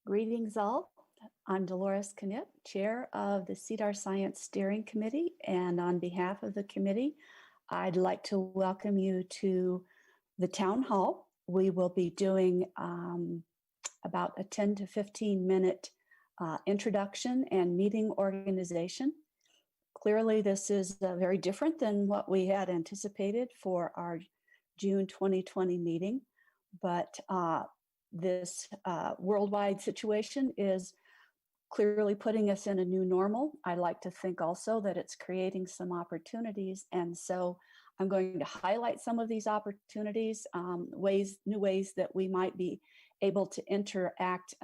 Greetings all. I'm Dolores Knip, Chair of the CEDAR Science Steering Committee, and on behalf of the committee, I'd like to welcome you to the Town Hall. We will be doing about a 10 to 15 minute introduction and meeting organization. Clearly, this is very different than what we had anticipated for our June 2020 meeting, but this worldwide situation is clearly putting us in a new normal. I like to think also that it's creating some opportunities, and so I'm going to highlight some of these opportunities, new ways that we might be able to interact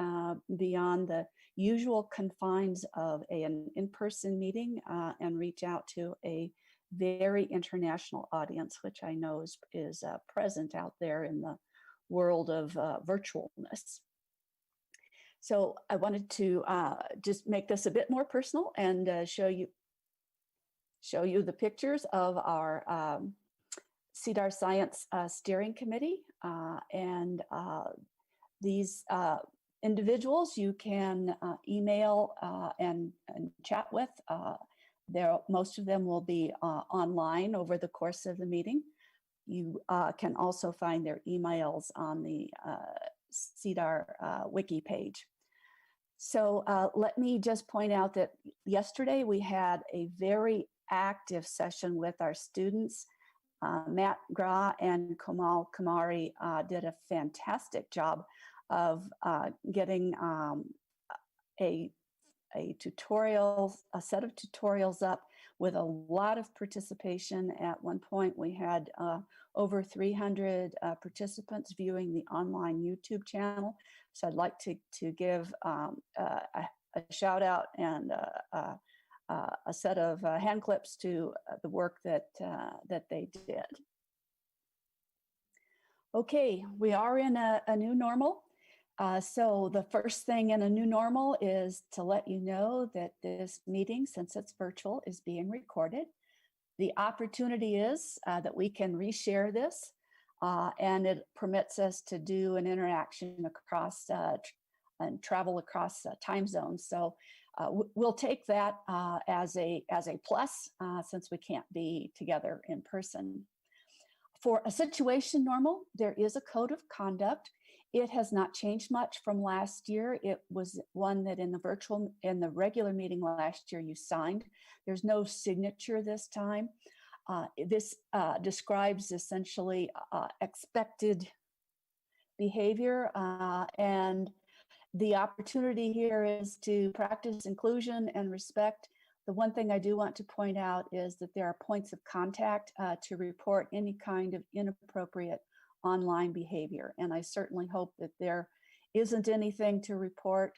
beyond the usual confines of an in-person meeting and reach out to a very international audience, which I know is present out there in the world of virtualness. So I wanted to just make this a bit more personal and show you the pictures of our CEDAR Science Steering Committee. And these individuals you can email and chat with. Most of them will be online over the course of the meeting. You can also find their emails on the CEDAR wiki page. So let me just point out that yesterday we had a very active session with our students. Matt Gra and Kamal Kamari did a fantastic job of getting a set of tutorials up with a lot of participation. At one point, we had over 300 participants viewing the online YouTube channel. So I'd like to give a shout out and a set of hand clips to the work that they did. Okay, we are in a new normal. So the first thing in a new normal is to let you know that this meeting, since it's virtual, is being recorded. The opportunity is that we can reshare this, and it permits us to do an interaction across and travel across time zones. So we'll take that as a plus since we can't be together in person. For a situation normal, there is a code of conduct. It has not changed much from last year. It was one that in the regular meeting last year you signed. There's no signature this time. This describes essentially expected behavior, and the opportunity here is to practice inclusion and respect. The one thing I do want to point out is that there are points of contact to report any kind of inappropriate online behavior. And I certainly hope that there isn't anything to report.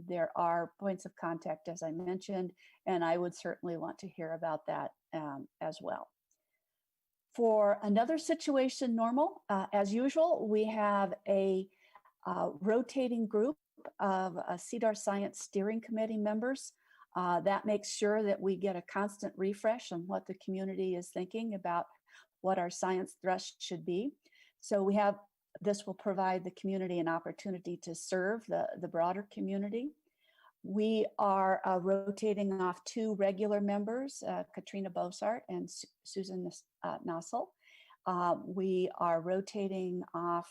There are points of contact, as I mentioned, and I would certainly want to hear about that as well. For another situation normal, as usual, we have a rotating group of CEDAR Science Steering Committee members. That makes sure that we get a constant refresh on what the community is thinking about what our science thrust should be. So this will provide the community an opportunity to serve the broader community. We are rotating off two regular members, Katrina Bosart and Susan Nassel. We are rotating off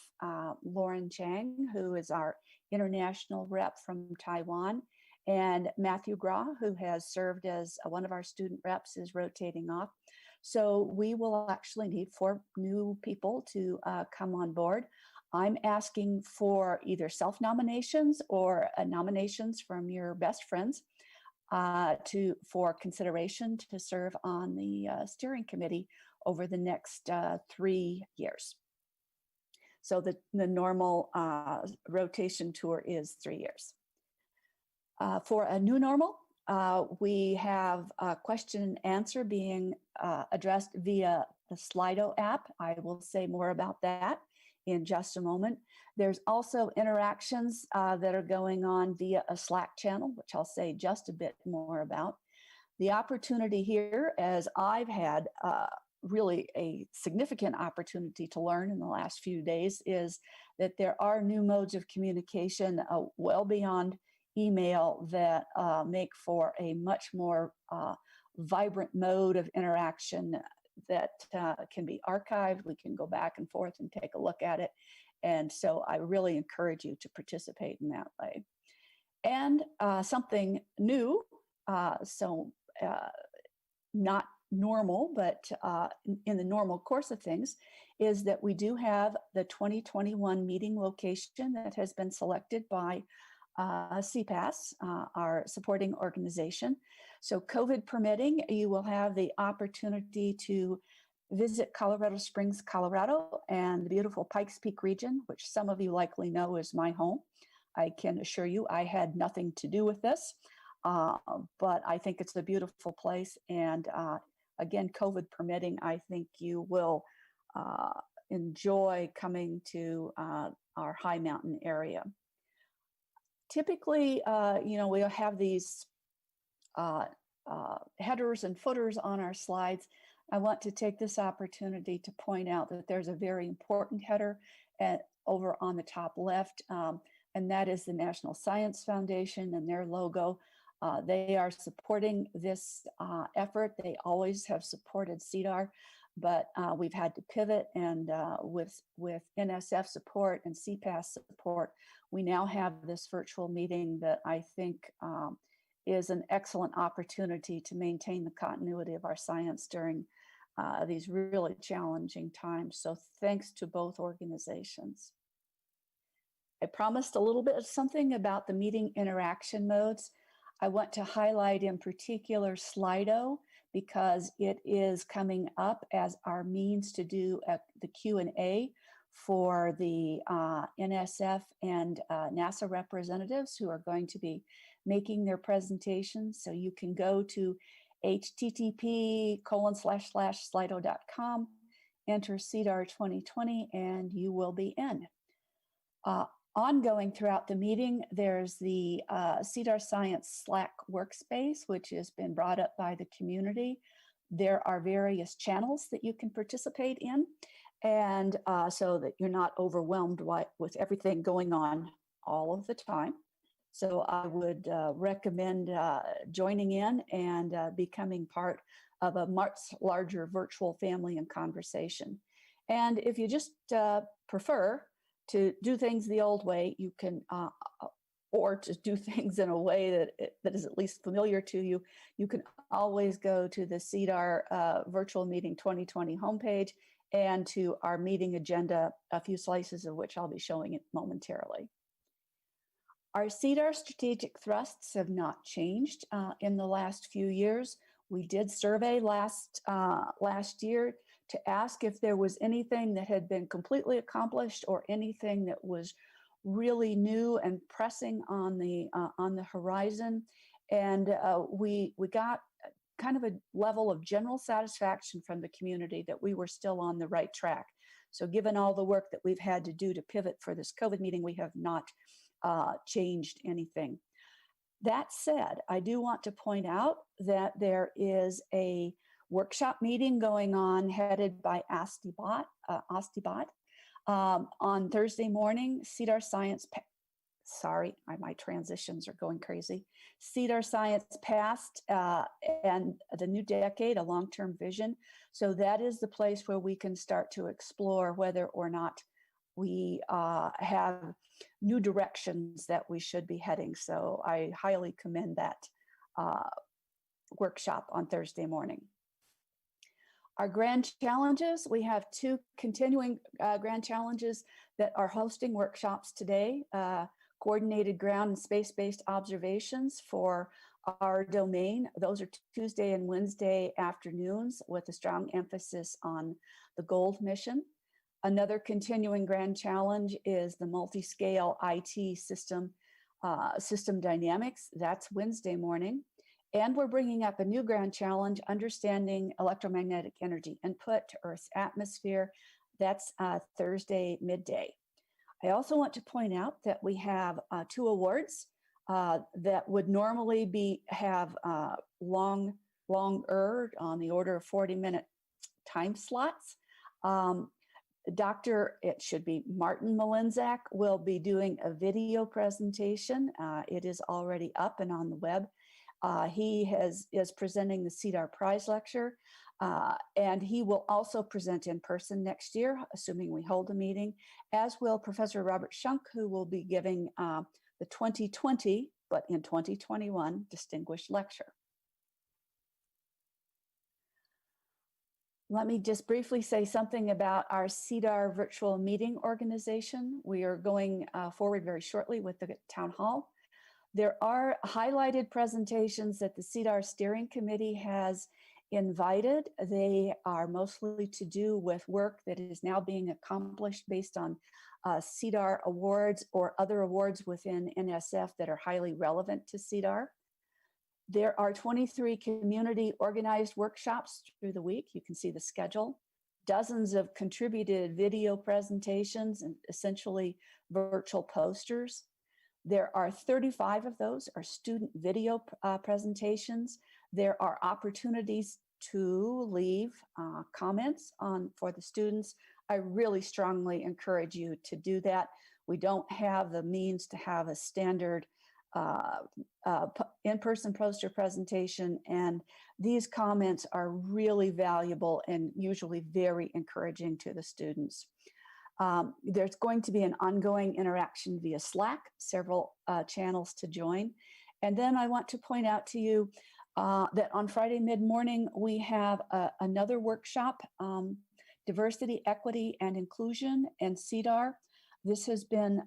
Lauren Chang, who is our international rep from Taiwan, and Matthew Gra, who has served as one of our student reps, is rotating off. So we will actually need 4 new people to come on board. I'm asking for either self-nominations or nominations from your best friends for consideration to serve on the steering committee over the next 3 years. So the normal rotation tour is 3 years. For a new normal, we have a question and answer being addressed via the Slido app. I will say more about that in just a moment. There's also interactions that are going on via a Slack channel, which I'll say just a bit more about. The opportunity here, as I've had really a significant opportunity to learn in the last few days is that there are new modes of communication well beyond email that make for a much more vibrant mode of interaction that can be archived. We can go back and forth and take a look at it. And so I really encourage you to participate in that way. And something new, not normal, but in the normal course of things, is that we do have the 2021 meeting location that has been selected by CPAESS, our supporting organization. So COVID permitting, you will have the opportunity to visit Colorado Springs, Colorado, and the beautiful Pikes Peak region, which some of you likely know is my home. I can assure you I had nothing to do with this, but I think it's a beautiful place. And again, COVID permitting, I think you will enjoy coming to our high mountain area. Typically, we'll have these headers and footers on our slides. I want to take this opportunity to point out that there's a very important header over on the top left, and that is the National Science Foundation and their logo. They are supporting this effort. They always have supported CEDAR, but we've had to pivot, and with NSF support and CPAESS support, we now have this virtual meeting that I think is an excellent opportunity to maintain the continuity of our science during these really challenging times. So thanks to both organizations. I promised a little bit of something about the meeting interaction modes. I want to highlight in particular Slido, because it is coming up as our means to do the Q&A for the NSF and NASA representatives who are going to be making their presentations. So you can go to http://slido.com, enter CEDAR 2020, and you will be in. Ongoing throughout the meeting, there's the CEDAR Science Slack workspace, which has been brought up by the community. There are various channels that you can participate in, and so that you're not overwhelmed with everything going on all of the time. So I would recommend joining in and becoming part of a much larger virtual family and conversation. And if you just prefer to do things the old way, you can, or to do things in a way that is at least familiar to you, you can always go to the CEDAR Virtual Meeting 2020 homepage and to our meeting agenda, a few slices of which I'll be showing it momentarily. Our CEDAR strategic thrusts have not changed in the last few years. We did survey last year to ask if there was anything that had been completely accomplished or anything that was really new and pressing on the horizon. And we got kind of a level of general satisfaction from the community that we were still on the right track. So given all the work that we've had to do to pivot for this COVID meeting, we have not changed anything. That said, I do want to point out that there is a workshop meeting going on headed by Astibot on Thursday morning. CEDAR Science, my transitions are going crazy. CEDAR Science Past and the New Decade, a long-term vision. So that is the place where we can start to explore whether or not we have new directions that we should be heading. So I highly commend that workshop on Thursday morning. Our grand challenges, we have two continuing grand challenges that are hosting workshops today. Coordinated ground and space-based observations for our domain. Those are Tuesday and Wednesday afternoons with a strong emphasis on the gold mission. Another continuing grand challenge is the multi-scale IT system dynamics. That's Wednesday morning. And we're bringing up a new grand challenge, understanding electromagnetic energy input to Earth's atmosphere. That's Thursday midday. I also want to point out that we have 2 awards that would normally have longer on the order of 40-minute time slots. It should be Martin Malinzak, will be doing a video presentation. It is already up and on the web. He is presenting the CEDAR Prize Lecture, and he will also present in person next year, assuming we hold a meeting, as will Professor Robert Shunk, who will be giving the 2020, but in 2021, Distinguished Lecture. Let me just briefly say something about our CEDAR virtual meeting organization. We are going forward very shortly with the town hall. There are highlighted presentations that the CEDAR Steering Committee has invited. They are mostly to do with work that is now being accomplished based on CEDAR awards or other awards within NSF that are highly relevant to CEDAR. There are 23 community organized workshops through the week. You can see the schedule. Dozens of contributed video presentations and essentially virtual posters. There are 35 of those are student video presentations. There are opportunities to leave comments for the students. I really strongly encourage you to do that. We don't have the means to have a standard in-person poster presentation, and these comments are really valuable and usually very encouraging to the students. There's going to be an ongoing interaction via Slack, several channels to join. And then I want to point out to you that on Friday mid-morning, we have another workshop, Diversity, Equity, and Inclusion and CEDAR. This has been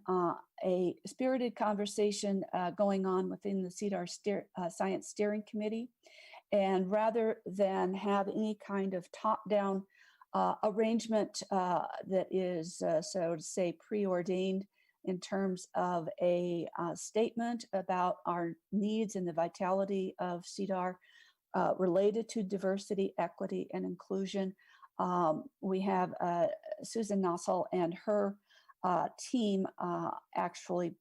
a spirited conversation going on within the CEDAR Science Steering Committee. And rather than have any kind of top-down arrangement that is, so to say, preordained in terms of a statement about our needs and the vitality of CEDAR related to diversity, equity, and inclusion, we have Susan Nossel and her team actually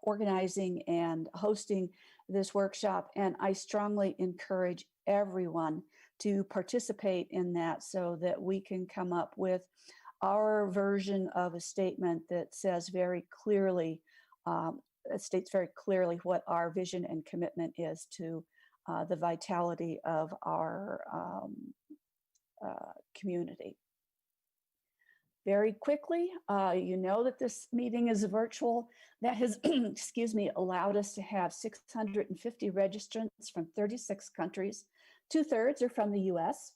organizing and hosting this workshop, and I strongly encourage everyone to participate in that so that we can come up with our version of a statement that says very clearly, states very clearly what our vision and commitment is to the vitality of our community. Very quickly, you know that this meeting is virtual. That has, excuse me, allowed us to have 650 registrants from 36 countries. 2/3 are from the US.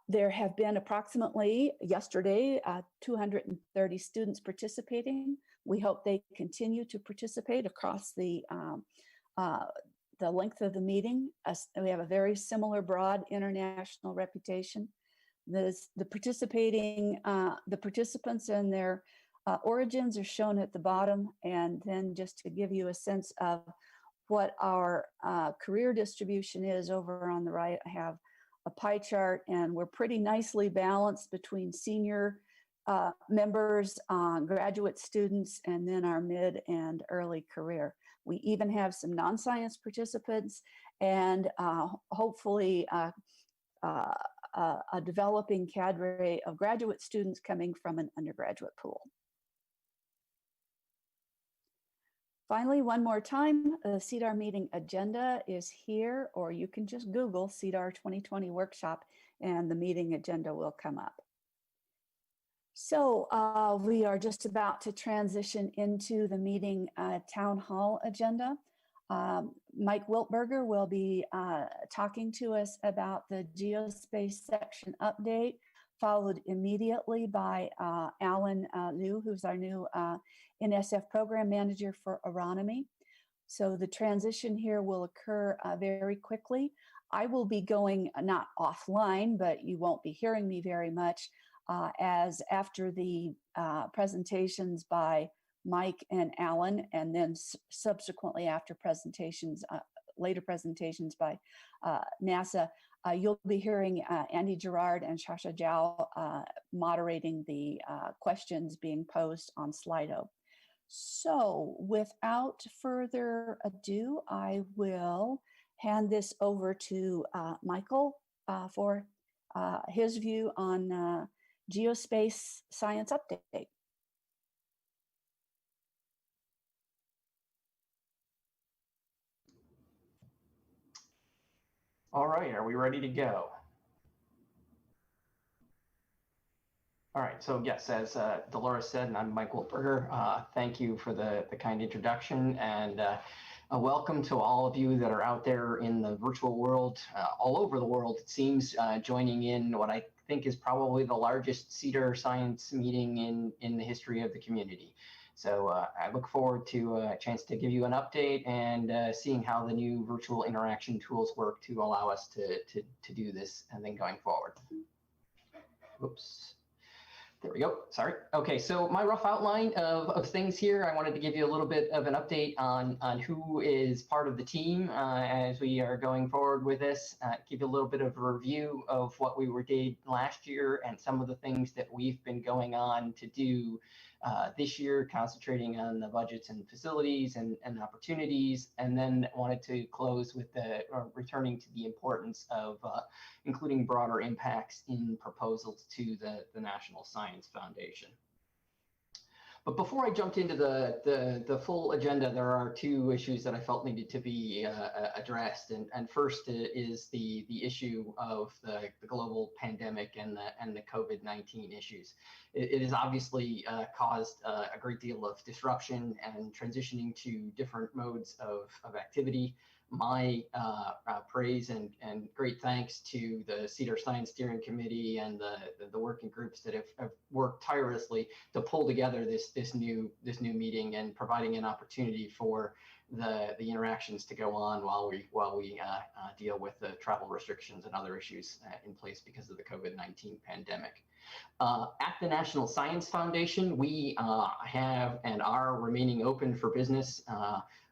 There have been approximately, yesterday, 230 students participating. We hope they continue to participate across the length of the meeting. We have a very similar broad international reputation. The participants and their origins are shown at the bottom. And then just to give you a sense of what our career distribution is, over on the right, I have a pie chart, and we're pretty nicely balanced between senior members, graduate students, and then our mid and early career. We even have some non-science participants, and hopefully a developing cadre of graduate students coming from an undergraduate pool. Finally, one more time, the CEDAR meeting agenda is here, or you can just Google CEDAR 2020 workshop and the meeting agenda will come up. So we are just about to transition into the meeting town hall agenda. Mike Wiltberger will be talking to us about the Geospace section update, followed immediately by Alan Liu, who's our new NSF program manager for Aeronomy. So the transition here will occur very quickly. I will be going not offline, but you won't be hearing me very much, as after the presentations by Mike and Alan, and then subsequently after presentations, later presentations by NASA, you'll be hearing Andy Gerard and Shasha Zhao moderating the questions being posed on Slido. So without further ado, I will hand this over to Michael for his view on Geospace Science Update. All right, are we ready to go? All right, so yes, as Dolores said, and I'm Mike Wiltberger, thank you for the kind introduction, and welcome to all of you that are out there in the virtual world, all over the world, it seems, joining in what I think is probably the largest CEDAR science meeting in the history of the community. So I look forward to a chance to give you an update and seeing how the new virtual interaction tools work to allow us to do this and then going forward. Whoops. There we go. Sorry. Okay, so my rough outline of things here, I wanted to give you a little bit of an update on who is part of the team as we are going forward with this, give you a little bit of a review of what we did last year and some of the things that we've been going on to do this year, concentrating on the budgets and facilities and opportunities, and then wanted to close with returning to the importance of including broader impacts in proposals to the National Science Foundation. But before I jumped into the full agenda, there are two issues that I felt needed to be addressed. And first is the issue of the global pandemic and the COVID-19 issues. It has obviously caused a great deal of disruption and transitioning to different modes of activity. My praise and great thanks to the CEDAR Science Steering Committee and the working groups that have worked tirelessly to pull together this new meeting and providing an opportunity for the interactions to go on while we deal with the travel restrictions and other issues in place because of the COVID-19 pandemic. At the National Science Foundation, we have and are remaining open for business.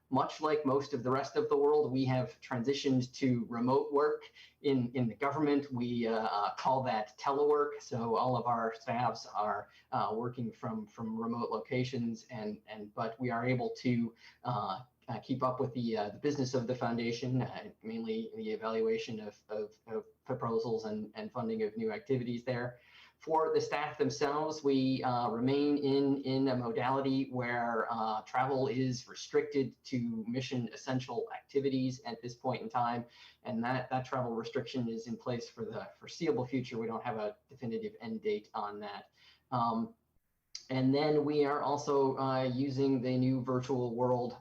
Much like most of the rest of the world, we have transitioned to remote work. In the government, we call that telework. So all of our staffs are working from remote locations, but we are able to keep up with the business of the foundation, mainly the evaluation of proposals and funding of new activities there. For the staff themselves, we remain in a modality where travel is restricted to mission essential activities at this point in time, and that travel restriction is in place for the foreseeable future. We don't have a definitive end date on that. And then we are also using the new virtual world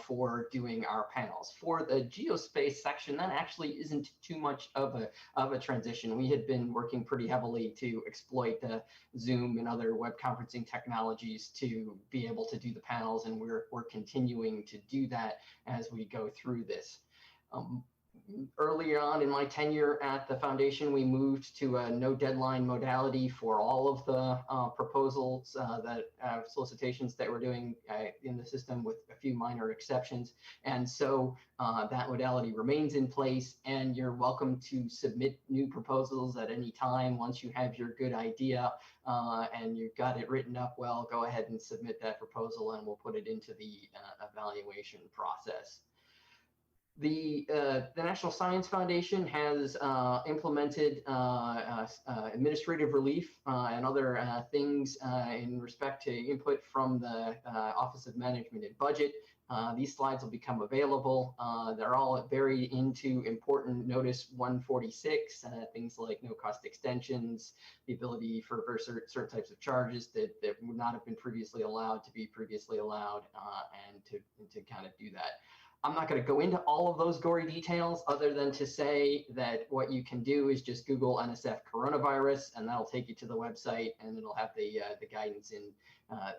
for doing our panels. For the Geospace section, that actually isn't too much of a transition. We had been working pretty heavily to exploit the Zoom and other web conferencing technologies to be able to do the panels, and we're continuing to do that as we go through this. Earlier on in my tenure at the foundation, we moved to a no deadline modality for all of the proposals solicitations that we're doing in the system, with a few minor exceptions. And so that modality remains in place, and you're welcome to submit new proposals at any time. Once you have your good idea and you've got it written up well, go ahead and submit that proposal and we'll put it into the evaluation process. The National Science Foundation has implemented administrative relief and other things in respect to input from the Office of Management and Budget. These slides will become available. They're all very into important Notice 146, things like no-cost extensions, the ability for certain types of charges that would not have been previously allowed to be previously allowed, and to kind of do that. I'm not going to go into all of those gory details other than to say that what you can do is just Google NSF coronavirus, and that'll take you to the website, and it'll have the guidance in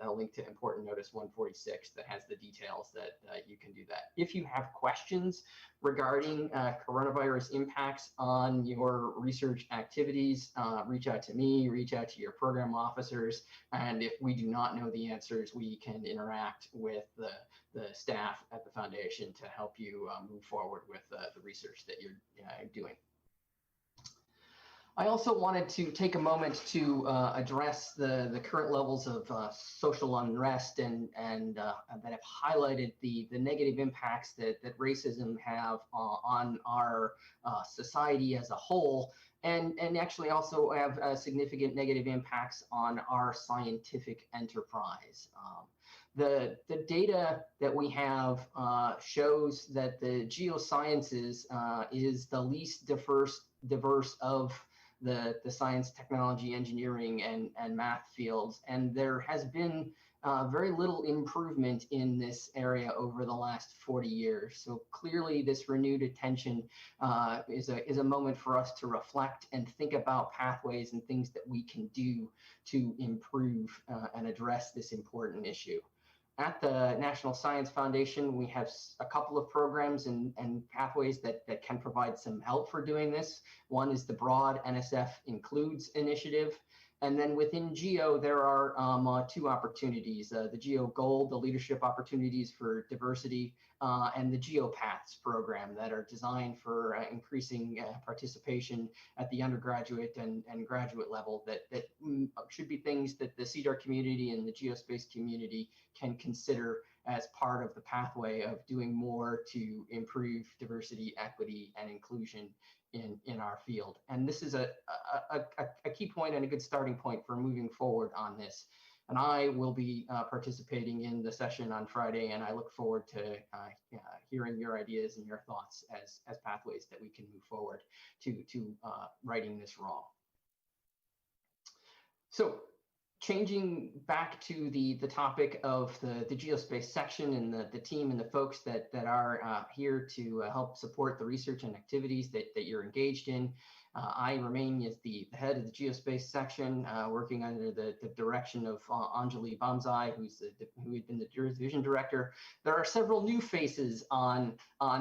a link to important notice 146 that has the details that you can do that. If you have questions regarding coronavirus impacts on your research activities, reach out to me, reach out to your program officers, and if we do not know the answers, we can interact with the staff at the foundation to help you move forward with the research that you're doing. I also wanted to take a moment to address the current levels of social unrest and that have highlighted the negative impacts that racism have on our society as a whole, and actually also have significant negative impacts on our scientific enterprise. The data that we have shows that the geosciences is the least diverse of the science, technology, engineering, and math fields. And there has been very little improvement in this area over the last 40 years. So clearly this renewed attention is a moment for us to reflect and think about pathways and things that we can do to improve and address this important issue. At the National Science Foundation, we have a couple of programs and pathways that can provide some help for doing this. One is the broad NSF Includes initiative. And then within GEO, there are two opportunities, the GEO Gold, the leadership opportunities for diversity, and the GeoPaths program that are designed for increasing participation at the undergraduate and graduate level that should be things that the CEDAR community and the Geospace community can consider as part of the pathway of doing more to improve diversity, equity, and inclusion in our field. And this is a key point and a good starting point for moving forward on this. And I will be participating in the session on Friday, and I look forward to hearing your ideas and your thoughts as pathways that we can move forward to righting this wrong. So changing back to the topic of the Geospace section and the team and the folks that are here to help support the research and activities that you're engaged in. I remain as the head of the Geospace section, working under the direction of Anjali Bamzai, who had been the division director. There are several new faces on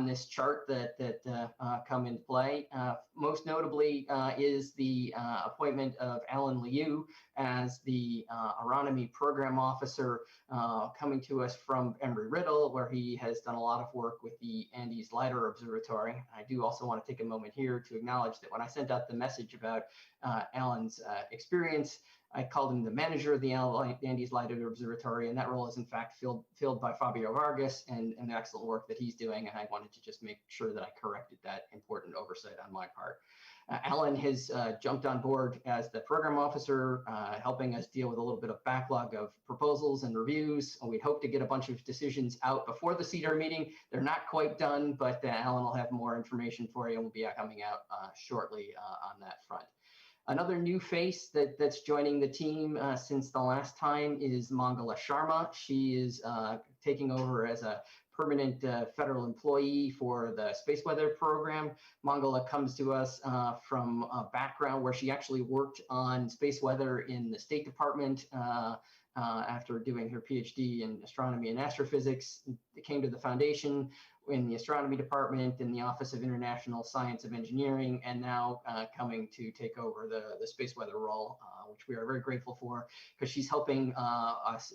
this chart that come into play. Most notably is the appointment of Alan Liu as the Aeronomy program officer, coming to us from Embry-Riddle, where he has done a lot of work with the Andes LiDAR Observatory. I do also want to take a moment here to acknowledge that when I sent out the message about Alan's experience, I called him the manager of the Andes LiDAR Observatory, and that role is in fact filled by Fabio Vargas and the excellent work that he's doing. And I wanted to just make sure that I corrected that important oversight on my part. Alan has jumped on board as the program officer, helping us deal with a little bit of backlog of proposals and reviews. We hope to get a bunch of decisions out before the CEDAR meeting. They're not quite done, but Alan will have more information for you and will be coming out shortly on that front. Another new face that's joining the team since the last time is Mangala Sharma. She is taking over as a permanent federal employee for the space weather program. Mangala comes to us from a background where she actually worked on space weather in the State Department after doing her PhD in astronomy and astrophysics. It came to the foundation in the astronomy department in the Office of International Science of Engineering, and now coming to take over the space weather role, which we are very grateful for, because she's helping us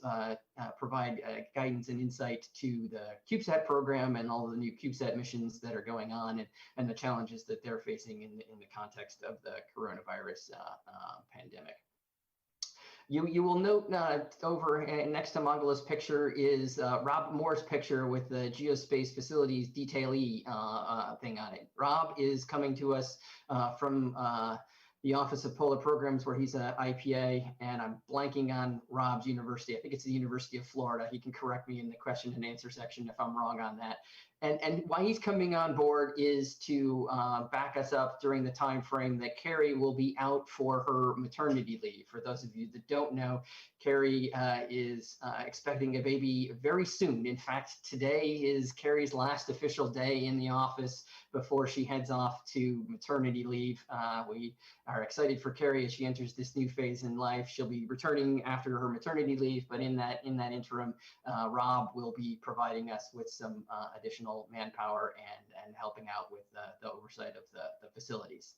provide guidance and insight to the CubeSat program and all the new CubeSat missions that are going on, and the challenges that they're facing in the context of the coronavirus pandemic. You will note over next to Mangala's picture is Rob Moore's picture with the Geospace facilities detailee thing on it. Rob is coming to us from the Office of Polar Programs, where he's an IPA, and I'm blanking on Rob's university. I think it's the University of Florida. He can correct me in the question and answer section if I'm wrong on that. And why he's coming on board is to back us up during the time frame that Carrie will be out for her maternity leave. For those of you that don't know, Carrie is expecting a baby very soon. In fact, today is Carrie's last official day in the office before she heads off to maternity leave. We are excited for Carrie as she enters this new phase in life. She'll be returning after her maternity leave, but in that interim, Rob will be providing us with some additional manpower and helping out with the oversight of the facilities.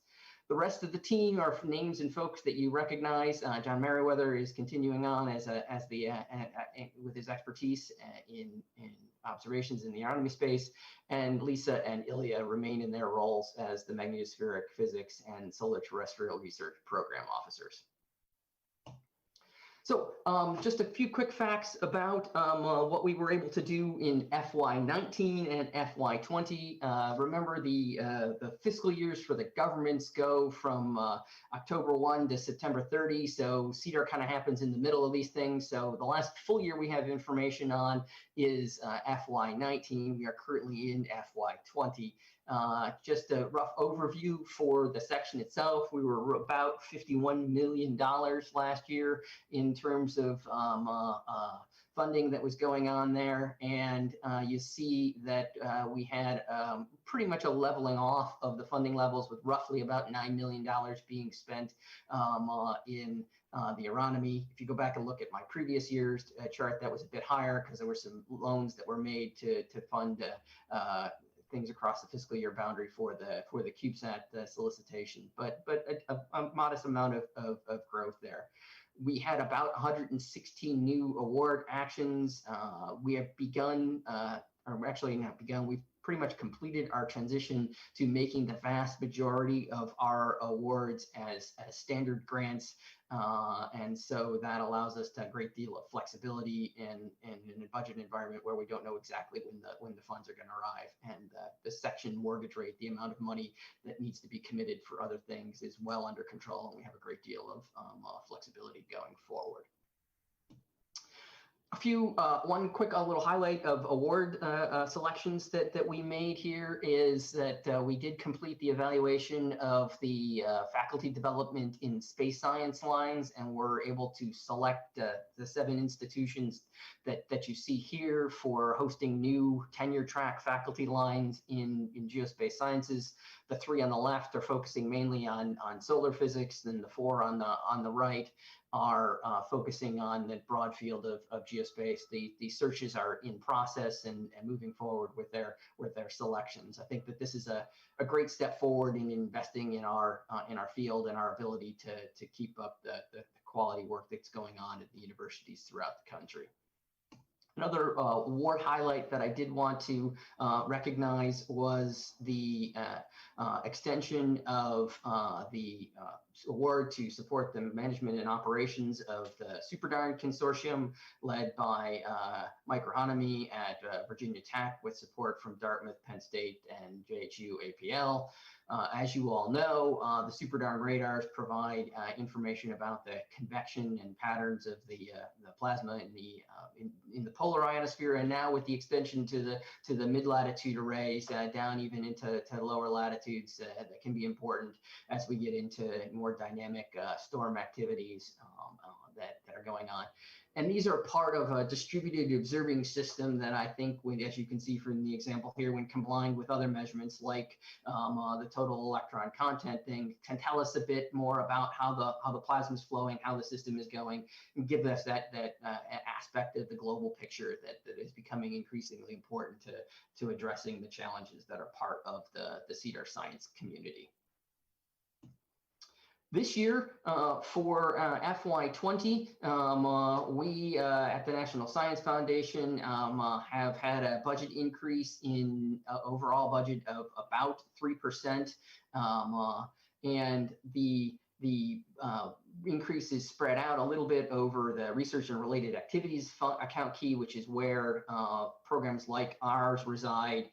The rest of the team are names and folks that you recognize. John Merriweather is continuing on as with his expertise in observations in the Aeronomy space, and Lisa and Ilya remain in their roles as the magnetospheric physics and solar terrestrial research program officers. So just a few quick facts about what we were able to do in FY19 and FY20. Remember, the fiscal years for the governments go from October 1 to September 30. So CEDAR kind of happens in the middle of these things. So the last full year we have information on is FY19. We are currently in FY20. Just a rough overview for the section itself. We were about $51 million last year in terms of funding that was going on there. And you see that we had pretty much a leveling off of the funding levels, with roughly about $9 million being spent in the Aeronomy. If you go back and look at my previous year's chart, that was a bit higher because there were some loans that were made to fund things across the fiscal year boundary for the CubeSat solicitation, but a modest amount of growth there. We had about 116 new award actions. We have begun, or actually not begun, we've pretty much completed our transition to making the vast majority of our awards as standard grants. And so that allows us to have a great deal of flexibility in a budget environment where we don't know exactly when the funds are going to arrive. And the section mortgage rate, the amount of money that needs to be committed for other things, is well under control, and we have a great deal of flexibility going forward. One quick little highlight of award selections that we made here is that we did complete the evaluation of the faculty development in space science lines, and we're able to select the 7 institutions that you see here for hosting new tenure track faculty lines in geospace sciences. The 3 on the left are focusing mainly on solar physics, and the 4 on the right are focusing on the broad field of geospace. The searches are in process and moving forward with their selections. I think that this is a great step forward in investing in our field and our ability to keep up the quality work that's going on at the universities throughout the country. Another award highlight that I did want to recognize was the extension of the award to support the management and operations of the CEDAR Consortium, led by Aeronomy at Virginia Tech, with support from Dartmouth, Penn State, and JHU APL. As you all know, the CEDAR radars provide information about the convection and patterns of the plasma in the polar ionosphere, and now with the extension to the mid-latitude arrays down even into lower latitudes, that can be important as we get into more dynamic storm activities that are going on. And these are part of a distributed observing system that I think, as you can see from the example here, when combined with other measurements like the total electron content thing, can tell us a bit more about how the plasma is flowing, how the system is going, and give us that aspect of the global picture that is becoming increasingly important to addressing the challenges that are part of the CEDAR science community. This year, for FY20, we at the National Science Foundation have had a budget increase in overall budget of about 3%, and the increase is spread out a little bit over the research and related activities account key, which is where programs like ours reside,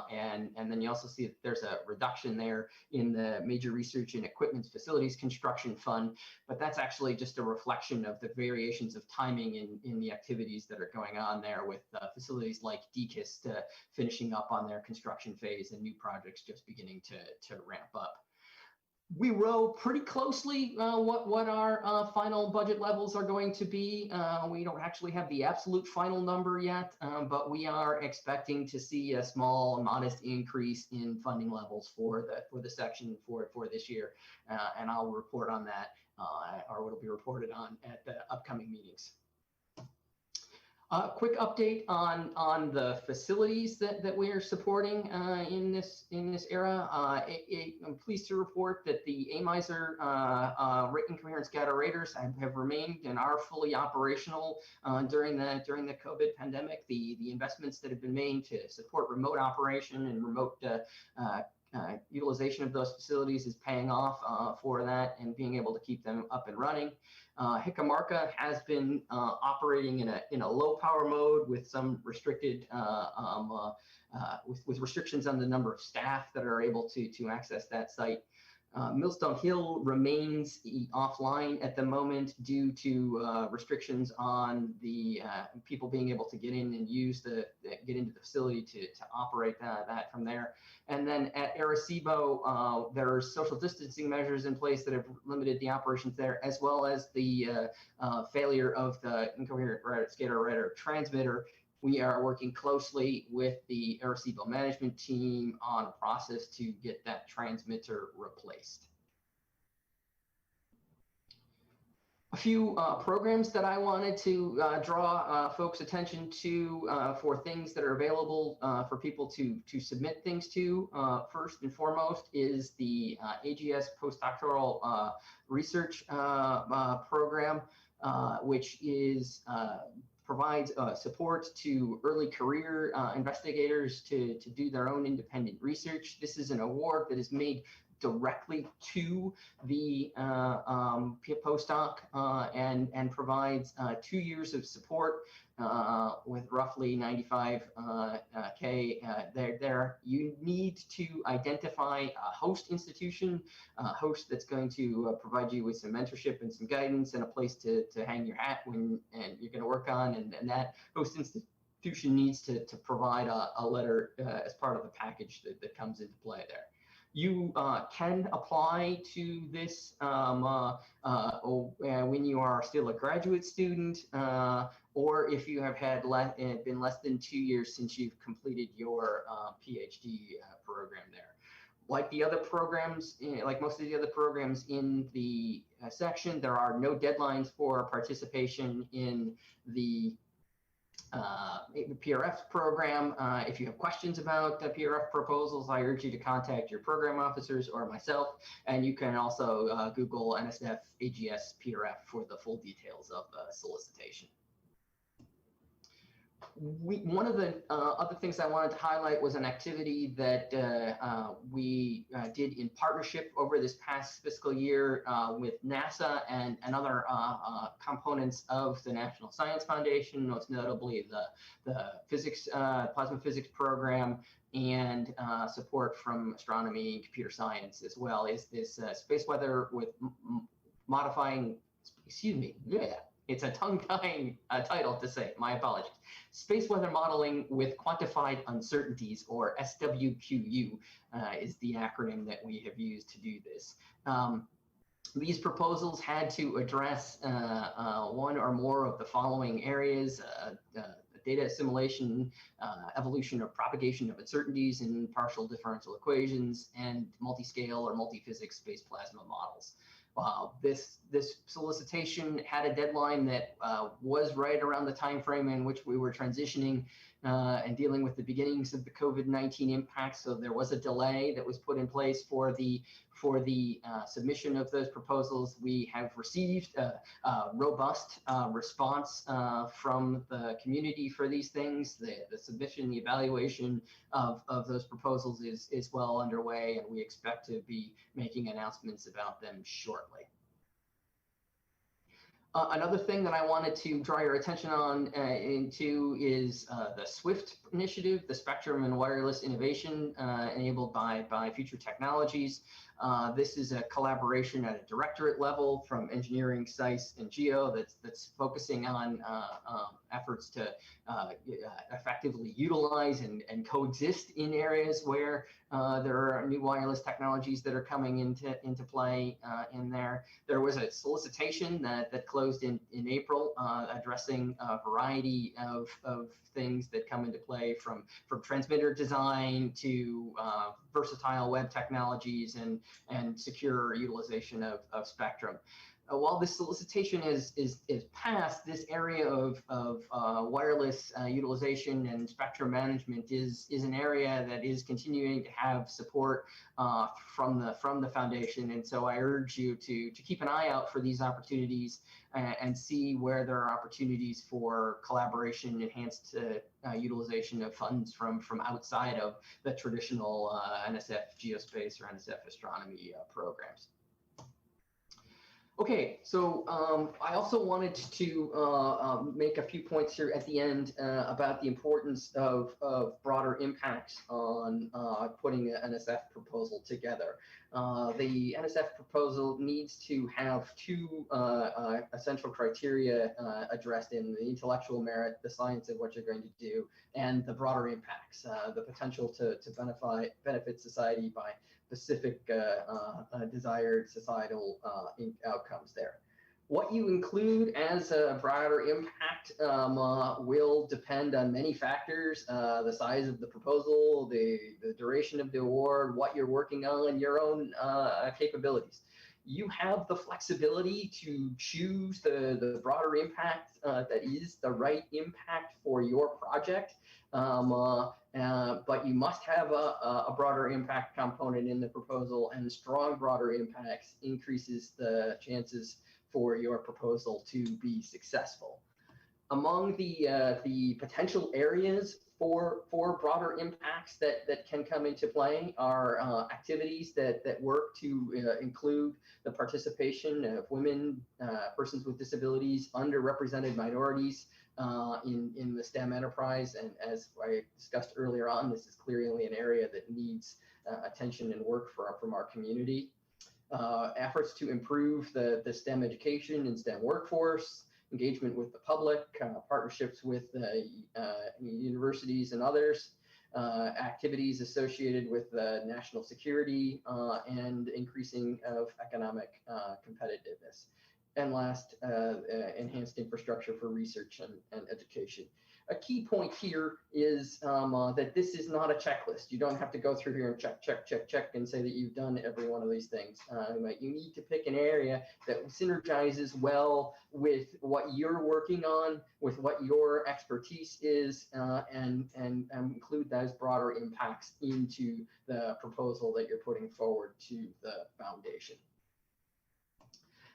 and then you also see that there's a reduction there in the major research and equipment facilities construction fund, but that's actually just a reflection of the variations of timing in the activities that are going on there, with facilities like DKIS finishing up on their construction phase and new projects just beginning to ramp up. We row pretty closely what our final budget levels are going to be. We don't actually have the absolute final number yet, but we are expecting to see a small, modest increase in funding levels for the section for this year, and I'll report on that, or it'll be reported on at the upcoming meetings. Quick update on the facilities that we are supporting in this era. I'm pleased to report that the AMISR rate incoherent scatter radars have remained and are fully operational during the COVID pandemic. The investments that have been made to support remote operation and remote utilization of those facilities is paying off for that and being able to keep them up and running. Hikamarka has been operating in a low power mode with some restricted with restrictions on the number of staff that are able to access that site. Millstone Hill remains offline at the moment due to restrictions on the people being able to get in and get into the facility to operate that from there. And then at Arecibo, there are social distancing measures in place that have limited the operations there, as well as the failure of the incoherent scatter radar transmitter. We are working closely with the Arecibo management team on a process to get that transmitter replaced. A few programs that I wanted to draw folks' attention to for things that are available for people to submit things to. First and foremost is the AGS postdoctoral research program, which is provides support to early career investigators to do their own independent research. This is an award that is made directly to the postdoc and provides 2 years of support with roughly 95K there. You need to identify a host institution, a host that's going to provide you with some mentorship and some guidance and a place to hang your hat when you're going to work on, and that host institution needs to provide a letter as part of the package that comes into play there. You can apply to this when you are still a graduate student, or if you have been less than 2 years since you've completed your PhD program there. Like the other programs, like most of the other programs in the section, there are no deadlines for participation in the PRF program. If you have questions about the PRF proposals, I urge you to contact your program officers or myself, and you can also Google NSF AGS PRF for the full details of the solicitation. One of the other things I wanted to highlight was an activity that we did in partnership over this past fiscal year with NASA and other components of the National Science Foundation, most notably the plasma physics program, and support from astronomy and computer science as well. Is this space weather with modifying, it's a tongue-tying title to say, my apologies. Space weather modeling with quantified uncertainties, or SWQU, is the acronym that we have used to do this. These proposals had to address one or more of the following areas: data assimilation, evolution or propagation of uncertainties in partial differential equations, and multi-scale or multi-physics space plasma models. This solicitation had a deadline that was right around the time frame in which we were transitioning and dealing with the beginnings of the COVID-19 impact. So there was a delay that was put in place for the submission of those proposals. We have received a robust response from the community for these things. The submission, the evaluation of those proposals is well underway, and we expect to be making announcements about them shortly. Another thing that I wanted to draw your attention into is the SWIFT initiative, the Spectrum and Wireless Innovation enabled by Future Technologies. This is a collaboration at a directorate level from engineering, SCICE, and GEO that's focusing on efforts to effectively utilize and coexist in areas where there are new wireless technologies that are coming into play in there. There was a solicitation that closed in April addressing a variety of things that come into play from transmitter design to versatile web technologies and secure utilization of spectrum. while this solicitation is passed, this area of wireless utilization and spectrum management is an area that is continuing to have support from the foundation. And so I urge you to keep an eye out for these opportunities and see where there are opportunities for collaboration, enhanced utilization of funds from outside of the traditional NSF Geospace or NSF Astronomy programs. Okay, so I also wanted to make a few points here at the end about the importance of broader impacts on putting an NSF proposal together. The NSF proposal needs to have two essential criteria addressed in the intellectual merit, the science of what you're going to do, and the broader impacts, the potential to benefit society by specific desired societal outcomes there. What you include as a broader impact will depend on many factors, the size of the proposal, the duration of the award, what you're working on, your own capabilities. You have the flexibility to choose the broader impact that is the right impact for your project. But you must have a broader impact component in the proposal, and strong broader impacts increases the chances for your proposal to be successful. Among the potential areas for broader impacts that can come into play are activities that work to include the participation of women, persons with disabilities, underrepresented minorities, in the STEM enterprise. And as I discussed earlier on, this is clearly an area that needs attention and work from our community. Efforts to improve the STEM education and STEM workforce, engagement with the public, partnerships with universities and others, activities associated with national security and increasing of economic competitiveness. And last, enhanced infrastructure for research and education. A key point here is that this is not a checklist. You don't have to go through here and check and say that you've done every one of these things. You need to pick an area that synergizes well with what you're working on, with what your expertise is, and include those broader impacts into the proposal that you're putting forward to the foundation.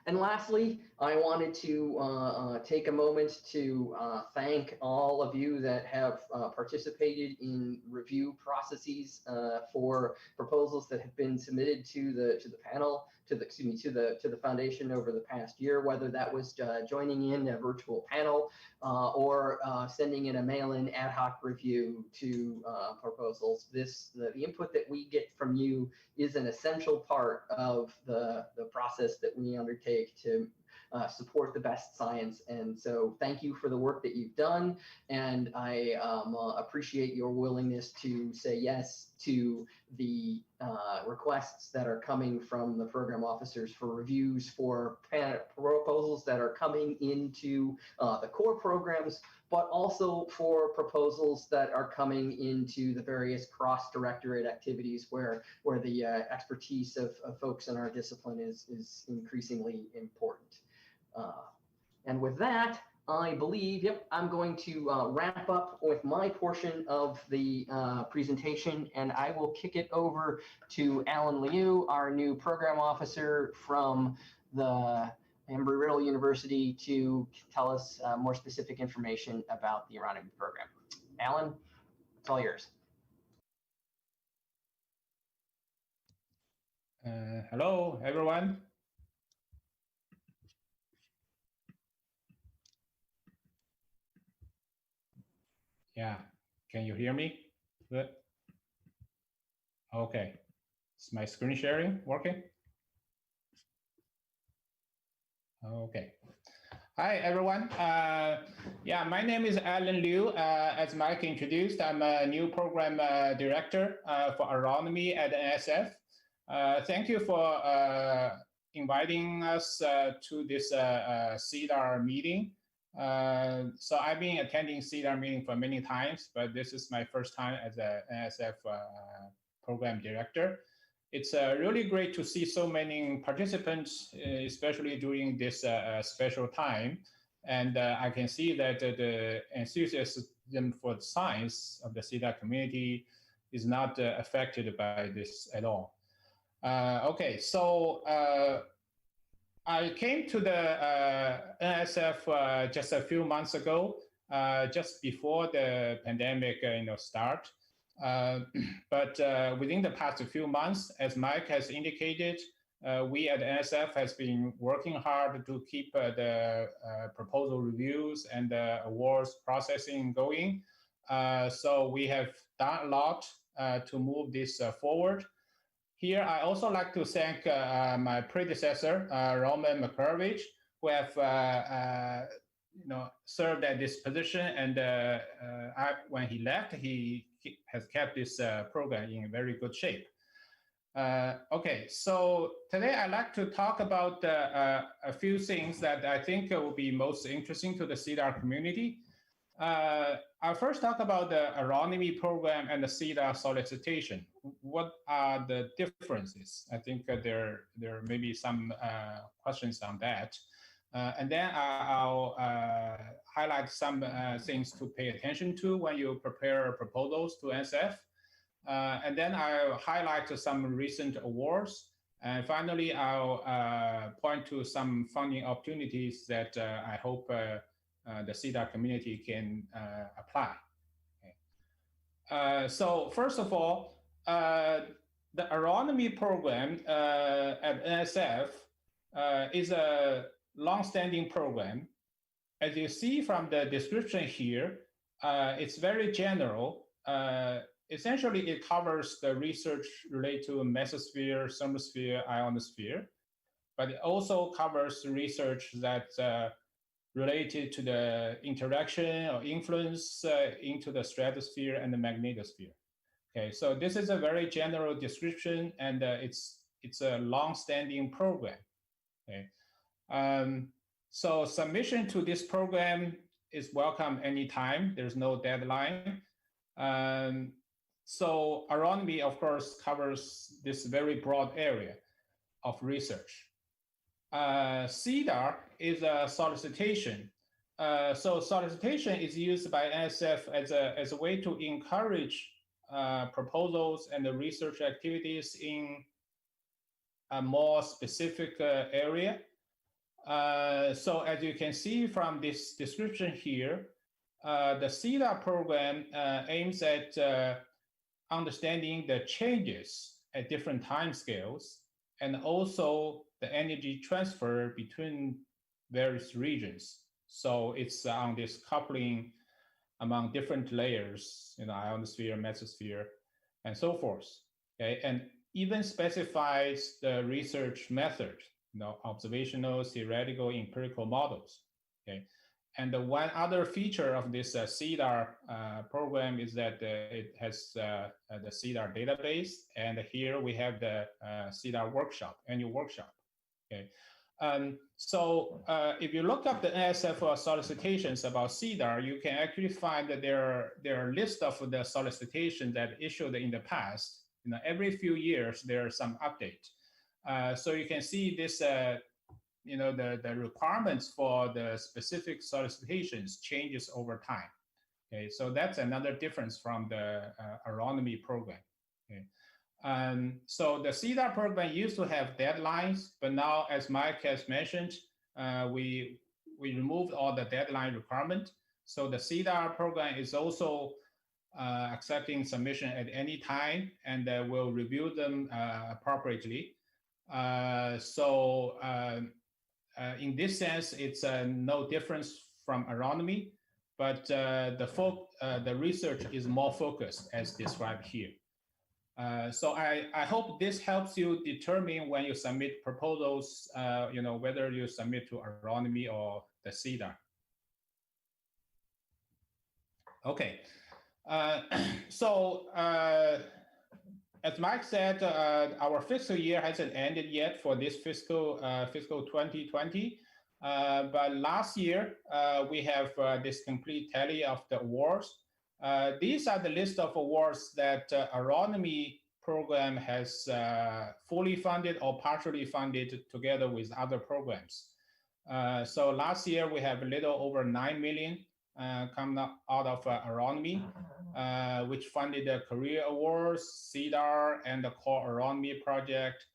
And lastly, I wanted to take a moment to thank all of you that have participated in review processes for proposals that have been submitted to the panel, to the foundation over the past year, whether that was joining in a virtual panel or sending in a mail-in ad hoc review to proposals. The input that we get from you is an essential part of the process that we undertake to support the best science. And so thank you for the work that you've done. And I appreciate your willingness to say yes to the requests that are coming from the program officers for reviews for proposals that are coming into the core programs, but also for proposals that are coming into the various cross-directorate activities where the expertise of folks in our discipline is increasingly important. And with that, I believe, I'm going to wrap up with my portion of the presentation, and I will kick it over to Alan Liu, our new program officer from the Embry-Riddle University, to tell us more specific information about the Aeronomy program. Alan, it's all yours. Hello, everyone. Yeah, can you hear me? Good. Okay, is my screen sharing working? Okay. Hi, everyone. Yeah, my name is Alan Liu. As Mike introduced, I'm a new program director for Aeronomy at NSF. Thank you for inviting us to this CEDAR meeting. So I've been attending CEDAR meeting for many times, but this is my first time as a NSF program director. it's really great to see so many participants, especially during this special time. And I can see that the enthusiasm for the science of the CEDAR community is not affected by this at all. Okay, so I came to the NSF just a few months ago, just before the pandemic start. But within the past few months, as Mike has indicated, we at NSF has been working hard to keep the proposal reviews and the awards processing going. So we have done a lot to move this forward. Here, I also like to thank my predecessor, Roman Makarevich, who have served at this position. And when he left, he has kept this program in very good shape. Okay, so today I'd like to talk about a few things that I think will be most interesting to the CEDAR community. I'll first talk about the Aeronomy program and the CEDAR solicitation. What are the differences? I think there may be some questions on that. And then I'll highlight some things to pay attention to when you prepare proposals to NSF. And then I'll highlight some recent awards. And finally, I'll point to some funding opportunities that I hope the CEDAR community can apply. Okay. So first of all, the Aeronomy program at NSF is a long-standing program. As you see from the description here, it's very general. Essentially, it covers the research related to mesosphere, thermosphere, ionosphere, but it also covers research that's related to the interaction or influence into the stratosphere and the magnetosphere. Okay, so this is a very general description, and it's a long-standing program. Okay, so submission to this program is welcome anytime. There's no deadline. So Aeronomy, of course, covers this very broad area of research. CEDAR is a solicitation. So solicitation is used by NSF as a way to encourage proposals and the research activities in a more specific area. So as you can see from this description here, the CEDAR program aims at understanding the changes at different timescales and also the energy transfer between various regions. So it's on this coupling among different layers, ionosphere, mesosphere, and so forth. Okay, and even specifies the research method, observational, theoretical, empirical models. Okay, and the one other feature of this CEDAR program is that it has the CEDAR database, and here we have the CEDAR workshop, annual workshop. Okay, so if you look up the NSF solicitations about CEDAR, you can actually find that there are a list of the solicitations that issued in the past. Every few years there are some updates. So you can see this, the requirements for the specific solicitations changes over time. Okay, so that's another difference from the Aeronomy program. Okay. So the CEDAR program used to have deadlines, but now, as Mike has mentioned, we removed all the deadline requirement. So the CEDAR program is also accepting submission at any time, and will review them appropriately. In this sense, it's no difference from Aeronomy, but the research is more focused as described here. So I hope this helps you determine when you submit proposals, whether you submit to Aeronomy or the CEDAR. Okay, as Mike said, our fiscal year hasn't ended yet for this fiscal 2020. But last year, we have this complete tally of the awards. These are the list of awards that Aeronomy program has fully funded or partially funded together with other programs. So last year we have a little over 9 million coming out of Aeronomy, which funded the Career Awards, CEDAR, and the Core Aeronomy project,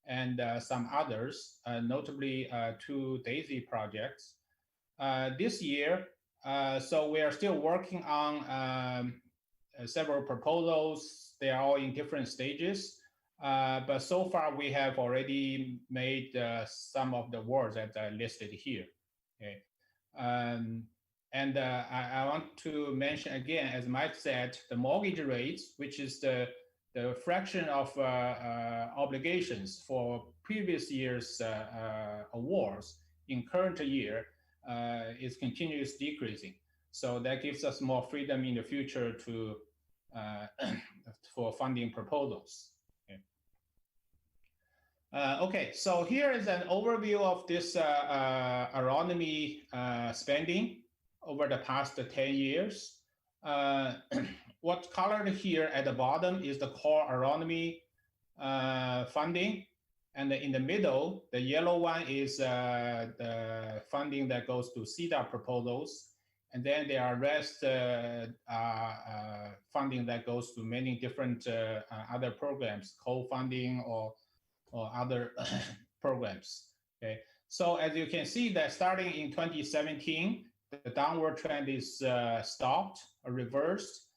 and some others, notably 2 DAISY projects. This year, so we are still working on several proposals. They are all in different stages. But so far, we have already made some of the awards that are listed here. Okay. I want to mention again, as Mike said, the mortgage rates, which is the fraction of obligations for previous year's awards in current year is continuously decreasing. So that gives us more freedom in the future to for funding proposals. Okay, so here is an overview of this Aeronomy spending over the past 10 years. What's colored here at the bottom is the core Aeronomy funding. And in the middle, the yellow one is the funding that goes to CEDAR proposals. And then there are rest funding that goes to many different other programs, co-funding or other programs. Okay, so as you can see that starting in 2017, the downward trend is stopped or reversed.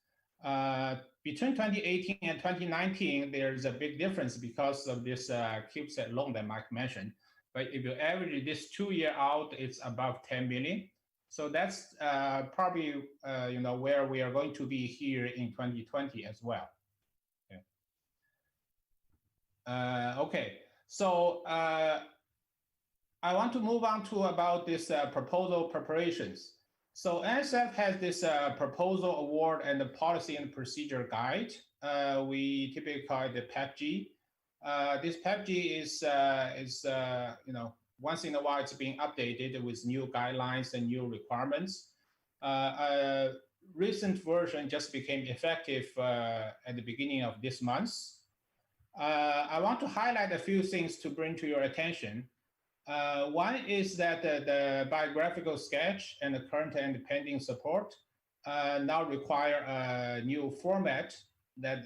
Between 2018 and 2019, there's a big difference because of this CubeSat loan that Mike mentioned. But if you average this 2-year out, it's above 10 million. So that's probably where we are going to be here in 2020 as well. Okay, so I want to move on to about this proposal preparations. So NSF has this proposal award and the policy and procedure guide. We typically call it the PEPG. This PEPG is once in a while it's being updated with new guidelines and new requirements. A recent version just became effective at the beginning of this month. I want to highlight a few things to bring to your attention. One is that the biographical sketch and the current and pending support now require a new format that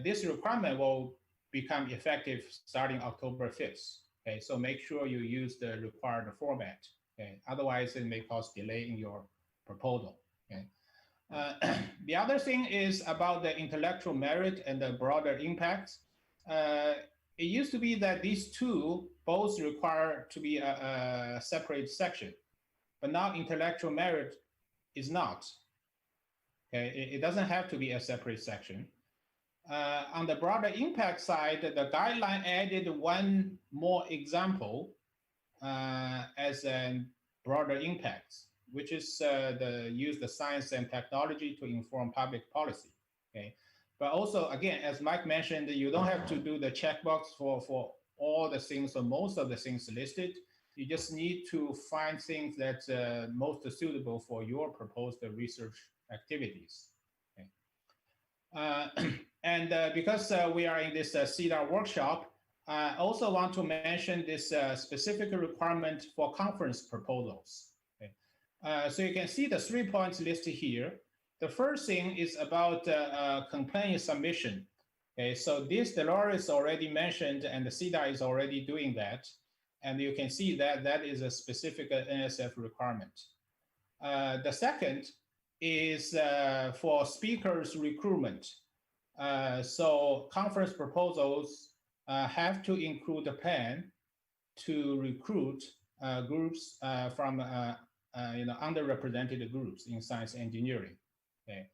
this requirement will become effective starting October 5th. Okay, so make sure you use the required format. Okay, otherwise it may cause delay in your proposal. Okay. The other thing is about the intellectual merit and the broader impact. It used to be that these two both require to be a separate section, but now intellectual merit is not. Okay, it doesn't have to be a separate section. On the broader impact side, the guideline added one more example as a broader impact, which is use the science and technology to inform public policy. Okay, but also again, as Mike mentioned, you don't have to do the checkbox for all the things or most of the things listed. You just need to find things that's most suitable for your proposed research activities. Okay. And because we are in this CEDAR workshop, I also want to mention this specific requirement for conference proposals. Okay. So you can see the 3 points listed here. The first thing is about complaint submission. Okay, so this Dolores already mentioned, and the CEDAR is already doing that. And you can see that that is a specific NSF requirement. The second is for speakers recruitment. So conference proposals have to include a plan to recruit groups from underrepresented groups in science engineering. Okay.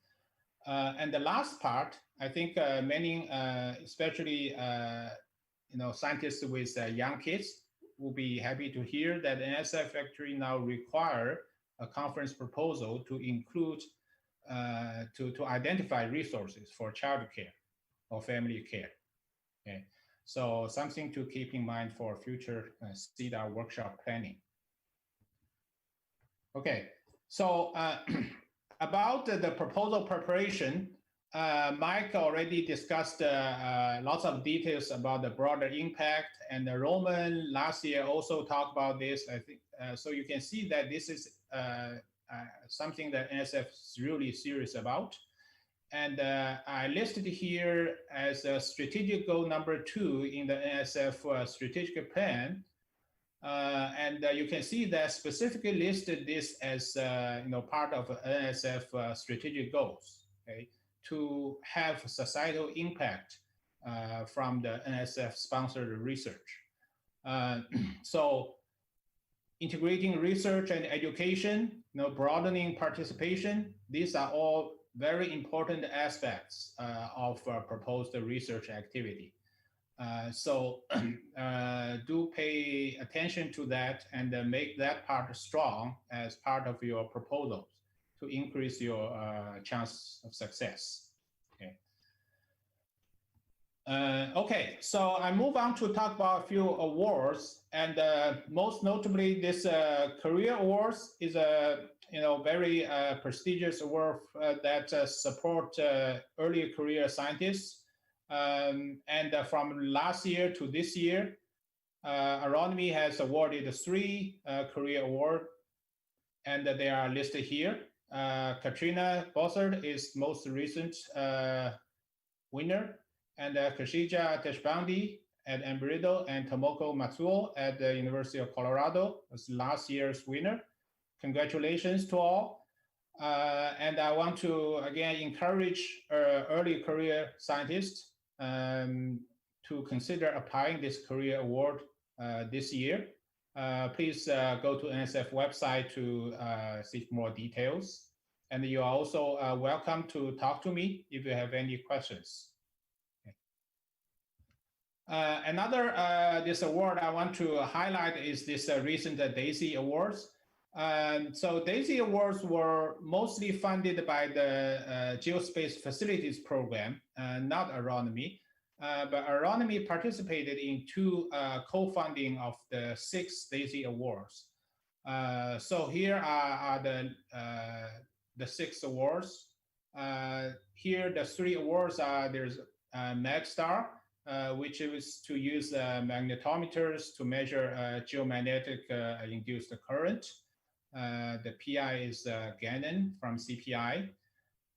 And the last part, I think many, especially scientists with young kids, will be happy to hear that NSF actually now require a conference proposal to include to identify resources for child care or family care. Okay, so something to keep in mind for future CEDAR workshop planning. Okay, so about the proposal preparation, Mike already discussed lots of details about the broader impact, and Roman last year also talked about this. I think so. You can see that this is something that NSF is really serious about. And I listed here as a strategic goal number 2 in the NSF strategic plan. And you can see that specifically listed this as part of NSF strategic goals, okay, to have societal impact from the NSF sponsored research. So integrating research and education, broadening participation, these are all very important aspects of proposed research activity. So do pay attention to that and make that part strong as part of your proposals to increase your chance of success. Okay. Okay, so I move on to talk about a few awards, and most notably, this Career Awards is a very prestigious award that support early career scientists. And from last year to this year, Aeronomy has awarded 3 career awards, and they are listed here. Katrina Bossard is most recent winner, and Khashija Deshpande at Embry-Riddle and Tomoko Matsuo at the University of Colorado was last year's winner. Congratulations to all. And I want to again encourage early career scientists to consider applying this career award this year. Please go to NSF website to seek more details. And you are also welcome to talk to me if you have any questions. Okay. Another this award I want to highlight is this recent DAISY Awards. So DAISY Awards were mostly funded by the Geospace Facilities Program, not Aeronomy. But Aeronomy participated in 2 co-funding of the 6 DAISY Awards. So here are the 6 awards. Here, the 3 awards are, there's MagStar, which is to use magnetometers to measure geomagnetic induced current. The PI is Gannon from CPI.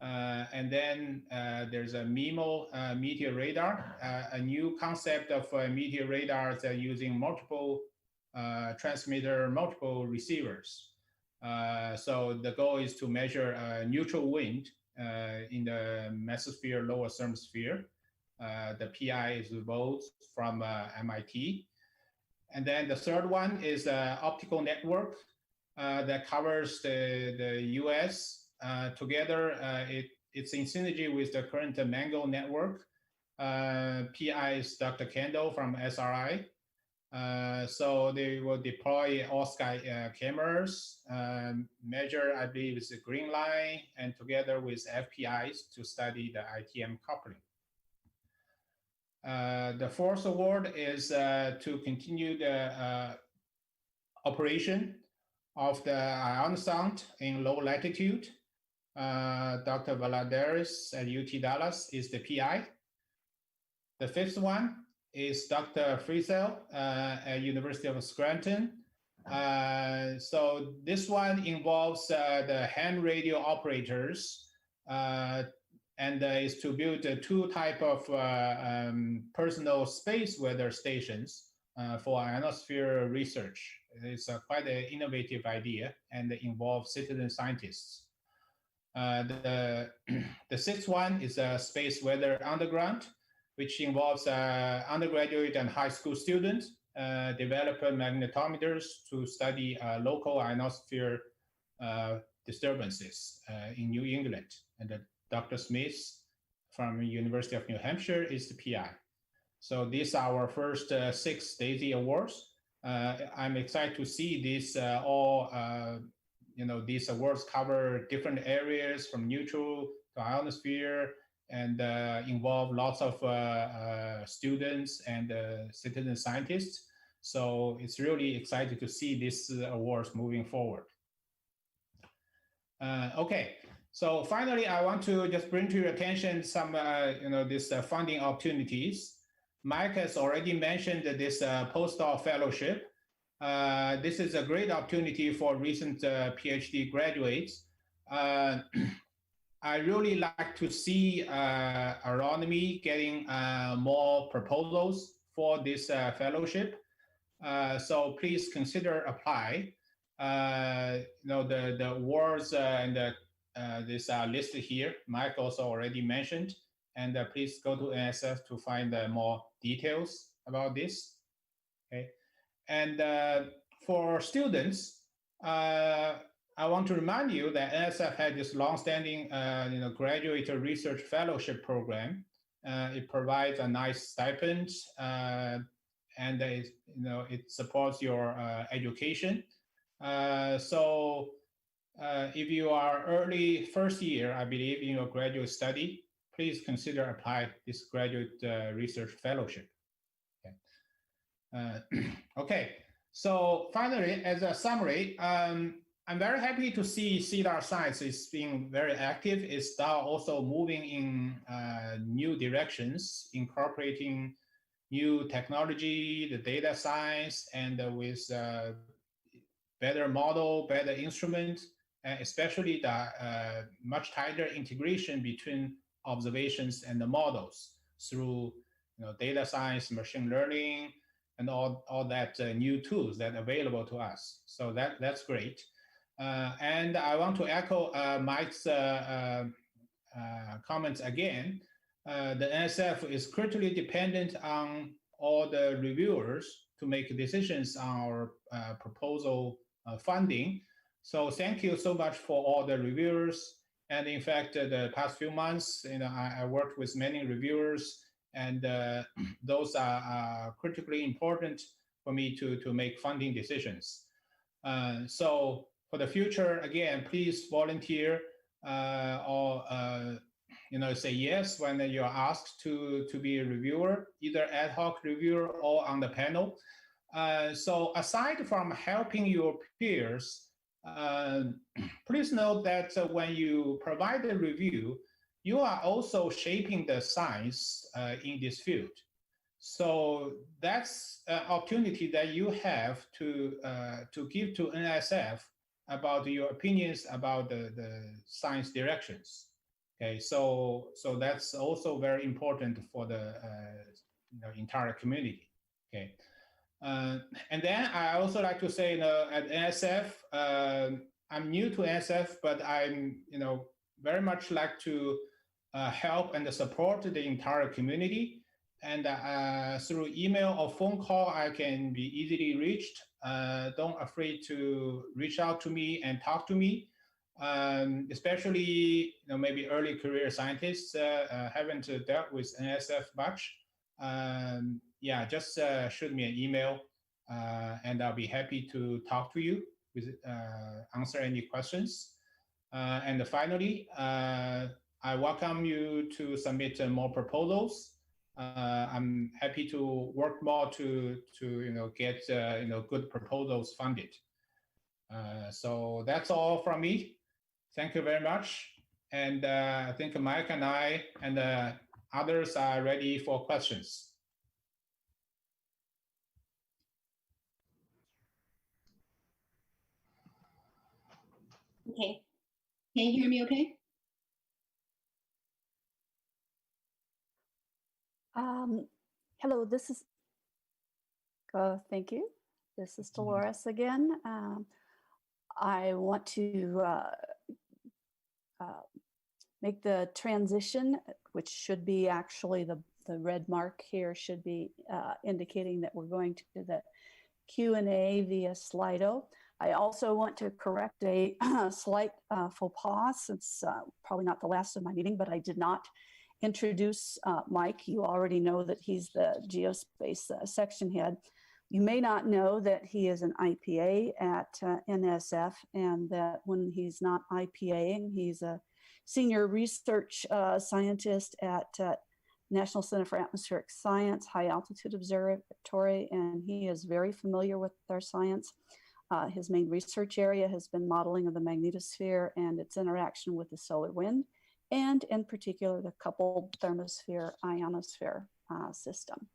And then there's a MIMO meteor radar, a new concept of meteor radars using multiple transmitter, multiple receivers. So the goal is to measure neutral wind in the mesosphere, lower thermosphere. The PI is Bose from MIT. And then the third one is an optical network that covers the US. Together, it's in synergy with the current Mango network. PI is Dr. Kendall from SRI. So they will deploy all-sky cameras, measure, I believe, the green line, and together with FPIs to study the ITM coupling. The 4th award is to continue the operation of the ionosonde in low latitude. Dr. Valadares at UT Dallas is the PI. The 5th one is Dr. Friesel at University of Scranton. So this one involves the hand radio operators and is to build 2 types of personal space weather stations for ionosphere research. It's quite an innovative idea and involves citizen scientists. The 6th one is a space weather underground, which involves undergraduate and high school students develop magnetometers to study local ionosphere disturbances in New England. And Dr. Smith from University of New Hampshire is the PI. So these are our first 6 DAISY Awards. I'm excited to see these these awards cover different areas from neutral to ionosphere and involve lots of students and citizen scientists. So it's really exciting to see these awards moving forward. Okay, So finally, I want to just bring to your attention some, this funding opportunities. Mike has already mentioned this postdoc fellowship. This is a great opportunity for recent PhD graduates. I really like to see Aeronomy getting more proposals for this fellowship. So please consider apply. The awards and this are listed here. Mike also already mentioned. And please go to NSF to find more details about this. Okay. And for students, I want to remind you that NSF had this long-standing, graduate research fellowship program. It provides a nice stipend, and it supports your education. So if you are early first year, I believe, in your graduate study, please consider apply this graduate research fellowship. Okay. Okay. So finally, as a summary, I'm very happy to see CEDAR Science is being very active. It's now also moving in new directions, incorporating new technology, the data science, and with better model, better instrument, and especially the much tighter integration between observations and the models through data science, machine learning, and all that new tools that are available to us. So that's great. And I want to echo Mike's comments again. The NSF is critically dependent on all the reviewers to make decisions on our proposal funding. So thank you so much for all the reviewers. And in fact, the past few months, I worked with many reviewers, and those are critically important for me to make funding decisions. So for the future, again, please volunteer or say yes when you're asked to be a reviewer, either ad hoc reviewer or on the panel. So aside from helping your peers, please note that when you provide a review, you are also shaping the science in this field. So that's an opportunity that you have to give to NSF about your opinions about the science directions. Okay, so that's also very important for the entire community. Okay, and then I also like to say, at NSF, I'm new to NSF, but I'm very much like to help and support the entire community. And through email or phone call, I can be easily reached. Don't afraid to reach out to me and talk to me. Especially maybe early career scientists haven't dealt with NSF much. Yeah, just shoot me an email, and I'll be happy to talk to you with answer any questions. And finally, I welcome you to submit more proposals. I'm happy to work more to get good proposals funded. So that's all from me. Thank you very much. And I think Mike and I and others are ready for questions. Okay. Can you hear me okay? Hello, this is, thank you. This is Dolores again. I want to make the transition, which should be actually the red mark here should be indicating that we're going to the Q&A via Slido. I also want to correct a slight faux pas. It's probably not the last of my meeting, but I did not introduce Mike. You already know that he's the Geospace section head. You may not know that he is an IPA at NSF, and that when he's not IPAing, he's a senior research scientist at National Center for Atmospheric Science, High Altitude Observatory, and he is very familiar with our science. His main research area has been modeling of the magnetosphere and its interaction with the solar wind, and in particular, the coupled thermosphere-ionosphere system.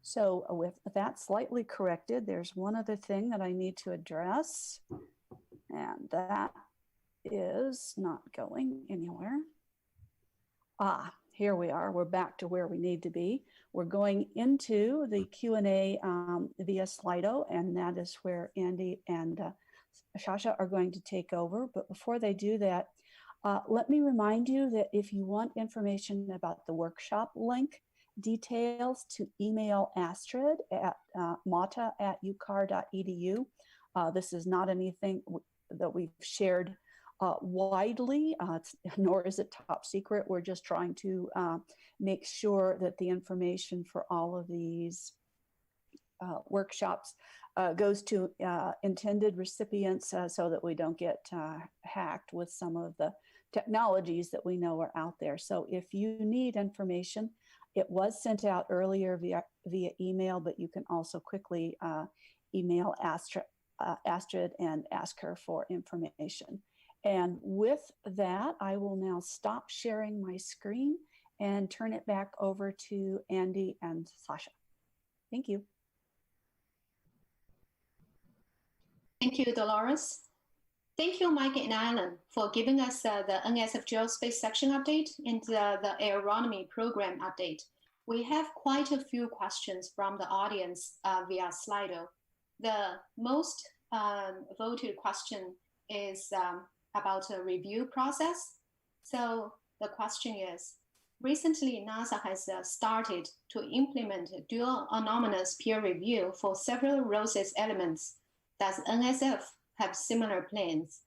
So with that slightly corrected, there's one other thing that I need to address, and that is not going anywhere. Here we are. We're back to where we need to be. We're going into the Q&A via Slido, and that is where Andy and Sasha are going to take over. But before they do that, let me remind you that if you want information about the workshop link, details to email Astrid at mata@ucar.edu. This is not anything that we've shared widely, nor is it top secret. We're just trying to make sure that the information for all of these workshops goes to intended recipients so that we don't get hacked with some of the technologies that we know are out there. So if you need information, it was sent out earlier via email, but you can also quickly email Astrid and ask her for information. And with that, I will now stop sharing my screen and turn it back over to Andy and Sasha. Thank you. Thank you, Dolores. Thank you, Mike and Alan, for giving us the NSF Geospace section update and the Aeronomy program update. We have quite a few questions from the audience via Slido. The most voted question is about a review process. So the question is, recently NASA has started to implement dual anonymous peer review for several ROSES elements. Does NSF have similar plans?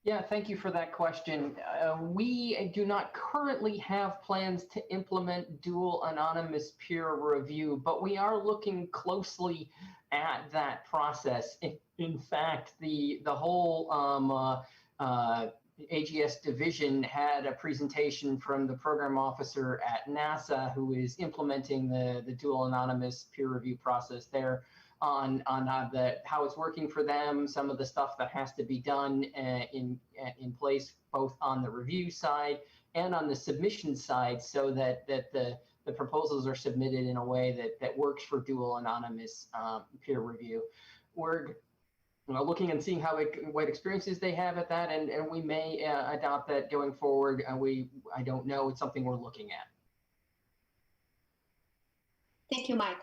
Yeah, thank you for that question. We do not currently have plans to implement dual anonymous peer review, but we are looking closely at that process. In fact, the whole AGS division had a presentation from the program officer at NASA who is implementing the dual anonymous peer review process there on how it's working for them, some of the stuff that has to be done in place both on the review side and on the submission side, so that the proposals are submitted in a way that works for dual anonymous peer review. We're looking and seeing what experiences they have at that, and we may adopt that going forward. I don't know. It's something we're looking at. Thank you, Mike.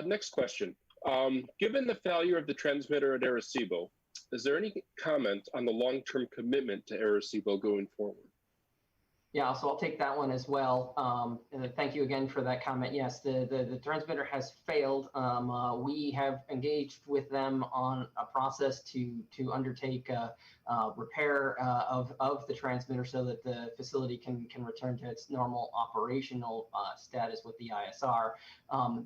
Next question. Given the failure of the transmitter at Arecibo, is there any comment on the long-term commitment to Arecibo going forward? Yeah, so I'll take that one as well. And thank you again for that comment. Yes, the transmitter has failed. We have engaged with them on a process to undertake repair of the transmitter so that the facility can return to its normal operational status with the ISR.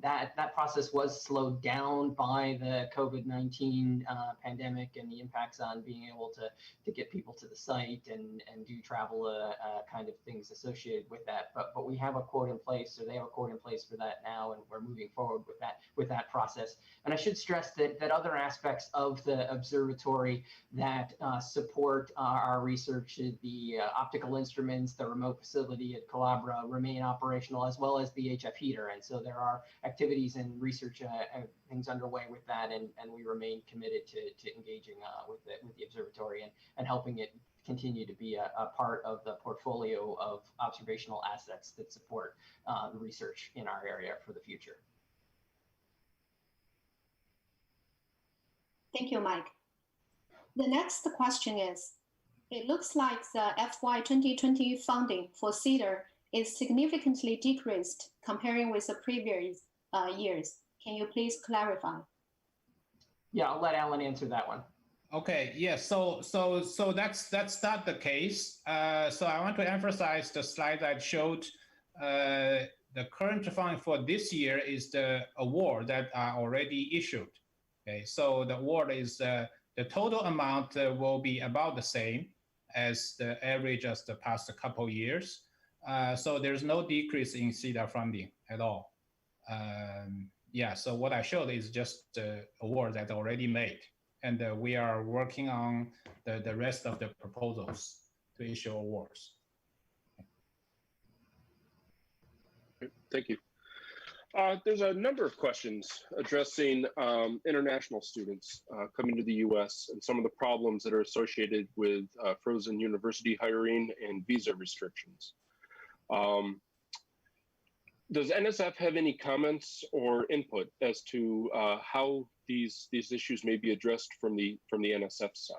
That process was slowed down by the COVID-19 pandemic and the impacts on being able to get people to the site and do travel kind of things associated with that. But we have a quote in place, or they have a quote in place for that now, and we're moving forward with that process. And I should stress that other aspects of the observatory that support our research, the optical instruments, the remote facility at Calabria remain operational, as well as the HF heater. And so there are activities and research things underway with that, and we remain committed to engaging with the observatory and helping it continue to be a part of the portfolio of observational assets that support the research in our area for the future. Thank you, Mike. The next question is, it looks like the FY 2020 funding for CEDAR is significantly decreased comparing with the previous years. Can you please clarify? Yeah, I'll let Alan answer that one. Okay, yes, so that's not the case. So I want to emphasize the slide that showed the current funding for this year is the award that are already issued. Okay, so the award is the total amount will be about the same as the average of the past couple years. So there's no decrease in CEDAR funding at all. yeah, so what I showed is just the award that already made. And we are working on the rest of the proposals to issue awards. Thank you. There's a number of questions addressing international students coming to the U.S. and some of the problems that are associated with frozen university hiring and visa restrictions. Does NSF have any comments or input as to how these issues may be addressed from the NSF side?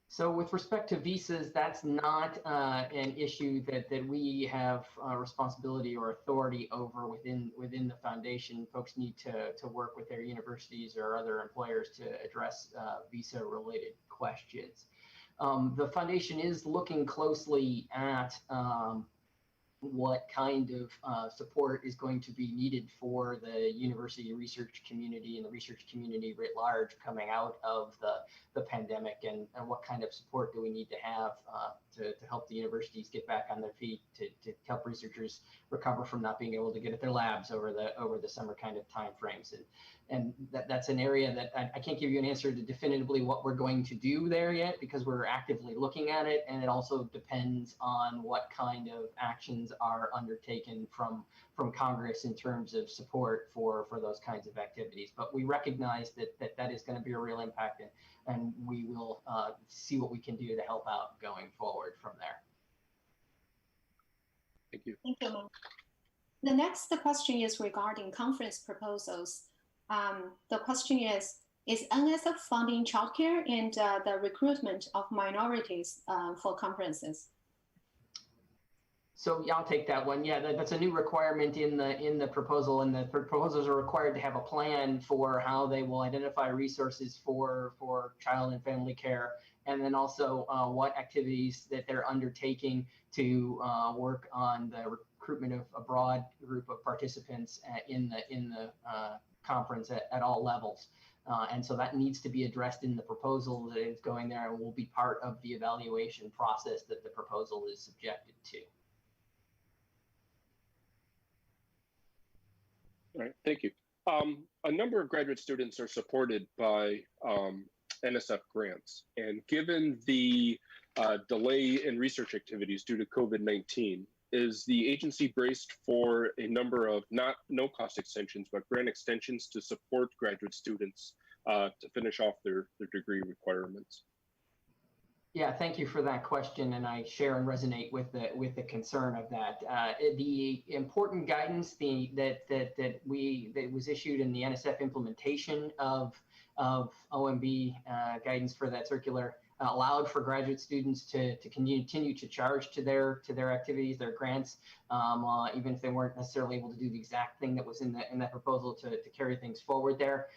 So with respect to visas, that's not an issue that we have responsibility or authority over within the foundation. Folks need to work with their universities or other employers to address visa-related questions. The foundation is looking closely at what kind of support is going to be needed for the university research community and the research community writ large coming out of the pandemic, and what kind of support do we need to have to help the universities get back on their feet, to help researchers recover from not being able to get at their labs over the summer kind of timeframes. And that's an area that I can't give you an answer to definitively what we're going to do there yet, because we're actively looking at it, and it also depends on what kind of actions are undertaken from Congress in terms of support for those kinds of activities. But we recognize that is going to be a real impact, and we will see what we can do to help out going forward from there. Thank you. Thank you, Mark. The next question is regarding conference proposals. The question is NSF funding childcare and the recruitment of minorities for conferences? So yeah, I'll take that one. Yeah, that's a new requirement in the proposal, and the proposals are required to have a plan for how they will identify resources for child and family care, and then also what activities that they're undertaking to work on the recruitment of a broad group of participants in the conference at all levels. And so that needs to be addressed in the proposal that is going there, and will be part of the evaluation process that the proposal is subjected to. All right, thank you. A number of graduate students are supported by NSF grants, and given the delay in research activities due to COVID-19, is the agency braced for a number of no cost extensions, but grant extensions to support graduate students to finish off their degree requirements? Yeah, thank you for that question, and I share and resonate with the concern of that. The important guidance that was issued in the NSF implementation of OMB guidance for that circular allowed for graduate students to continue to charge to their activities, their grants, even if they weren't necessarily able to do the exact thing that was in that proposal to carry things forward there.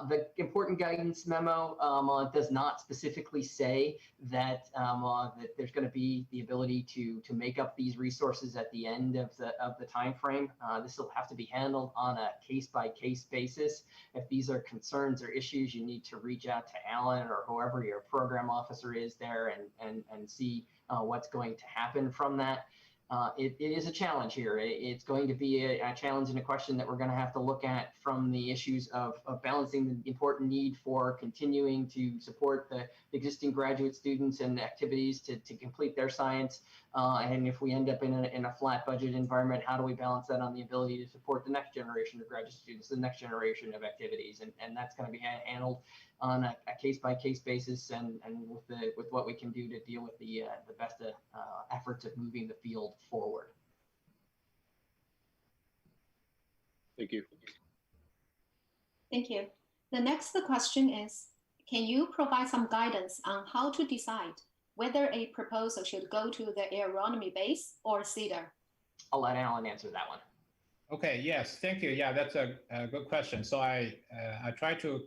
The important guidance memo does not specifically say that that there's going to be the ability to make up these resources at the end of the time frame. This will have to be handled on a case-by-case basis. If these are concerns or issues, you need to reach out to Alan or whoever your program officer is there and see what's going to happen from that. It is a challenge here. It's going to be a challenge and a question that we're going to have to look at from the issues of balancing the important need for continuing to support the existing graduate students and activities to complete their science. And if we end up in a flat budget environment, how do we balance that on the ability to support the next generation of graduate students, the next generation of activities? And that's going to be handled on a case-by-case basis, and with what we can do to deal with the best efforts of moving the field forward. Thank you. Thank you. The next question is, can you provide some guidance on how to decide whether a proposal should go to the Aeronomy base or CEDAR? I'll let Alan answer that one. Okay, yes, thank you. Yeah, that's a good question. So I try to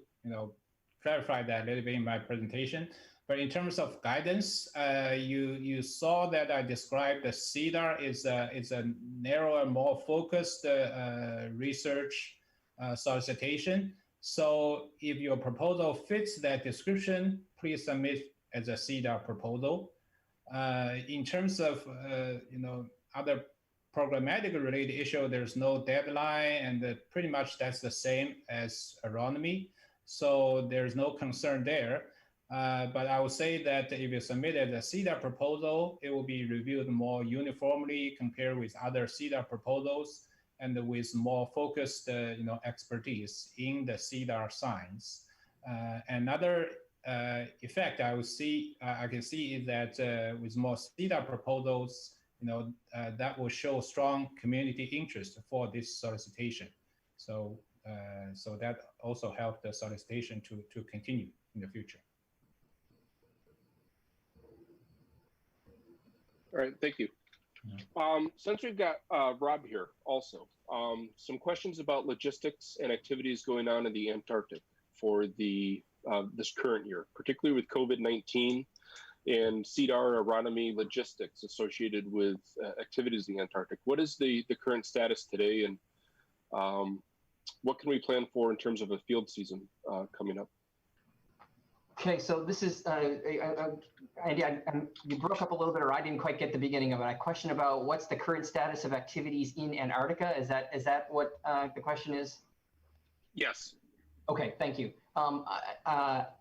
clarify that a little bit in my presentation. But in terms of guidance, you saw that I described the CEDAR is a narrower, more focused research solicitation. So if your proposal fits that description, please submit as a CEDAR proposal. In terms of other programmatic related issue, there's no deadline, and pretty much that's the same as Aeronomy. So there's no concern there. But I would say that if you submitted a CEDAR proposal, it will be reviewed more uniformly compared with other CEDAR proposals and with more focused expertise in the CEDAR science. Another effect I can see is that with more CEDAR proposals, that will show strong community interest for this solicitation. So that also helped the solicitation to continue in the future. All right, thank you. Yeah. Since we've got Rob here also, some questions about logistics and activities going on in the Antarctic for the this current year, particularly with COVID-19 and CEDAR Aeronomy logistics associated with activities in the Antarctic. What is the current status today, and what can we plan for in terms of a field season coming up? Okay, so this is, Andy, you broke up a little bit, or I didn't quite get the beginning of it. A question about what's the current status of activities in Antarctica? Is that what the question is? Yes. Okay, thank you.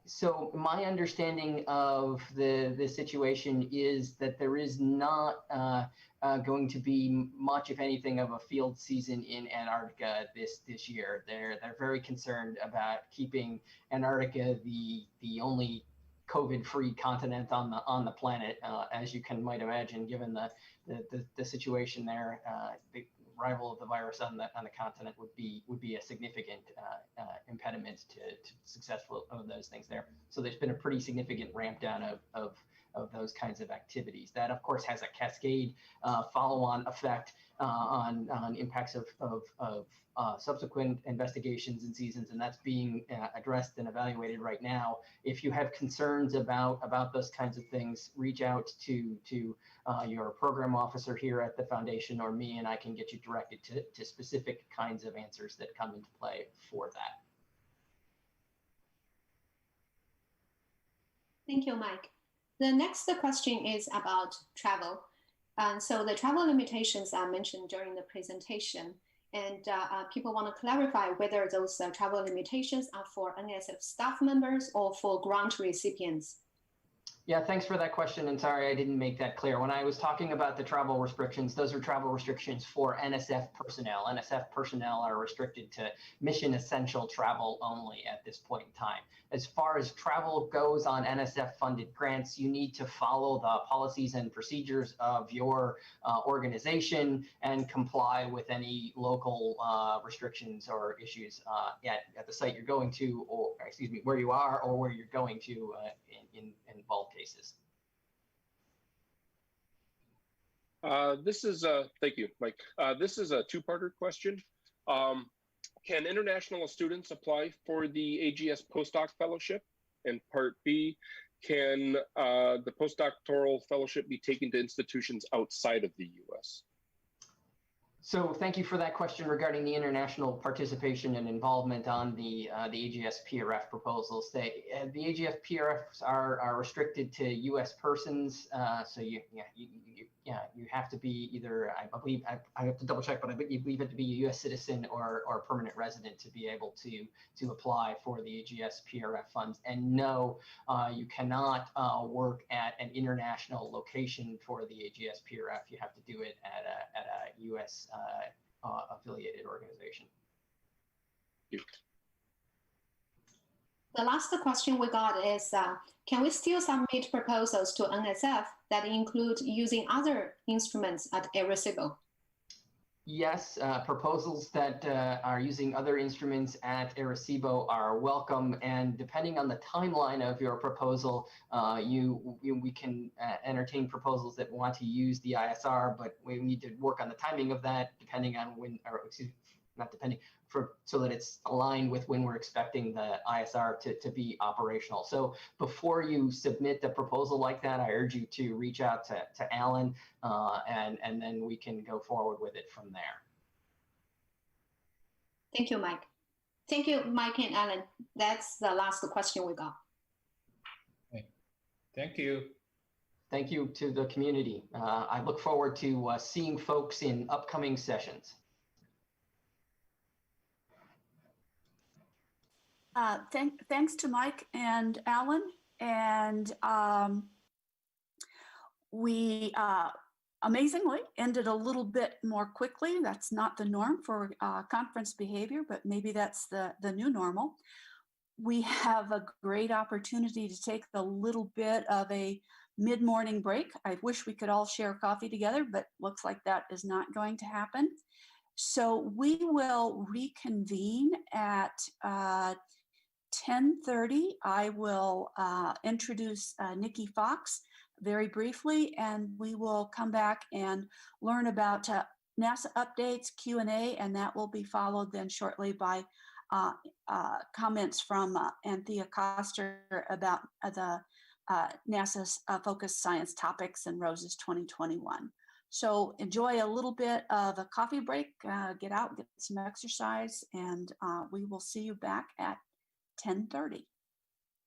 So my understanding of the situation is that there is not going to be much, if anything, of a field season in Antarctica this year. They're very concerned about keeping Antarctica the only COVID-free continent on the planet, as you might imagine, given the situation there. The arrival of the virus on the continent would be a significant impediment to successful of those things there. So there's been a pretty significant ramp down of those kinds of activities. That, of course, has a cascade follow-on effect on impacts of subsequent investigations and seasons, and that's being addressed and evaluated right now. If you have concerns about those kinds of things, reach out to your program officer here at the foundation or me, and I can get you directed to specific kinds of answers that come into play for that. Thank you, Mike. The next question is about travel. So the travel limitations are mentioned during the presentation, and people want to clarify whether those travel limitations are for NSF staff members or for grant recipients. Yeah, thanks for that question, and sorry I didn't make that clear. When I was talking about the travel restrictions, those are travel restrictions for NSF personnel. NSF personnel are restricted to mission essential travel only at this point in time. As far as travel goes on NSF funded grants, you need to follow the policies and procedures of your organization and comply with any local restrictions or issues at the site you're going to, or excuse me, where you are or where you're going to in both cases. This is thank you, Mike. This is a two-parter question. Can international students apply for the AGS postdoc fellowship? And part B, can the postdoctoral fellowship be taken to institutions outside of the US? So thank you for that question regarding the international participation and involvement on the AGS PRF proposals. The AGS PRFs are restricted to U.S. persons, so you have to be either, I believe, I have to double check, but I believe you have to be a U.S. citizen or a permanent resident to be able to apply for the AGS PRF funds. And no, you cannot work at an international location for the AGS PRF. You have to do it at a U.S. Affiliated organization. Thank you. The last question we got is, can we still submit proposals to NSF that include using other instruments at Arecibo? Yes, proposals that are using other instruments at Arecibo are welcome, and depending on the timeline of your proposal, we can entertain proposals that want to use the ISR, but we need to work on the timing of that, depending on when, or excuse me, not depending, so that it's aligned with when we're expecting the ISR to be operational. So before you submit a proposal like that, I urge you to reach out to Alan, and then we can go forward with it from there. Thank you, Mike. Thank you, Mike and Alan. That's the last question we got. Okay. Thank you. Thank you to the community. I look forward to seeing folks in upcoming sessions. Thanks to Mike and Alan. And we amazingly ended a little bit more quickly. That's not the norm for conference behavior, but maybe that's the new normal. We have a great opportunity to take a little bit of a mid-morning break. I wish we could all share coffee together, but looks like that is not going to happen. So we will reconvene at 10:30. I will introduce Nikki Fox very briefly, and we will come back and learn about NASA updates, Q&A, and that will be followed then shortly by comments from Anthea Koster about the NASA's focused science topics and ROSES 2021. So enjoy a little bit of a coffee break, get out, get some exercise, and we will see you back at 10:30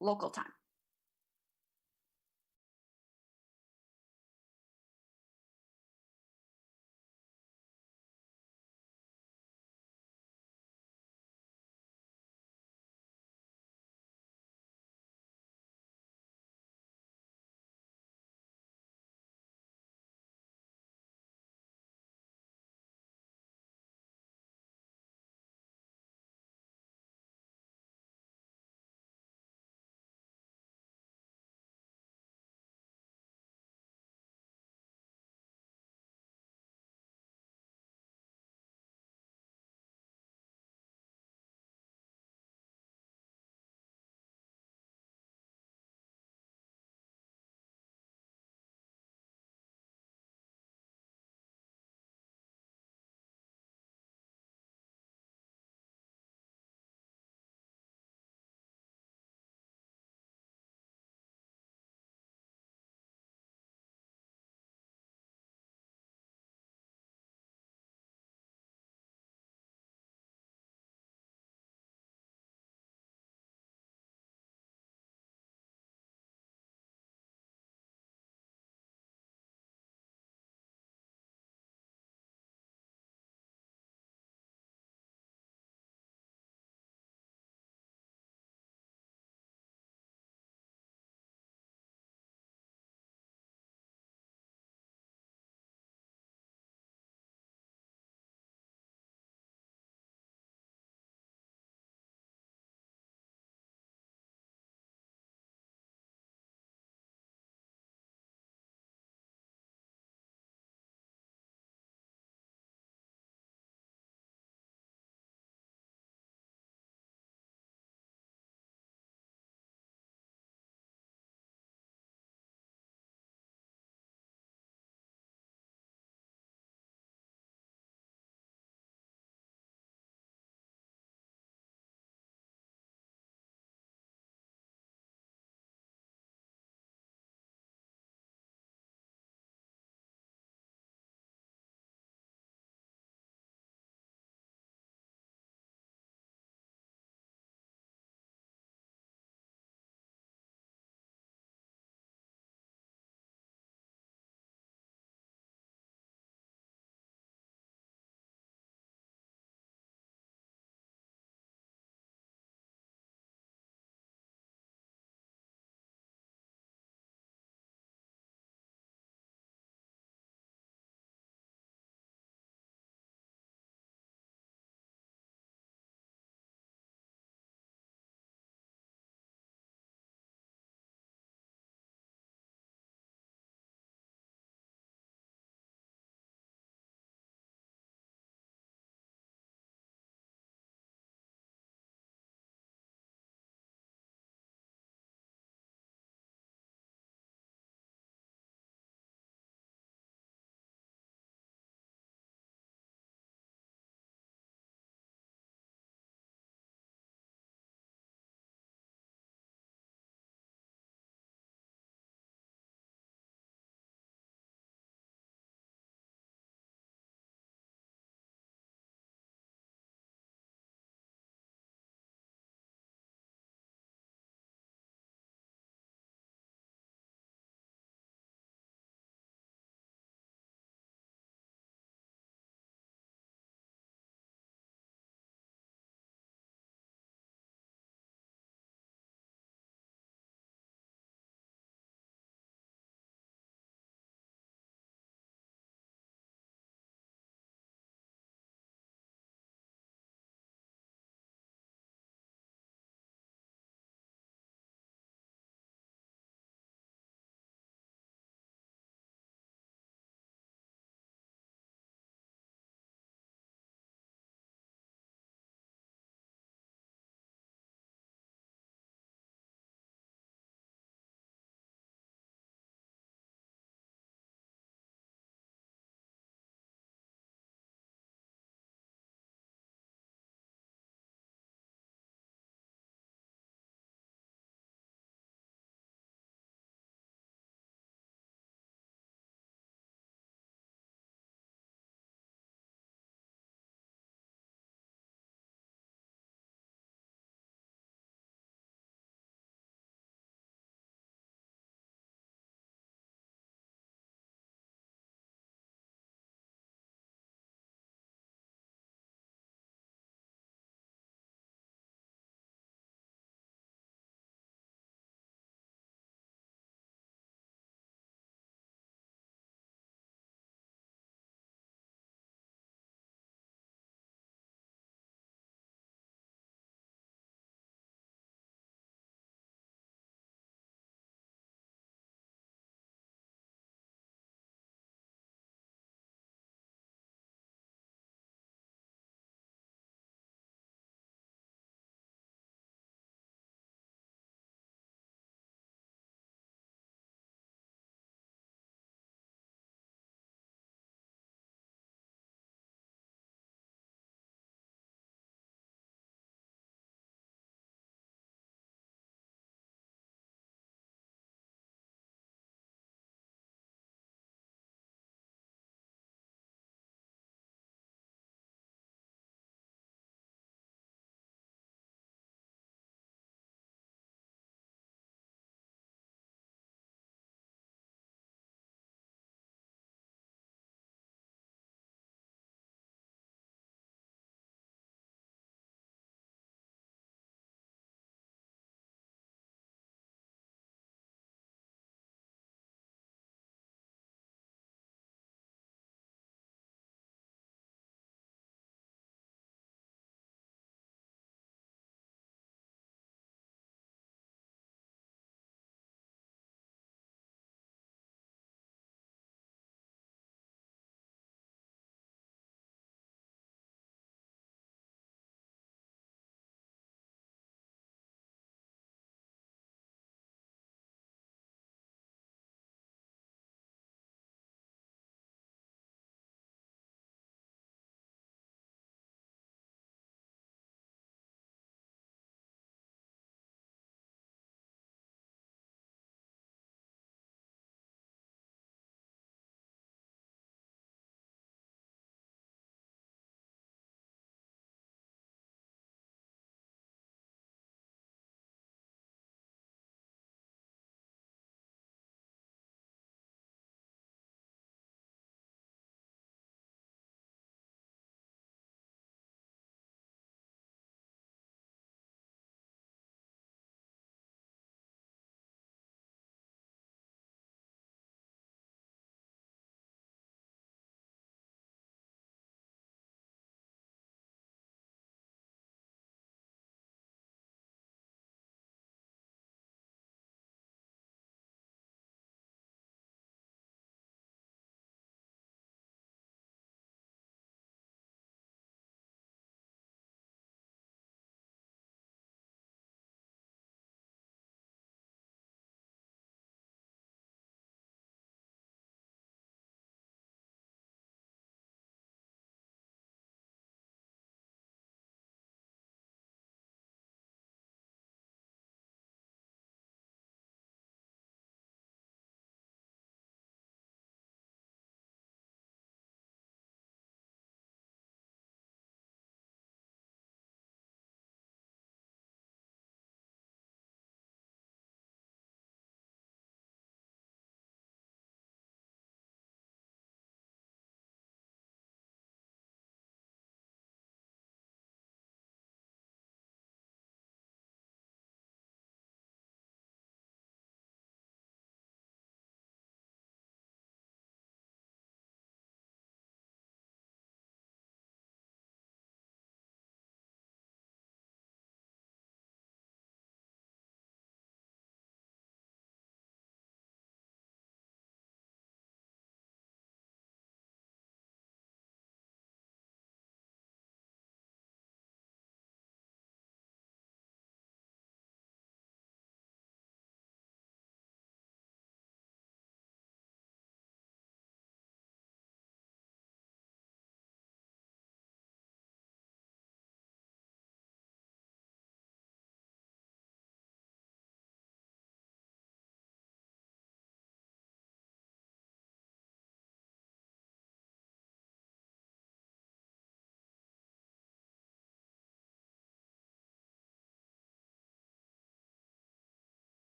local time.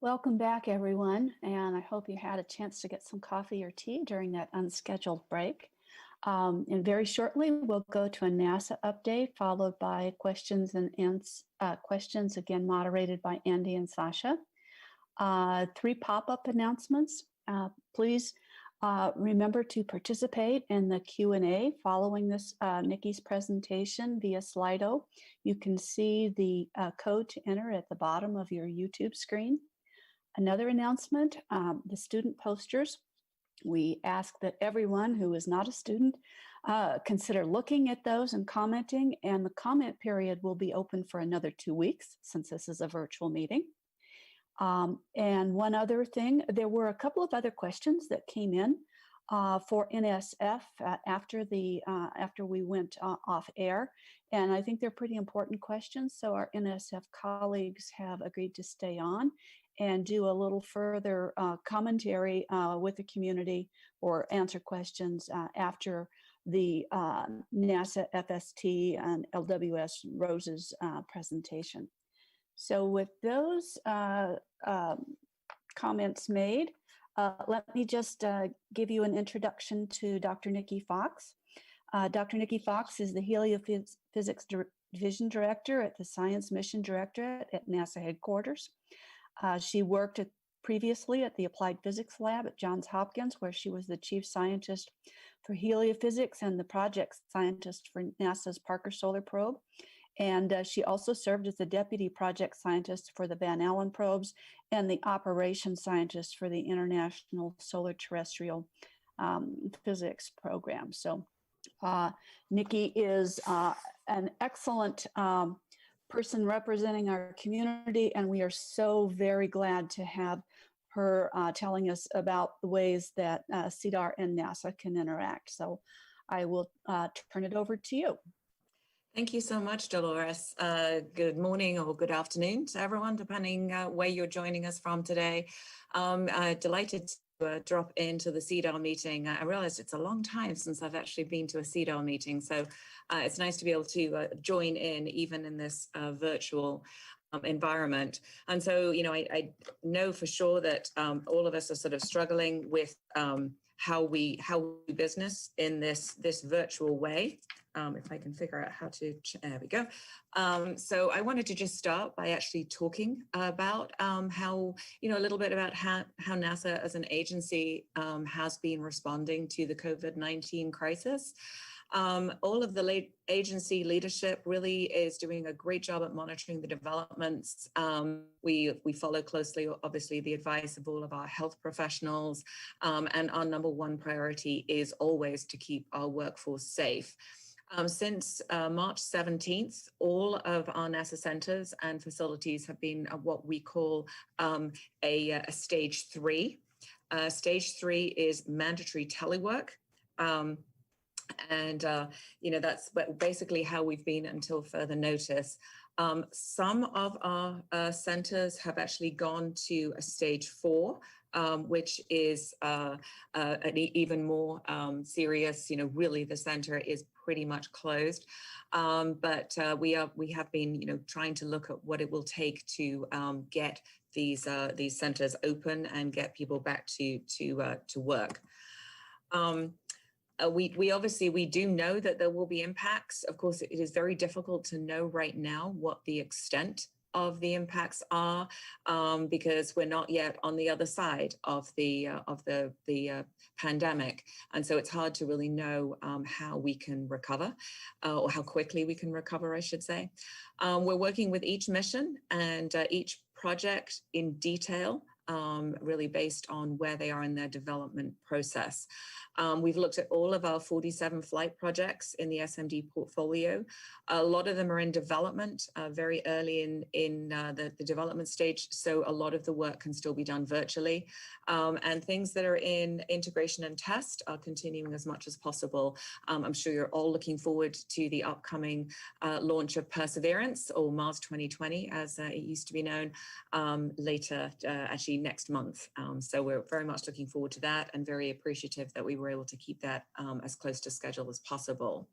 Welcome back, everyone, and I hope you had a chance to get some coffee or tea during that unscheduled break. And very shortly, we'll go to a NASA update, followed by questions questions, again moderated by Andy and Sasha. 3 pop-up announcements. Please remember to participate in the Q&A following this Nikki's presentation via Slido. You can see the code to enter at the bottom of your YouTube screen. Another announcement, the student posters. We ask that everyone who is not a student consider looking at those and commenting, and the comment period will be open for another 2 weeks since this is a virtual meeting. And one other thing, there were a couple of other questions that came in for NSF after we went off air, and I think they're pretty important questions. So our NSF colleagues have agreed to stay on and do a little further commentary with the community or answer questions after the NASA FST and LWS Rose's presentation. So with those comments made, let me just give you an introduction to Dr. Nikki Fox. Dr. Nikki Fox is the Heliophysics Division Director at the Science Mission Directorate at NASA headquarters. She worked previously at the Applied Physics Lab at Johns Hopkins, where she was the chief scientist for heliophysics and the project scientist for NASA's Parker Solar Probe. And she also served as the deputy project scientist for the Van Allen probes and the operations scientist for the International Solar Terrestrial Physics Program. So Nikki is an excellent person representing our community, and we are so very glad to have her telling us about the ways that CEDAR and NASA can interact. So I will turn it over to you. Thank you so much, Dolores. Good morning or good afternoon to everyone, depending where you're joining us from today. Delighted to drop into the CEDAR meeting. I realized it's a long time since I've actually been to a CEDAR meeting, so it's nice to be able to join in even in this virtual environment. And so, you know, I know for sure that all of us are sort of struggling with how we do business in this virtual way. If I can figure out how to, there we go. So I wanted to just start by actually talking about how, you know, a little bit about how NASA as an agency has been responding to the COVID-19 crisis. All of the agency leadership really is doing a great job at monitoring the developments. We follow closely, obviously, the advice of all of our health professionals, and our number one priority is always to keep our workforce safe. Since March 17th, all of our NASA centers and facilities have been what we call a stage 3. Stage 3 is mandatory telework. And, you know, that's basically how we've been until further notice. Some of our centers have actually gone to a stage 4, which is an even more serious, you know, really the center is pretty much closed. But we have been, you know, trying to look at what it will take to get these centers open and get people back to work. We obviously do know that there will be impacts. Of course, it is very difficult to know right now what the extent of the impacts are, because we're not yet on the other side of the pandemic, and so it's hard to really know how we can recover, or how quickly we can recover, I should say. We're working with each mission and each project in detail, really based on where they are in their development process. We've looked at all of our 47 flight projects in the SMD portfolio. A lot of them are in development, very early in the development stage, so a lot of the work can still be done virtually. And things that are in integration and test are continuing as much as possible. I'm sure you're all looking forward to the upcoming launch of Perseverance, or Mars 2020, as it used to be known, later, actually next month. So we're very much looking forward to that, and very appreciative that we were able to keep that as close to schedule as possible.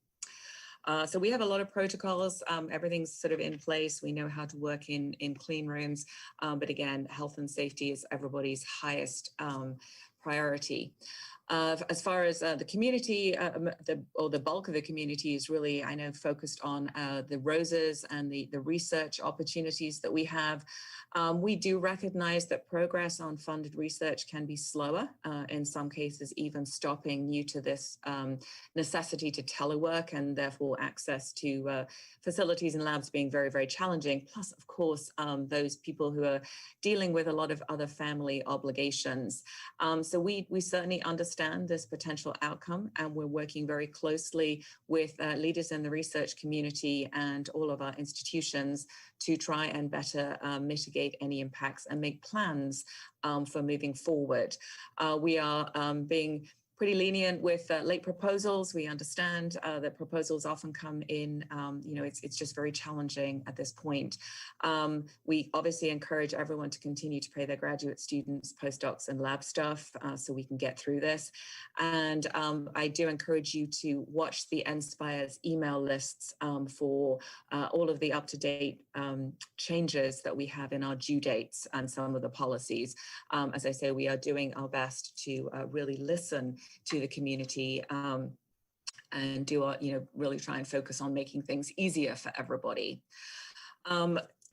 So we have a lot of protocols. Everything's sort of in place. We know how to work in clean rooms. But again, health and safety is everybody's highest priority. As far as the community, the bulk of the community is really, I know, focused on the ROSES and the research opportunities that we have. We do recognize that progress on funded research can be slower, in some cases even stopping due to this necessity to telework and therefore access to facilities and labs being very, very challenging. Plus, of course, those people who are dealing with a lot of other family obligations. So we certainly understand this potential outcome, and we're working very closely with leaders in the research community and all of our institutions to try and better mitigate any impacts and make plans for moving forward. We are being pretty lenient with late proposals. We understand that proposals often come in, it's just very challenging at this point. We obviously encourage everyone to continue to pay their graduate students, postdocs, and lab staff so we can get through this. And I do encourage you to watch the NSPIRE's email lists for all of the up-to-date changes that we have in our due dates and some of the policies. As I say, we are doing our best to really listen to the community and do our, really try and focus on making things easier for everybody.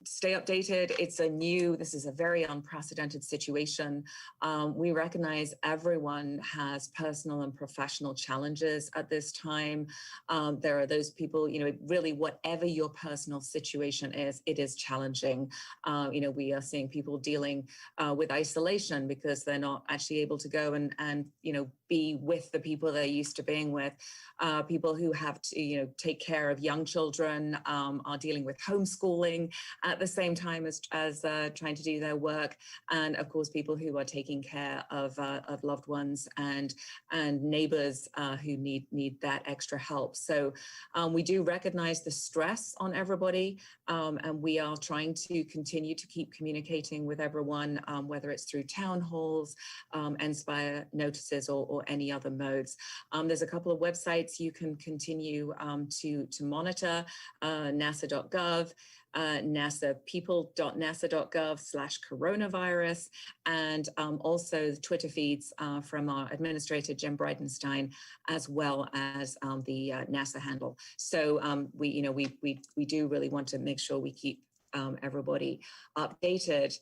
Stay updated. This is a very unprecedented situation. We recognize everyone has personal and professional challenges at this time. There are those people, really whatever your personal situation is, it is challenging. We are seeing people dealing with isolation because they're not actually able to go and be with the people they're used to being with. People who have to, take care of young children are dealing with homeschooling at the same time as trying to do their work, and of course people who are taking care of loved ones and neighbors who need that extra help. So we do recognize the stress on everybody, and we are trying to continue to keep communicating with everyone, whether it's through town halls, NSPIRE notices, or any other modes. There's a couple of websites you can continue to monitor, nasa.gov, people.nasa.gov/coronavirus, and also the Twitter feeds from our administrator, Jim Bridenstine, as well as the NASA handle. So we do really want to make sure we keep everybody updated.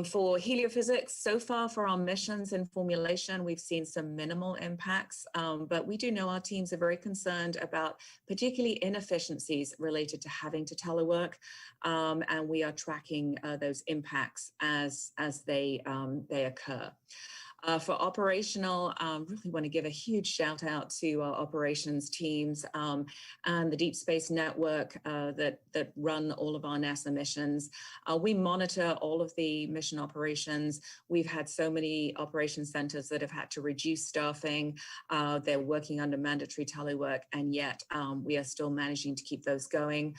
For Heliophysics, so far for our missions and formulation, we've seen some minimal impacts, but we do know our teams are very concerned about particularly inefficiencies related to having to telework, and we are tracking those impacts as they occur. For operational, really want to give a huge shout out to our operations teams and the Deep Space Network that run all of our NASA missions. We monitor all of the mission operations. We've had so many operation centers that have had to reduce staffing. They're working under mandatory telework, and yet we are still managing to keep those going.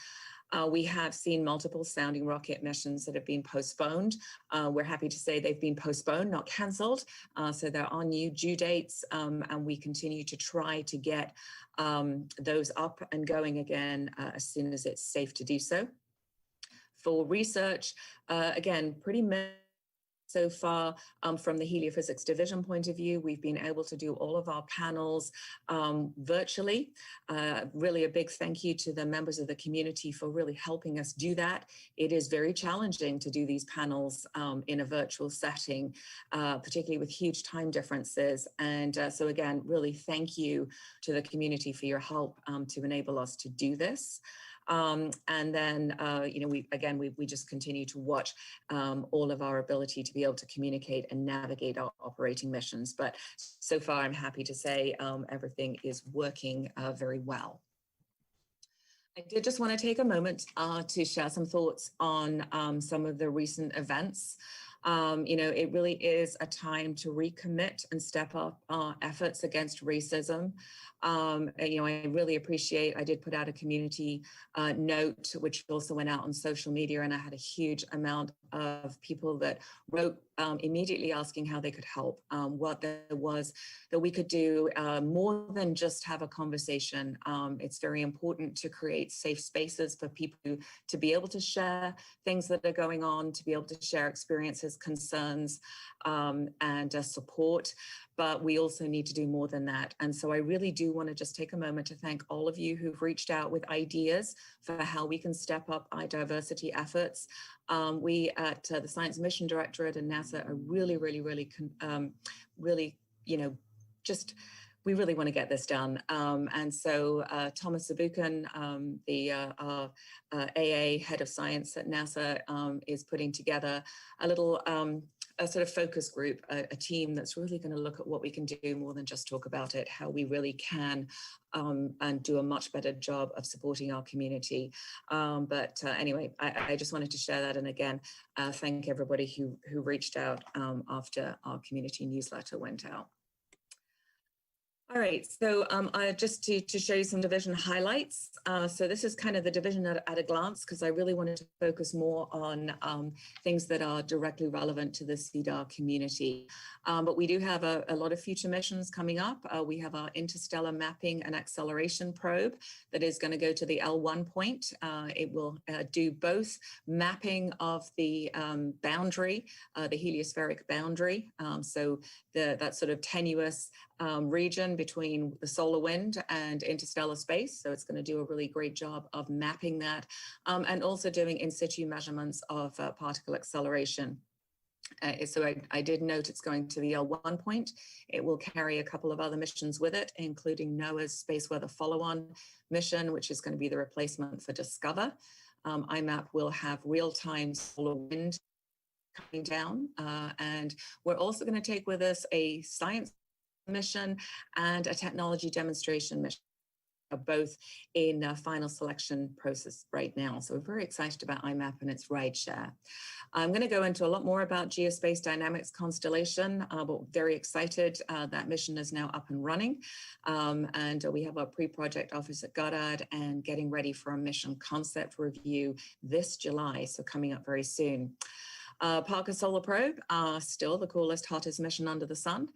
We have seen multiple sounding rocket missions that have been postponed. We're happy to say they've been postponed, not canceled. So there are new due dates, and we continue to try to get those up and going again as soon as it's safe to do so. For research, again, pretty so far from the Heliophysics division point of view. We've been able to do all of our panels virtually. Really a big thank you to the members of the community for really helping us do that. It is very challenging to do these panels in a virtual setting, particularly with huge time differences. And so again, really thank you to the community for your help to enable us to do this. And then, we just continue to watch all of our ability to be able to communicate and navigate our operating missions. But so far, I'm happy to say everything is working very well. I did just want to take a moment to share some thoughts on some of the recent events. It really is a time to recommit and step up our efforts against racism. I really appreciate, I did put out a community note, which also went out on social media, and I had a huge amount of people that wrote immediately asking how they could help, what there was that we could do more than just have a conversation. It's very important to create safe spaces for people to be able to share things that are going on, to be able to share experiences, concerns, and support. But we also need to do more than that. And so I really do want to just take a moment to thank all of you who've reached out with ideas for how we can step up our diversity efforts. We at the Science Mission Directorate and NASA are really, we really want to get this done. And so Thomas Zabukan, the AA head of science at NASA, is putting together a little a sort of focus group, a team that's really going to look at what we can do more than just talk about it, how we really can and do a much better job of supporting our community. Anyway, I just wanted to share that. And again, thank everybody who reached out after our community newsletter went out. All right, so just to show you some division highlights. So this is kind of the division at a glance, because I really wanted to focus more on things that are directly relevant to the CEDAR community. But we do have a lot of future missions coming up. We have our interstellar mapping and acceleration probe that is going to go to the L1 point. It will do both mapping of the boundary, the heliospheric boundary. So that sort of tenuous region between the solar wind and interstellar space. So it's going to do a really great job of mapping that and also doing in situ measurements of particle acceleration. So I did note it's going to the L1 point. It will carry a couple of other missions with it, including NOAA's Space Weather Follow-On mission, which is going to be the replacement for Discover. IMAP will have real-time solar wind coming down. And we're also going to take with us a science mission and a technology demonstration mission, both in final selection process right now. So we're very excited about IMAP and its rideshare. I'm going to go into a lot more about Geospace Dynamics Constellation, but very excited. That mission is now up and running. And we have our pre-project office at Goddard and getting ready for a mission concept review this July, so coming up very soon. Parker Solar Probe, still the coolest, hottest mission under the sun,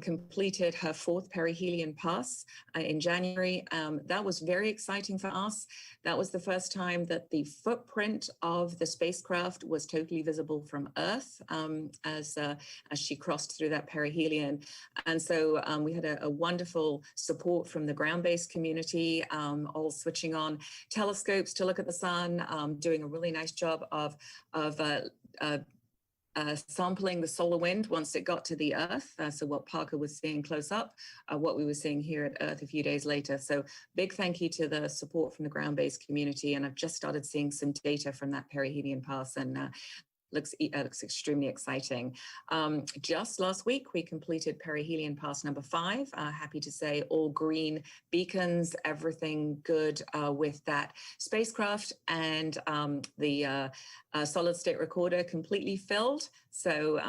completed her 4th perihelion pass in January. That was very exciting for us. That was the first time that the footprint of the spacecraft was totally visible from Earth as she crossed through that perihelion. And so we had a wonderful support from the ground-based community, all switching on telescopes to look at the sun, doing a really nice job of sampling the solar wind once it got to the Earth. So what Parker was seeing close up, what we were seeing here at Earth a few days later. So big thank you to the support from the ground-based community. And I've just started seeing some data from that perihelion pass, and looks extremely exciting. Just last week, we completed perihelion pass number 5. Happy to say all green beacons, everything good with that spacecraft, and the solid state recorder completely filled. So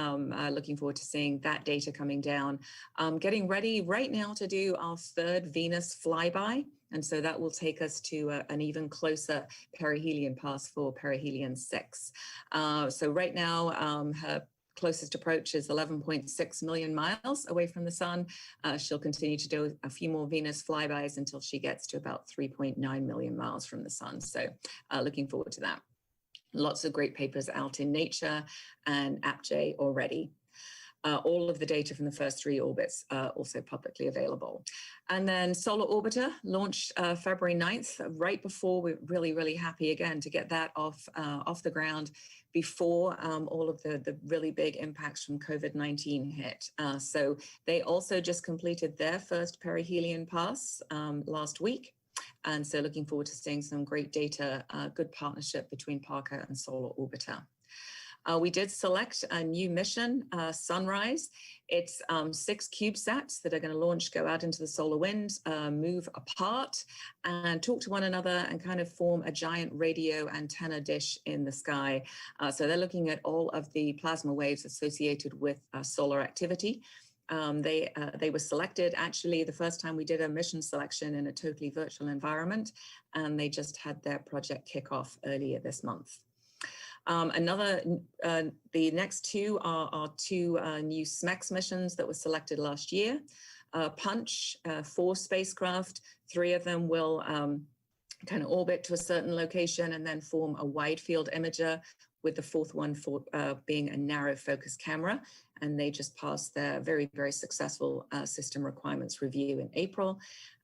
looking forward to seeing that data coming down. Getting ready right now to do our 3rd Venus flyby. And so that will take us to an even closer perihelion pass for perihelion 6. So right now, her closest approach is 11.6 million miles away from the sun. She'll continue to do a few more Venus flybys until she gets to about 3.9 million miles from the sun. So looking forward to that. Lots of great papers out in Nature and AppJ already. All of the data from the first 3 orbits are also publicly available. And then Solar Orbiter launched February 9th, right before. We're really happy again to get that off the ground before all of the really big impacts from COVID-19 hit. So they also just completed their first perihelion pass last week. And so looking forward to seeing some great data, good partnership between Parker and Solar Orbiter. We did select a new mission, Sunrise. It's 6 CubeSats that are going to go out into the solar wind, move apart and talk to one another and kind of form a giant radio antenna dish in the sky. So they're looking at all of the plasma waves associated with solar activity. They were selected actually the first time we did a mission selection in a totally virtual environment, and they just had their project kickoff earlier this month. The next two are two new SMEX missions that were selected last year. Punch, 4 spacecraft, 3 of them will kind of orbit to a certain location and then form a wide field imager, with the 4th one being a narrow focus camera. And they just passed their very, very successful system requirements review in April.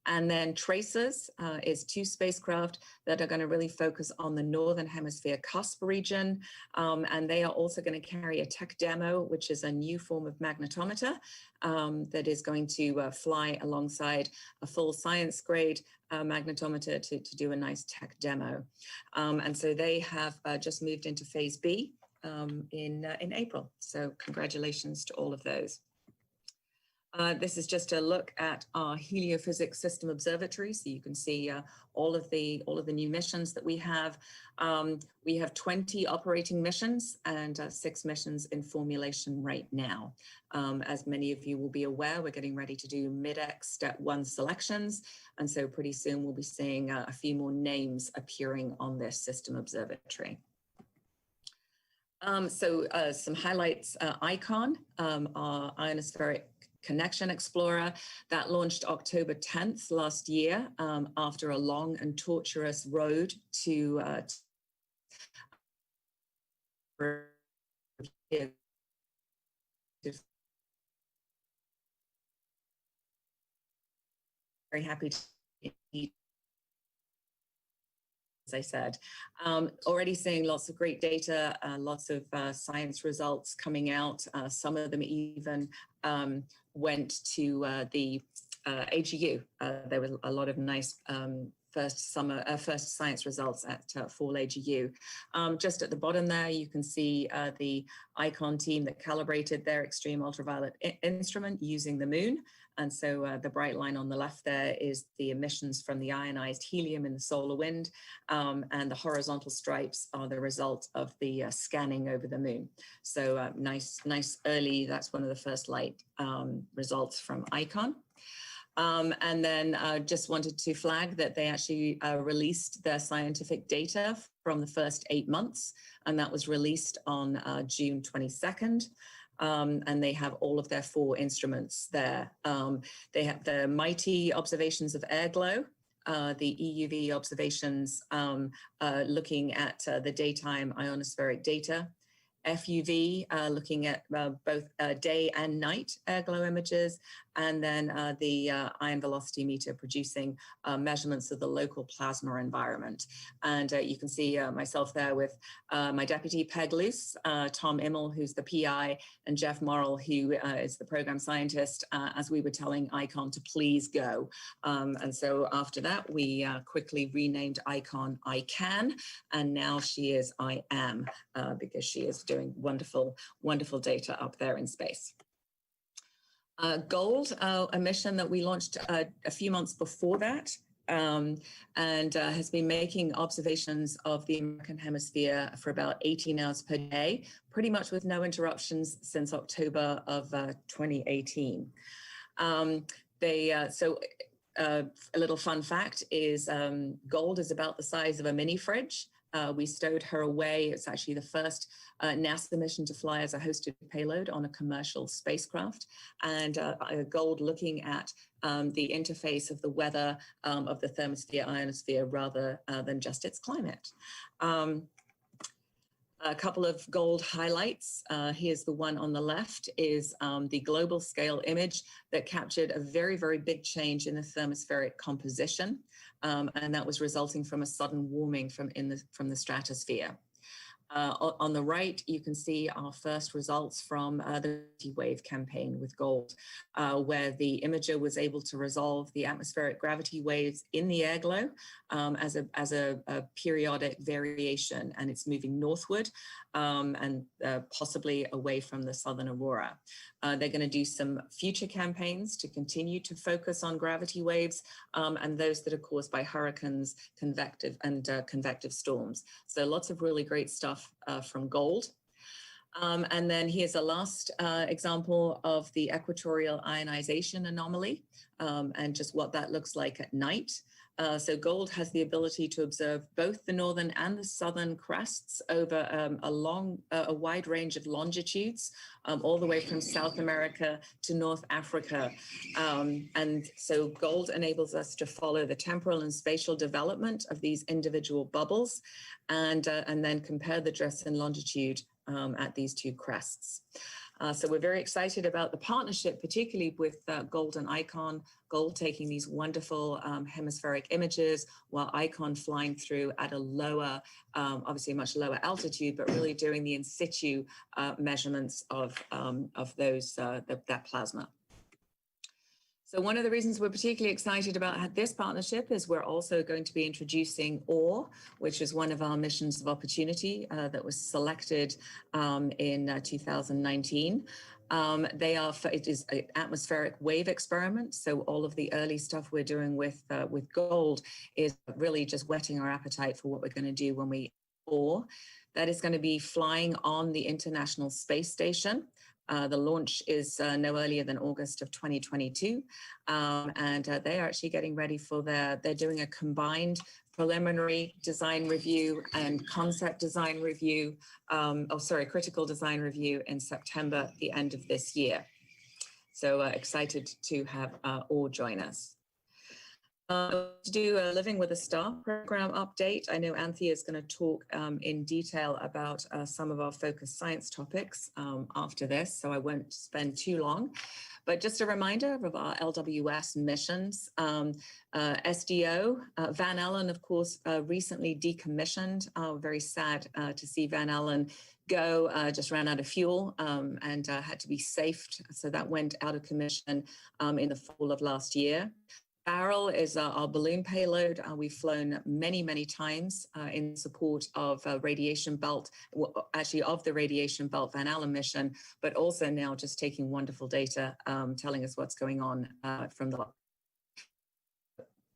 And then Tracers is 2 spacecraft that are going to really focus on the Northern Hemisphere cusp region. And they are also going to carry a tech demo, which is a new form of magnetometer that is going to fly alongside a full science grade magnetometer to do a nice tech demo. And so they have just moved into phase B in April. So congratulations to all of those. This is just a look at our Heliophysics System Observatory, so you can see all of the new missions that we have. We have 20 operating missions and 6 missions in formulation right now. As many of you will be aware, we're getting ready to do mid-X Step 1 selections, and so pretty soon we'll be seeing a few more names appearing on this system observatory. Some highlights: ICON, our ionospheric Connection Explorer, that launched October 10th last year after a long and tortuous road to very happy to meet, as I said. Already seeing lots of great data, lots of science results coming out. Some of them even went to the AGU. There was a lot of nice first science results at Fall AGU. Just at the bottom there, you can see the ICON team that calibrated their extreme ultraviolet instrument using the moon. And so the bright line on the left there is the emissions from the ionized helium in the solar wind, and the horizontal stripes are the result of the scanning over the moon. So nice early, that's one of the first light results from ICON. And then just wanted to flag that they actually released their scientific data from the first 8 months, and that was released on June 22nd. And they have all of their 4 instruments there. They have the mighty observations of air glow, the EUV observations looking at the daytime ionospheric data, FUV looking at both day and night air glow images, and then the ion velocity meter producing measurements of the local plasma environment. And you can see myself there with my deputy Peg Luce, Tom Immel, who's the PI, and Jeff Morrill, who is the program scientist, as we were telling ICON to please go. And so after that, we quickly renamed ICON ICAN, and now she is I Am, because she is doing wonderful, wonderful data up there in space. Gold, a mission that we launched a few months before that, and has been making observations of the American hemisphere for about 18 hours per day, pretty much with no interruptions since October of 2018. A little fun fact is Gold is about the size of a mini fridge. We stowed her away. It's actually the first NASA mission to fly as a hosted payload on a commercial spacecraft. And Gold looking at the interface of the weather of the thermosphere ionosphere rather than just its climate. A couple of Gold highlights. Here's the one on the left, is the global scale image that captured a very, very big change in the thermospheric composition. And that was resulting from a sudden warming from the stratosphere. On the right, you can see our first results from the wave campaign with Gold, where the imager was able to resolve the atmospheric gravity waves in the airglow as a periodic variation, and it's moving northward and possibly away from the southern aurora. They're going to do some future campaigns to continue to focus on gravity waves and those that are caused by hurricanes, convective storms. So lots of really great stuff from Gold. And then here's a last example of the equatorial ionization anomaly and just what that looks like at night. So GOLD has the ability to observe both the northern and the southern crests over a wide range of longitudes, all the way from South America to North Africa. And so GOLD enables us to follow the temporal and spatial development of these individual bubbles and then compare the drifts in longitude at these two crests. So we're very excited about the partnership, particularly with GOLD and ICON, GOLD taking these wonderful hemispheric images, while ICON flying through at a lower, obviously much lower altitude, but really doing the in situ measurements of that plasma. So one of the reasons we're particularly excited about this partnership is we're also going to be introducing OAR, which is one of our missions of opportunity that was selected in 2019. It is an atmospheric wave experiment. So all of the early stuff we're doing with GOLD is really just whetting our appetite for what we're going to do when we OAR. That is going to be flying on the International Space Station. The launch is no earlier than August of 2022. And they are actually getting ready for they're doing a combined preliminary design review and concept design review, critical design review in September, the end of this year. So excited to have OAR join us. To do a Living with a Star program update. I know Anthea is going to talk in detail about some of our focus science topics after this, so I won't spend too long. But just a reminder of our LWS missions. SDO, Van Allen, of course, recently decommissioned. Very sad to see Van Allen go, just ran out of fuel and had to be safed. So that went out of commission in the fall of last year. Barrel is our balloon payload. We've flown many, many times in support of radiation belt, actually of the radiation belt Van Allen mission, but also now just taking wonderful data, telling us what's going on from the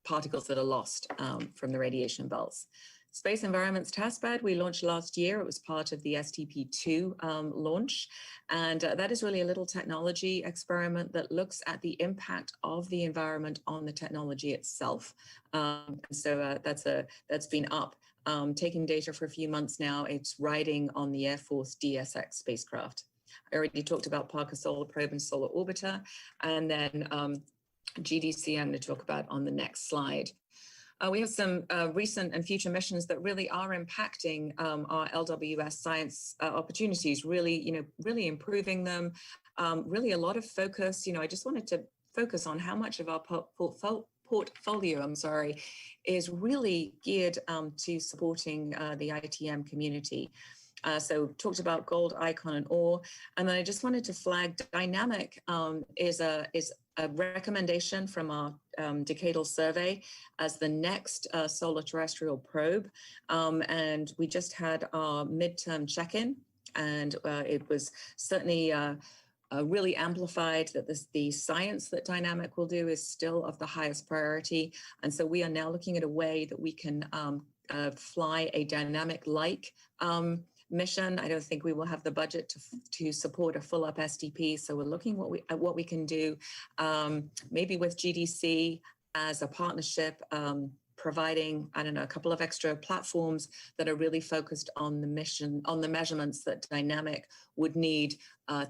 particles that are lost from the radiation belts. Space Environments Testbed, we launched last year. It was part of the STP-2 launch. And that is really a little technology experiment that looks at the impact of the environment on the technology itself. So that's been up, taking data for a few months now. It's riding on the Air Force DSX spacecraft. I already talked about Parker Solar Probe and Solar Orbiter. And then GDC I'm going to talk about on the next slide. We have some recent and future missions that really are impacting our LWS science opportunities, really improving them. Really a lot of focus. I just wanted to focus on how much of our portfolio, is really geared to supporting the ITM community. So talked about GOLD, ICON, and OAR, and then I just wanted to flag Dynamic is a recommendation from our decadal survey as the next solar terrestrial probe, and we just had our midterm check-in, and it was certainly really amplified that the science that Dynamic will do is still of the highest priority, and so we are now looking at a way that we can fly a Dynamic-like mission. I don't think we will have the budget to support a full up STP. So we're looking at what we can do, maybe with GDC as a partnership, providing, a couple of extra platforms that are really focused on the mission, on the measurements that Dynamic would need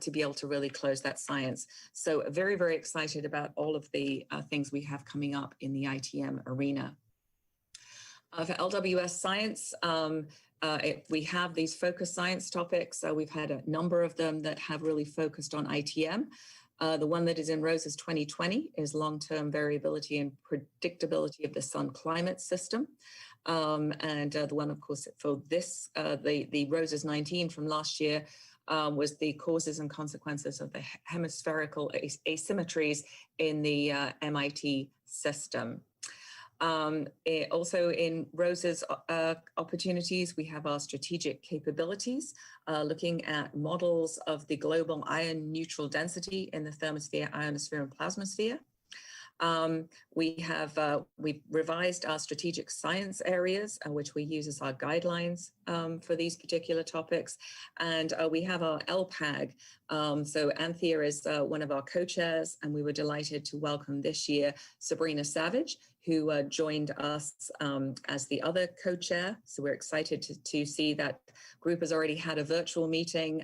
to be able to really close that science. So very, very excited about all of the things we have coming up in the ITM arena. For LWS science, we have these focus science topics. We've had a number of them that have really focused on ITM. The one that is in Rose's 2020 is long-term variability and predictability of the sun climate system. And the one, of course, for this, the Rose's 19 from last year was the causes and consequences of the hemispherical asymmetries in the MIT system. Also in Rose's opportunities, we have our strategic capabilities, looking at models of the global ion neutral density in the thermosphere, ionosphere, and plasmasphere. We've revised our strategic science areas, which we use as our guidelines for these particular topics. And we have our LPAG. So Anthea is one of our co-chairs, and we were delighted to welcome this year Sabrina Savage, who joined us as the other co-chair. So we're excited to see that group has already had a virtual meeting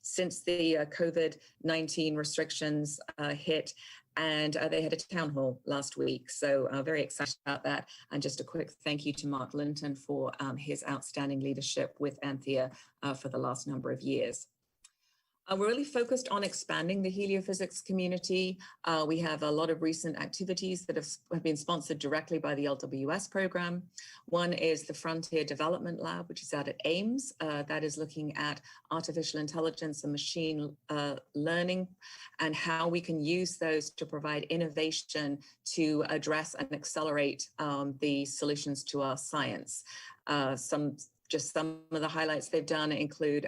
since the COVID-19 restrictions hit. And they had a town hall last week. So very excited about that. And just a quick thank you to Mark Linton for his outstanding leadership with Anthea for the last number of years. We're really focused on expanding the heliophysics community. We have a lot of recent activities that have been sponsored directly by the LWS program. One is the Frontier Development Lab, which is out at Ames. That is looking at artificial intelligence and machine learning and how we can use those to provide innovation to address and accelerate the solutions to our science. Just some of the highlights they've done include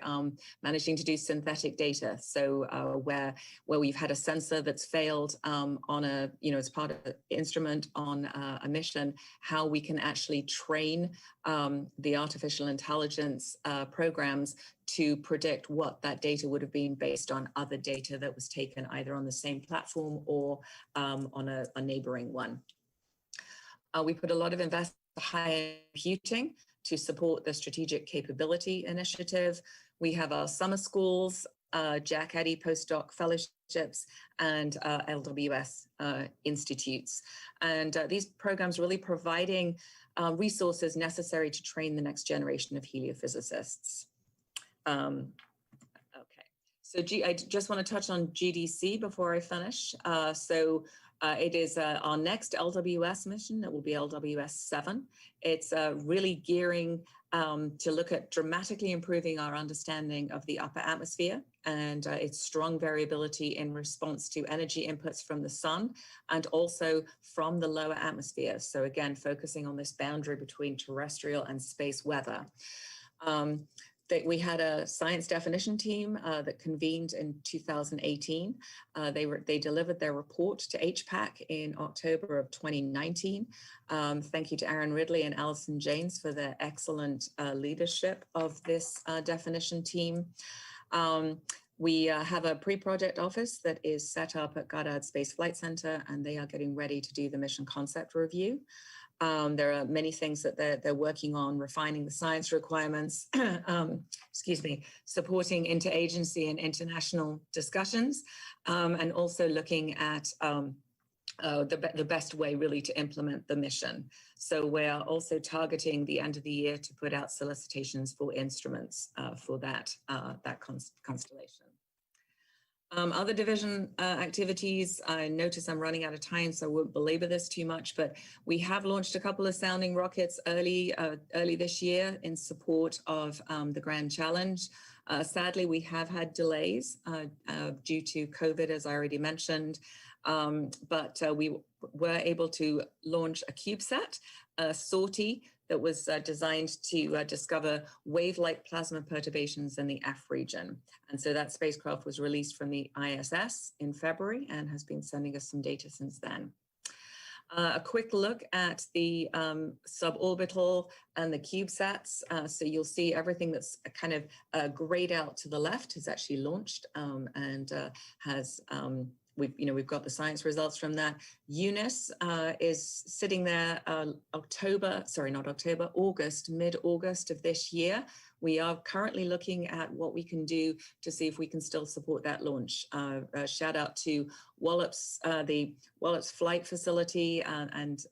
managing to do synthetic data. So where we've had a sensor that's failed on a, as part of an instrument on a mission, how we can actually train the artificial intelligence programs to predict what that data would have been based on other data that was taken either on the same platform or on a neighboring one. We put a lot of investment in high computing to support the Strategic Capability Initiative. We have our summer schools, Jack Addy postdoc fellowships, and LWS institutes. And these programs really providing resources necessary to train the next generation of heliophysicists. Okay, so I just want to touch on GDC before I finish. It is our next LWS mission. It will be LWS 7. It's really gearing to look at dramatically improving our understanding of the upper atmosphere and its strong variability in response to energy inputs from the sun and also from the lower atmosphere. So again, focusing on this boundary between terrestrial and space weather. We had a science definition team that convened in 2018. They delivered their report to HPAC in October of 2019. Thank you to Aaron Ridley and Alison Janes for their excellent leadership of this definition team. We have a pre-project office that is set up at Goddard Space Flight Center, and they are getting ready to do the mission concept review. There are many things that they're working on, refining the science requirements, supporting interagency and international discussions, and also looking at the best way really to implement the mission. So we're also targeting the end of the year to put out solicitations for instruments for that constellation. Other division activities, I notice I'm running out of time, so I won't belabor this too much, but we have launched a couple of sounding rockets early this year in support of the Grand Challenge. Sadly, we have had delays due to COVID, as I already mentioned, but we were able to launch a CubeSat, a sortie, that was designed to discover wave-like plasma perturbations in the F region. And so that spacecraft was released from the ISS in February and has been sending us some data since then. A quick look at the suborbital and the CubeSats. So you'll see everything that's kind of grayed out to the left has actually launched and has we've got the science results from that. Eunice is sitting there August, mid-August of this year. We are currently looking at what we can do to see if we can still support that launch. Shout out to Wallops, the Wallops Flight Facility and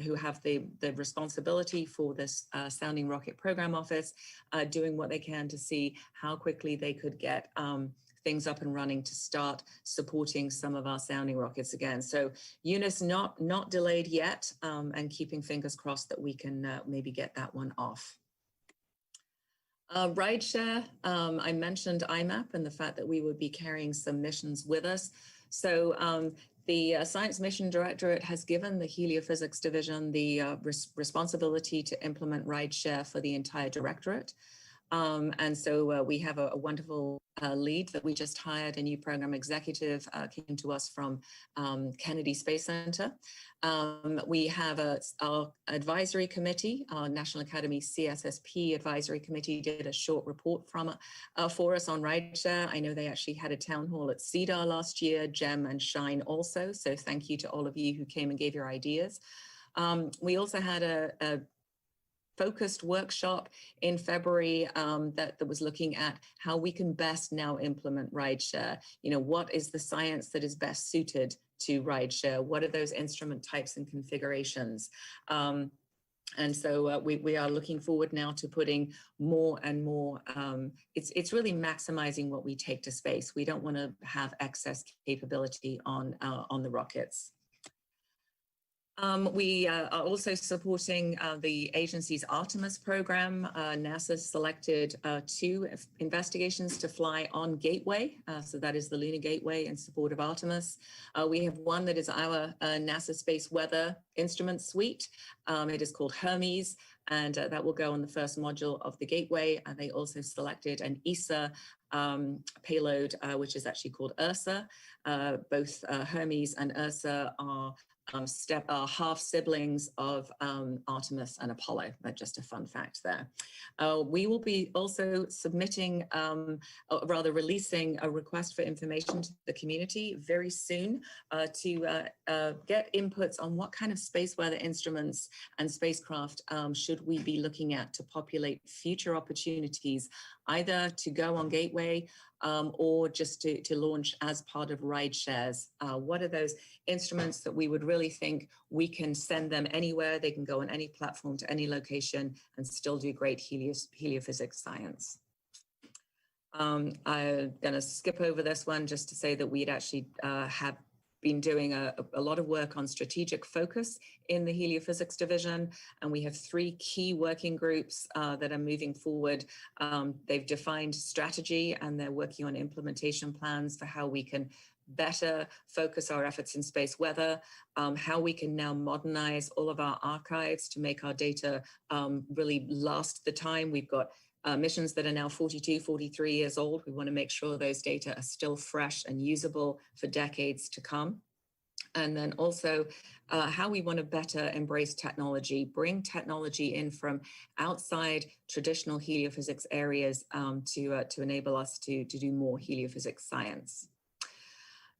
who have the responsibility for this Sounding Rocket Program Office, doing what they can to see how quickly they could get things up and running to start supporting some of our sounding rockets again. So Eunice not delayed yet, and keeping fingers crossed that we can maybe get that one off. Rideshare, I mentioned IMAP and the fact that we would be carrying some missions with us. So the Science Mission Directorate has given the Heliophysics Division the responsibility to implement rideshare for the entire directorate. And so we have a wonderful lead that we just hired, a new program executive came to us from Kennedy Space Center. We have our advisory committee, our National Academy CSSP advisory committee did a short report for us on rideshare. I know they actually had a town hall at CEDAR last year, GEM and SHINE also. So thank you to all of you who came and gave your ideas. We also had a focused workshop in February that was looking at how we can best now implement rideshare. You know, what is the science that is best suited to rideshare? What are those instrument types and configurations? And so we are looking forward now to putting more and more, it's really maximizing what we take to space. We don't want to have excess capability on the rockets. We are also supporting the agency's Artemis program. NASA selected 2 investigations to fly on Gateway. So that is the Lunar Gateway in support of Artemis. We have one that is our NASA Space Weather Instrument Suite. It is called Hermes, and that will go on the first module of the Gateway. And they also selected an ESA payload, which is actually called Ursa. Both Hermes and Ursa are half siblings of Artemis and Apollo. Just a fun fact there. We will be also submitting, rather releasing a request for information to the community very soon to get inputs on what kind of space weather instruments and spacecraft should we be looking at to populate future opportunities, either to go on Gateway or just to launch as part of ride shares. What are those instruments that we would really think we can send them anywhere? They can go on any platform to any location and still do great heliophysics science. I'm going to skip over this one just to say that we'd actually have been doing a lot of work on strategic focus in the heliophysics division, and we have 3 key working groups that are moving forward. They've defined strategy and they're working on implementation plans for how we can better focus our efforts in space weather, how we can now modernize all of our archives to make our data really last the time. We've got missions that are now 42, 43 years old. We want to make sure those data are still fresh and usable for decades to come. And then also how we want to better embrace technology, bring technology in from outside traditional heliophysics areas to enable us to do more heliophysics science.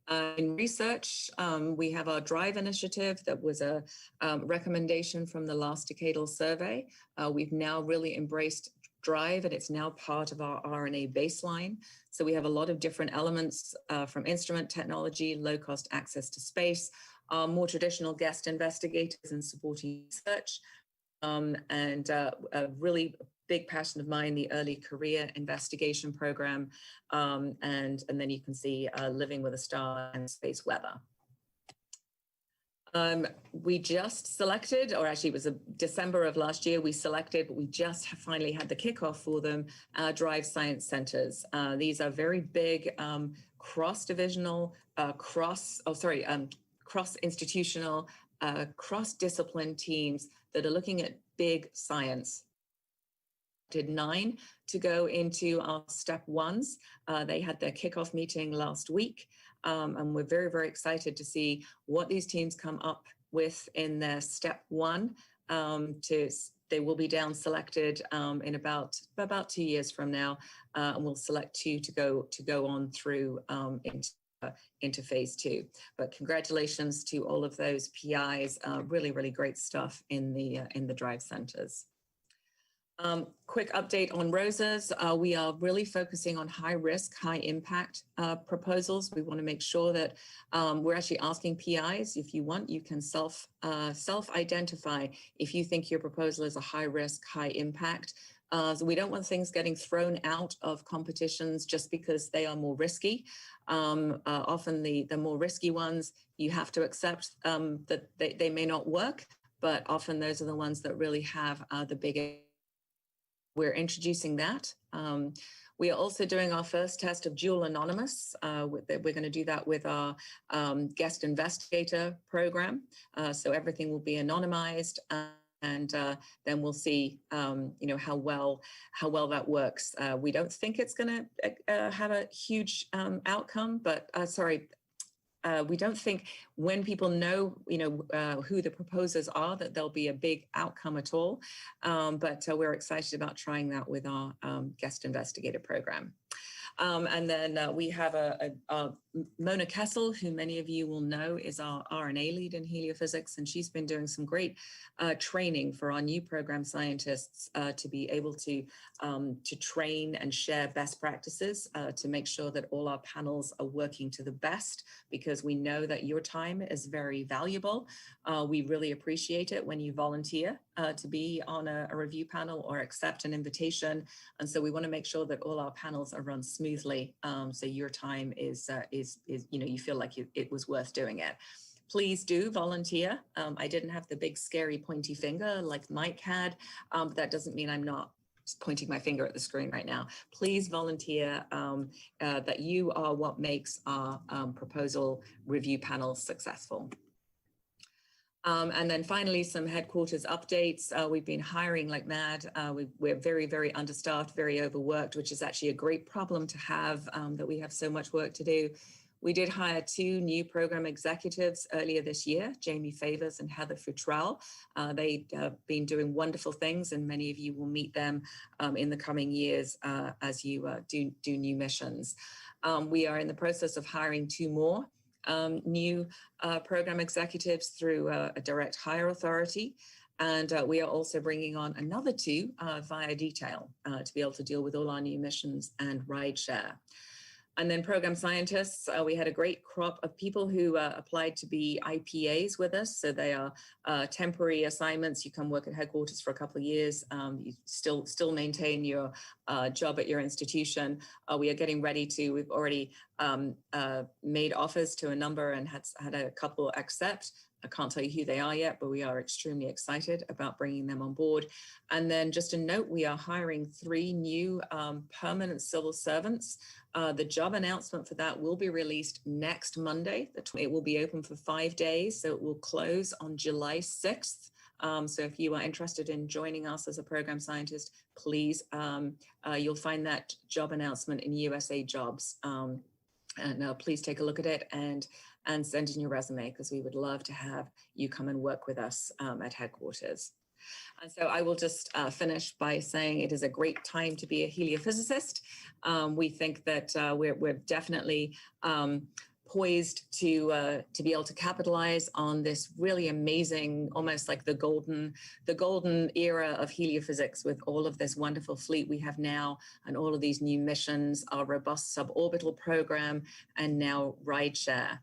In research, we have our DRIVE initiative that was a recommendation from the last decadal survey. We've now really embraced DRIVE, and it's now part of our RNA baseline. So we have a lot of different elements from instrument technology, low-cost access to space, more traditional guest investigators and supporting research, and a really big passion of mine, the early career investigation program, and then you can see Living with a Star and Space Weather. We just selected, or actually it was December of last year, we selected, but we just finally had the kickoff for them, DRIVE Science Centers. These are very big cross-divisional, cross-institutional, cross-discipline teams that are looking at big science. Did 9 to go into our step 1s. They had their kickoff meeting last week. And we're very, very excited to see what these teams come up with in their step 1. They will be down selected in about 2 years from now, and we'll select 2 to go on through into phase 2. But congratulations to all of those PIs. Really, really great stuff in the DRIVE centers. Quick update on ROSAs. We are really focusing on high risk, high impact proposals. We want to make sure that we're actually asking PIs, if you want, you can self-identify if you think your proposal is a high risk, high impact. So we don't want things getting thrown out of competitions just because they are more risky. Often the more risky ones, you have to accept that they may not work, but often those are the ones that really have the biggest. We're introducing that. We are also doing our first test of dual anonymous. We're going to do that with our guest investigator program. So everything will be anonymized. and then we'll see, you know, how well that works. We don't think it's going to have a huge outcome, but we don't think when people know, you know, who the proposers are, that there'll be a big outcome at all. But we're excited about trying that with our guest investigator program. And then we have Mona Kessel, who many of you will know is our RNA lead in heliophysics, and she's been doing some great training for our new program scientists to be able to train and share best practices to make sure that all our panels are working to the best, because we know that your time is very valuable. We really appreciate it when you volunteer to be on a review panel or accept an invitation. And so we want to make sure that all our panels are run smoothly, so your time is you know, you feel like it was worth doing it. Please do volunteer. I didn't have the big scary pointy finger like Mike had, but that doesn't mean I'm not just pointing my finger at the screen right now. Please volunteer, that you are what makes our proposal review panel successful. And then finally, some headquarters updates. We've been hiring like mad. We're very, very understaffed, very overworked, which is actually a great problem to have, that we have so much work to do. We did hire 2 new program executives earlier this year, Jamie Favors and Heather Futrell. They've been doing wonderful things, and many of you will meet them in the coming years as you do new missions. We are in the process of hiring 2 more new program executives through a direct hire authority. And we are also bringing on another 2 via detail to be able to deal with all our new missions and rideshare. And then program scientists, we had a great crop of people who applied to be IPAs with us. So they are temporary assignments. You come work at headquarters for a couple of years. You still maintain your job at your institution. We are getting ready to, we've already made offers to a number and had a couple accept. I can't tell you who they are yet, but we are extremely excited about bringing them on board. And then just a note, we are hiring 3 new permanent civil servants. The job announcement for that will be released next Monday. It will be open for 5 days, so it will close on July 6th. So if you are interested in joining us as a program scientist, please, you'll find that job announcement in USA Jobs. And please take a look at it and send in your resume, because we would love to have you come and work with us at headquarters. And so I will just finish by saying it is a great time to be a heliophysicist. We think that we're definitely poised to be able to capitalize on this really amazing, almost like the golden era of heliophysics, with all of this wonderful fleet we have now and all of these new missions, our robust suborbital program, and now rideshare.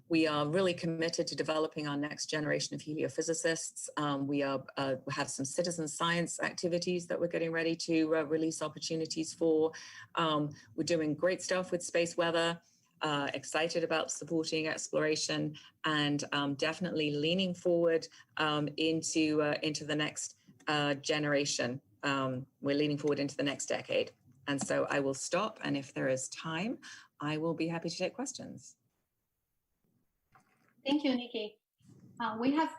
We are really committed to developing our next generation of heliophysicists. We have some citizen science activities that we're getting ready to release opportunities for. We're doing great stuff with space weather. Excited about supporting exploration, and definitely leaning forward into the next generation. We're leaning forward into the next decade. And so I will stop, and if there is time, I will be happy to take questions. Thank you, Nikki. We have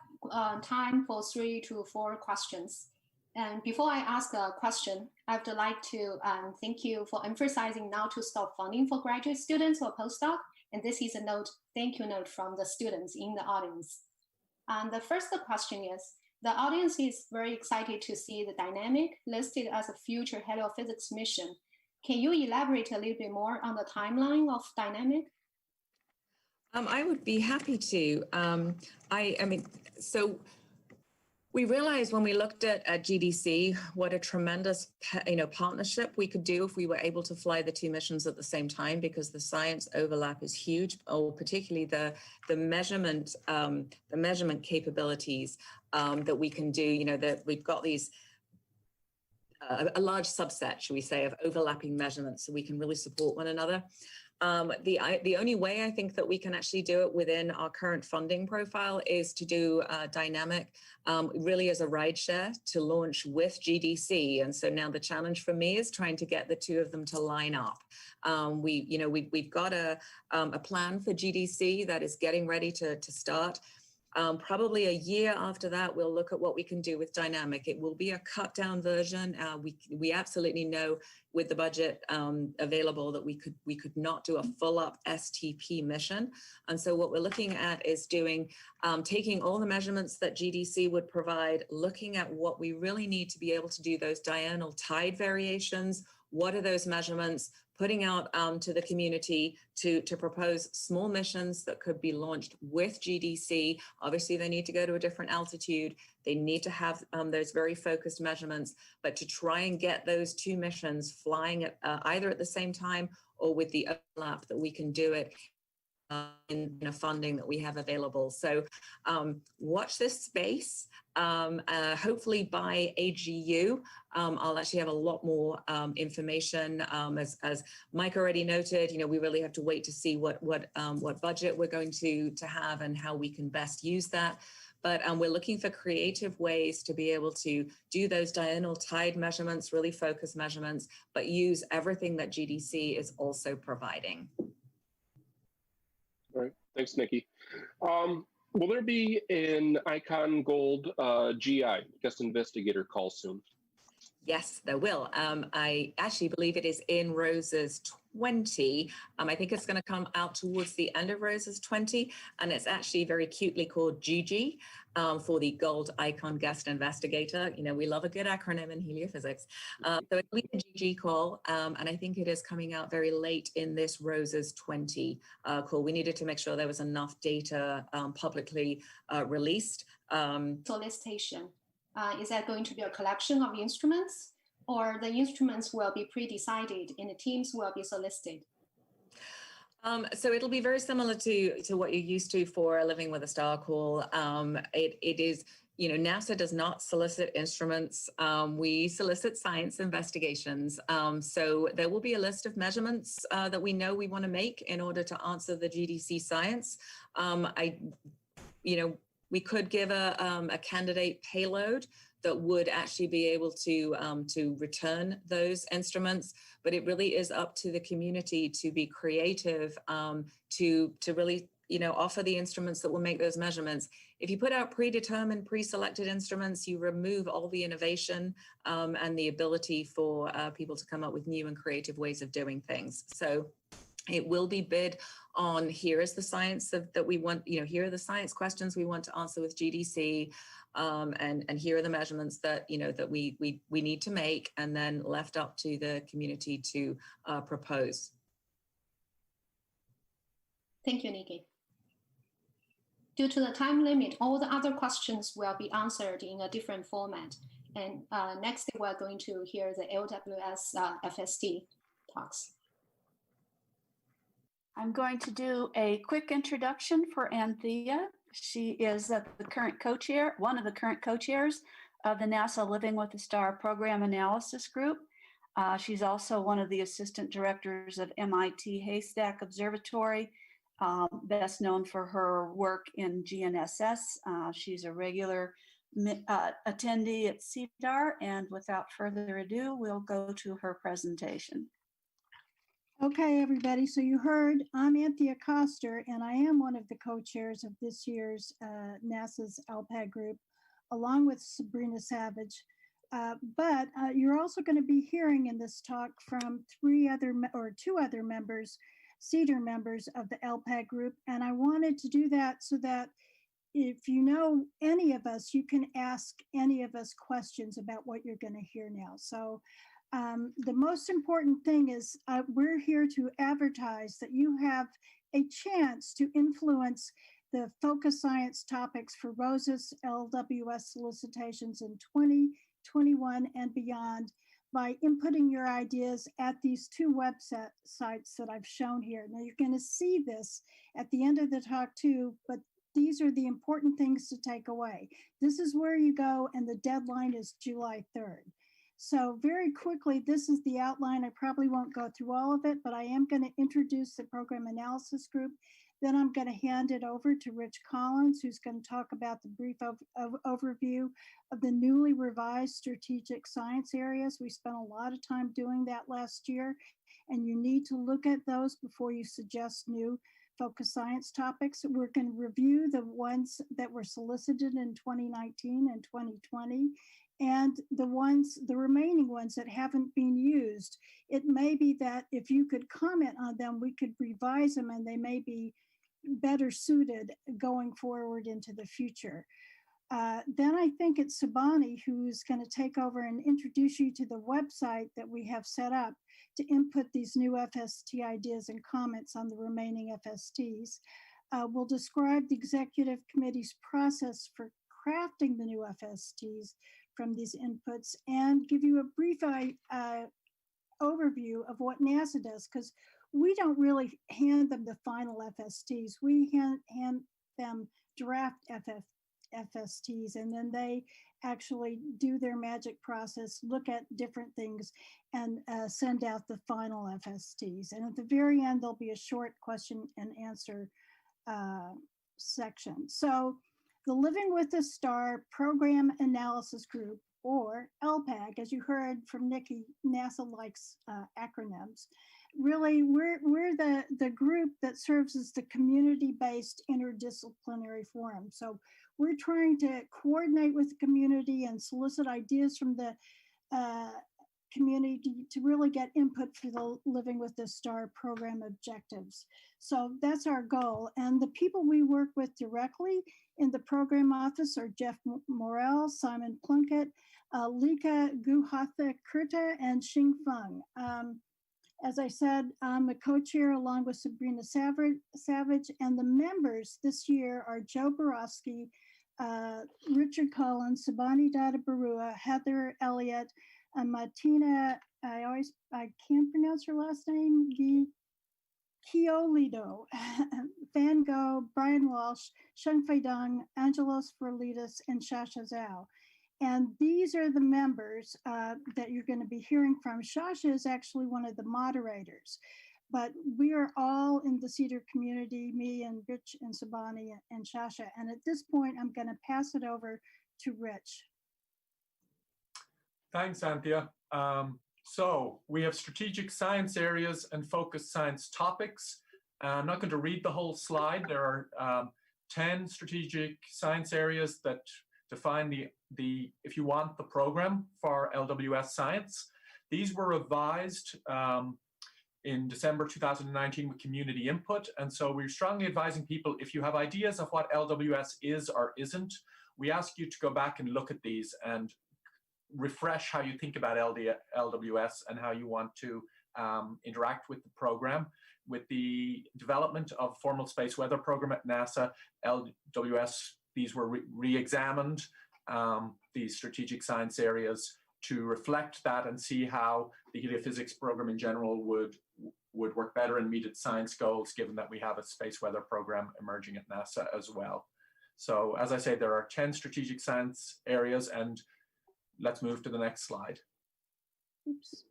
time for 3 to 4 questions. And before I ask a question, I would like to thank you for emphasizing not to stop funding for graduate students or postdoc. And this is a thank you note from the students in the audience. And the first question is, the audience is very excited to see the dynamic listed as a future heliophysics mission. Can you elaborate a little bit more on the timeline of dynamic? I would be happy to. I mean, so we realized when we looked at GDC what a tremendous partnership we could do if we were able to fly the 2 missions at the same time, because the science overlap is huge, or particularly the measurement capabilities that we can do. That we've got these a large subset, should we say, of overlapping measurements, so we can really support one another. The only way I think that we can actually do it within our current funding profile is to do dynamic, really as a rideshare, to launch with GDC. And so now the challenge for me is trying to get the 2 of them to line up. We've got a plan for GDC that is getting ready to start. Probably a year after that, we'll look at what we can do with dynamic. It will be a cut down version. We absolutely know with the budget available that we could not do a full up STP mission. And so what we're looking at is doing, taking all the measurements that GDC would provide, looking at what we really need to be able to do those diurnal tide variations. What are those measurements? Putting out to the community to propose small missions that could be launched with GDC. Obviously, they need to go to a different altitude. They need to have those very focused measurements, but to try and get those two missions flying at, either at the same time or with the overlap that we can do it in a funding that we have available. So watch this space. Hopefully by AGU, I'll actually have a lot more information. As Mike already noted, we really have to wait to see what budget we're going to have and how we can best use that. But we're looking for creative ways to be able to do those diurnal tide measurements, really focused measurements, but use everything that GDC is also providing. All right, thanks, Nikki. Will there be an Icon Gold GI, guest investigator, call soon? Yes, there will. I actually believe it is in Rose's 20. I think it's going to come out towards the end of Rose's 20, and it's actually very cutely called GG for the Gold Icon Guest Investigator. We love a good acronym in heliophysics. So it'll be a GG call, and I think it is coming out very late in this Rose's 20 call. We needed to make sure there was enough data publicly released. Solicitation. Is that going to be a collection of instruments, or the instruments will be pre-decided and the teams will be solicited? So it'll be very similar to what you're used to for a Living with a Star call. It is, NASA does not solicit instruments. We solicit science investigations. So there will be a list of measurements that we know we want to make in order to answer the GDC science. We could give a candidate payload that would actually be able to return those instruments, but it really is up to the community to be creative, to really offer the instruments that will make those measurements. If you put out predetermined, pre-selected instruments, you remove all the innovation and the ability for people to come up with new and creative ways of doing things. So it will be bid on, here is the science that we want, here are the science questions we want to answer with GDC, and here are the measurements that, that we need to make, and then left up to the community to propose. Thank you, Nikki. Due to the time limit, all the other questions will be answered in a different format. And next, we're going to hear the LWS FST talks. I'm going to do a quick introduction for Anthea. She is the current co-chair, one of the current co-chairs of the NASA Living with a Star Program Analysis Group. She's also one of the assistant directors of MIT Haystack Observatory, best known for her work in GNSS. She's a regular attendee at CEDAR, and without further ado, we'll go to her presentation. Okay, everybody, so you heard I'm Anthea Koster, and I am one of the co-chairs of this year's NASA's LPAG group, along with Sabrina Savage. But you're also going to be hearing in this talk from two other members, CEDAR members of the LPAG group, and I wanted to do that so that if you know any of us, you can ask any of us questions about what you're going to hear now. So the most important thing is we're here to advertise that you have a chance to influence the focus science topics for Rose's LWS solicitations in 2021 and beyond by inputting your ideas at these two websites that I've shown here. Now you're going to see this at the end of the talk too, but these are the important things to take away. This is where you go, and the deadline is July 3rd. So very quickly, this is the outline. I probably won't go through all of it, but I am going to introduce the program analysis group. Then I'm going to hand it over to Rich Collins, who's going to talk about the brief overview of the newly revised strategic science areas. We spent a lot of time doing that last year, and you need to look at those before you suggest new focus science topics. We're going to review the ones that were solicited in 2019 and 2020, and the remaining ones that haven't been used. It may be that if you could comment on them, we could revise them and they may be better suited going forward into the future. Then I think it's Sabani who's going to take over and introduce you to the website that we have set up to input these new FST ideas and comments on the remaining FSTs. We'll describe the executive committee's process for crafting the new FSTs from these inputs and give you a brief overview of what NASA does, because we don't really hand them the final FSTs. We hand them draft FSTs, and then they actually do their magic process, look at different things, and send out the final FSTs. And at the very end, there'll be a short question and answer section. So the Living with the Star Program Analysis Group, or LPAG, as you heard from Nikki, NASA likes acronyms. Really, we're the group that serves as the community-based interdisciplinary forum. So we're trying to coordinate with the community and solicit ideas from the community to really get input for the Living with the Star program objectives. So that's our goal. And the people we work with directly in the program office are Jeff Morrell, Simon Plunkett, Lika Guhatha-Kurta, and Xing Feng. As I said, I'm a co-chair along with Sabrina Savage, and the members this year are Joe Borowski, Richard Collins, Sabani Dada Barua, Heather Elliott, Martina, I can't pronounce her last name, Kiolido, Van Gogh, Brian Walsh, Sheng Fei Dong, Angelos Verlitis, and Shasha Zhao. And these are the members that you're going to be hearing from. Shasha is actually one of the moderators, but we are all in the CEDAR community, me and Rich and Sabani and Shasha. And at this point, I'm going to pass it over to Rich. Thanks, Anthea. So we have strategic science areas and focused science topics. I'm not going to read the whole slide. There are 10 strategic science areas that define the if you want, the program for LWS Science. These were revised in December 2019 with community input. And so we're strongly advising people, if you have ideas of what LWS is or isn't, we ask you to go back and look at these and refresh how you think about LWS and how you want to interact with the program. With the development of formal space weather program at NASA, LWS, these were re-examined, these strategic science areas, to reflect that and see how the heliophysics program in general would work better and meet its science goals, given that we have a space weather program emerging at NASA as well. So as I say, there are 10 strategic science areas, and let's move to the next slide. Oops.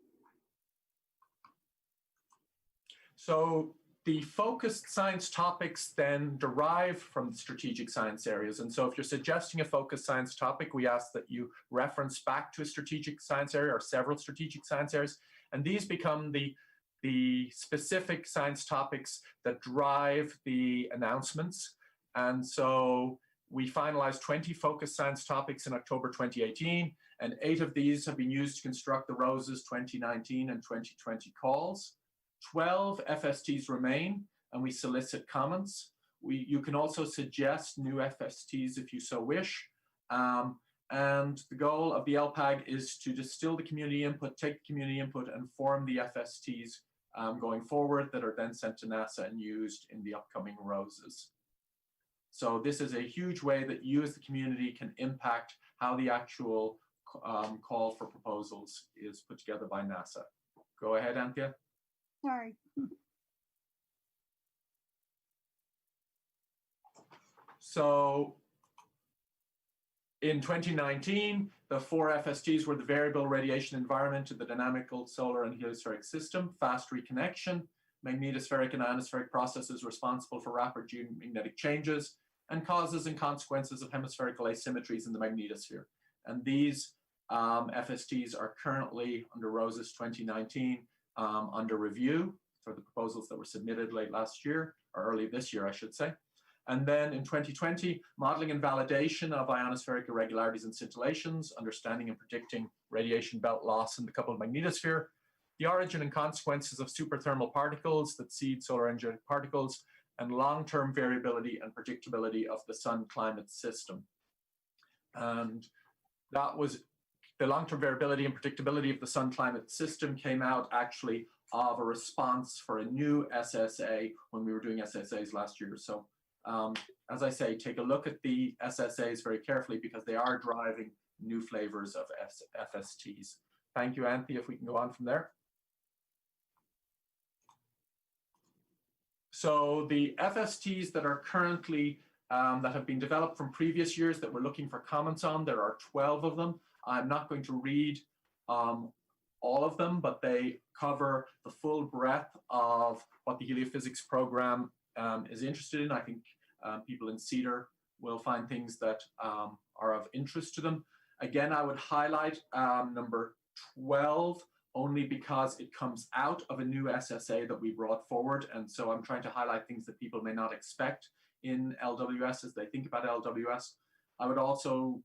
So the focused science topics then derive from the strategic science areas. And so if you're suggesting a focused science topic, we ask that you reference back to a strategic science area or several strategic science areas. And these become the specific science topics that drive the announcements. And so we finalized 20 focused science topics in October 2018, and 8 of these have been used to construct the ROSES 2019 and 2020 calls. 12 FSTs remain, and we solicit comments. You can also suggest new FSTs if you so wish. And the goal of the LPAG is to distill the community input, take the community input, and form the FSTs going forward that are then sent to NASA and used in the upcoming ROSES. So this is a huge way that you as the community can impact how the actual call for proposals is put together by NASA. Go ahead, Anthea. Sorry. So in 2019, the 4 FSTs were the variable radiation environment of the dynamical solar and heliospheric system, fast reconnection, magnetospheric and ionospheric processes responsible for rapid geomagnetic changes, and causes and consequences of hemispherical asymmetries in the magnetosphere. And these FSTs are currently under ROSES 2019 under review. for the proposals that were submitted late last year, or early this year, I should say. And then in 2020, modeling and validation of ionospheric irregularities and scintillations, understanding and predicting radiation belt loss in the coupled magnetosphere, the origin and consequences of superthermal particles that seed solar energetic particles, and long-term variability and predictability of the sun climate system. And that was the long-term variability and predictability of the sun climate system came out actually of a response for a new SSA when we were doing SSAs last year. So as I say, take a look at the SSAs very carefully because they are driving new flavors of FSTs. Thank you, Anthea. If we can go on from there. So the FSTs that are currently, that have been developed from previous years that we're looking for comments on, there are 12 of them. I'm not going to read all of them, but they cover the full breadth of what the Heliophysics program is interested in. I think people in CEDAR will find things that are of interest to them. Again, I would highlight number 12 only because it comes out of a new SSA that we brought forward. And so I'm trying to highlight things that people may not expect in LWS as they think about LWS. I would also,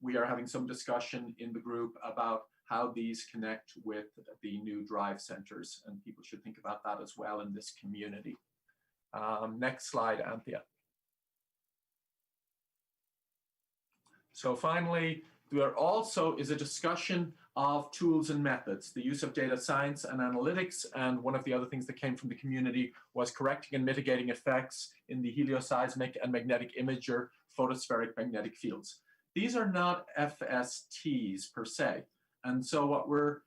we are having some discussion in the group about how these connect with the new drive centers, and people should think about that as well in this community. Next slide, Anthea. So finally, there also is a discussion of tools and methods, the use of data science and analytics, and one of the other things that came from the community was correcting and mitigating effects in the helioseismic and magnetic imager photospheric magnetic fields. These are not FSTs per se, and so what we're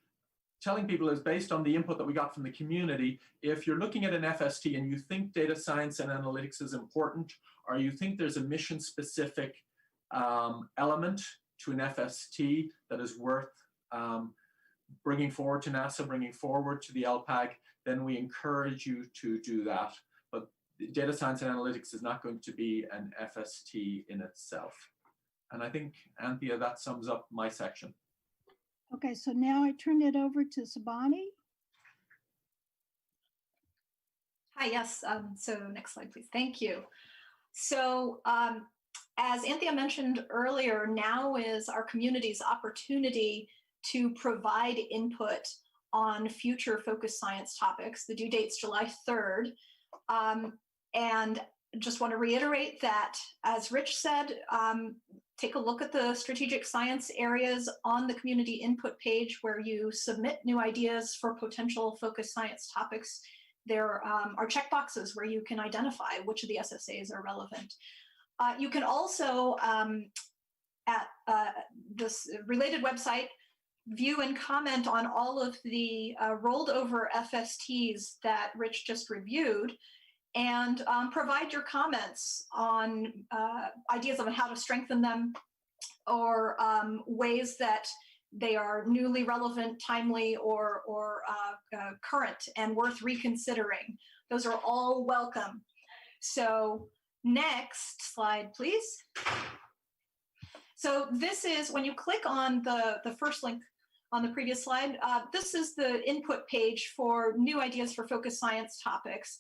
telling people is based on the input that we got from the community, if you're looking at an FST and you think data science and analytics is important, or you think there's a mission-specific element to an FST that is worth bringing forward to NASA, bringing forward to the LPAG, then we encourage you to do that. But data science and analytics is not going to be an FST in itself. And I think, Anthea, that sums up my section. Okay, so now I turn it over to Sabani. Hi, yes. So next slide, please. Thank you. So as Anthea mentioned earlier, now is our community's opportunity to provide input on future focused science topics. The due date's July 3rd. And just want to reiterate that, as Rich said, take a look at the strategic science areas on the community input page where you submit new ideas for potential focused science topics. There are checkboxes where you can identify which of the SSAs are relevant. You can also, at this related website, view and comment on all of the rolled over FSTs that Rich just reviewed, and provide your comments on ideas on how to strengthen them, or ways that they are newly relevant, timely, or current and worth reconsidering. Those are all welcome. So next slide, please. So this is, when you click on the first link on the previous slide, this is the input page for new ideas for focused science topics.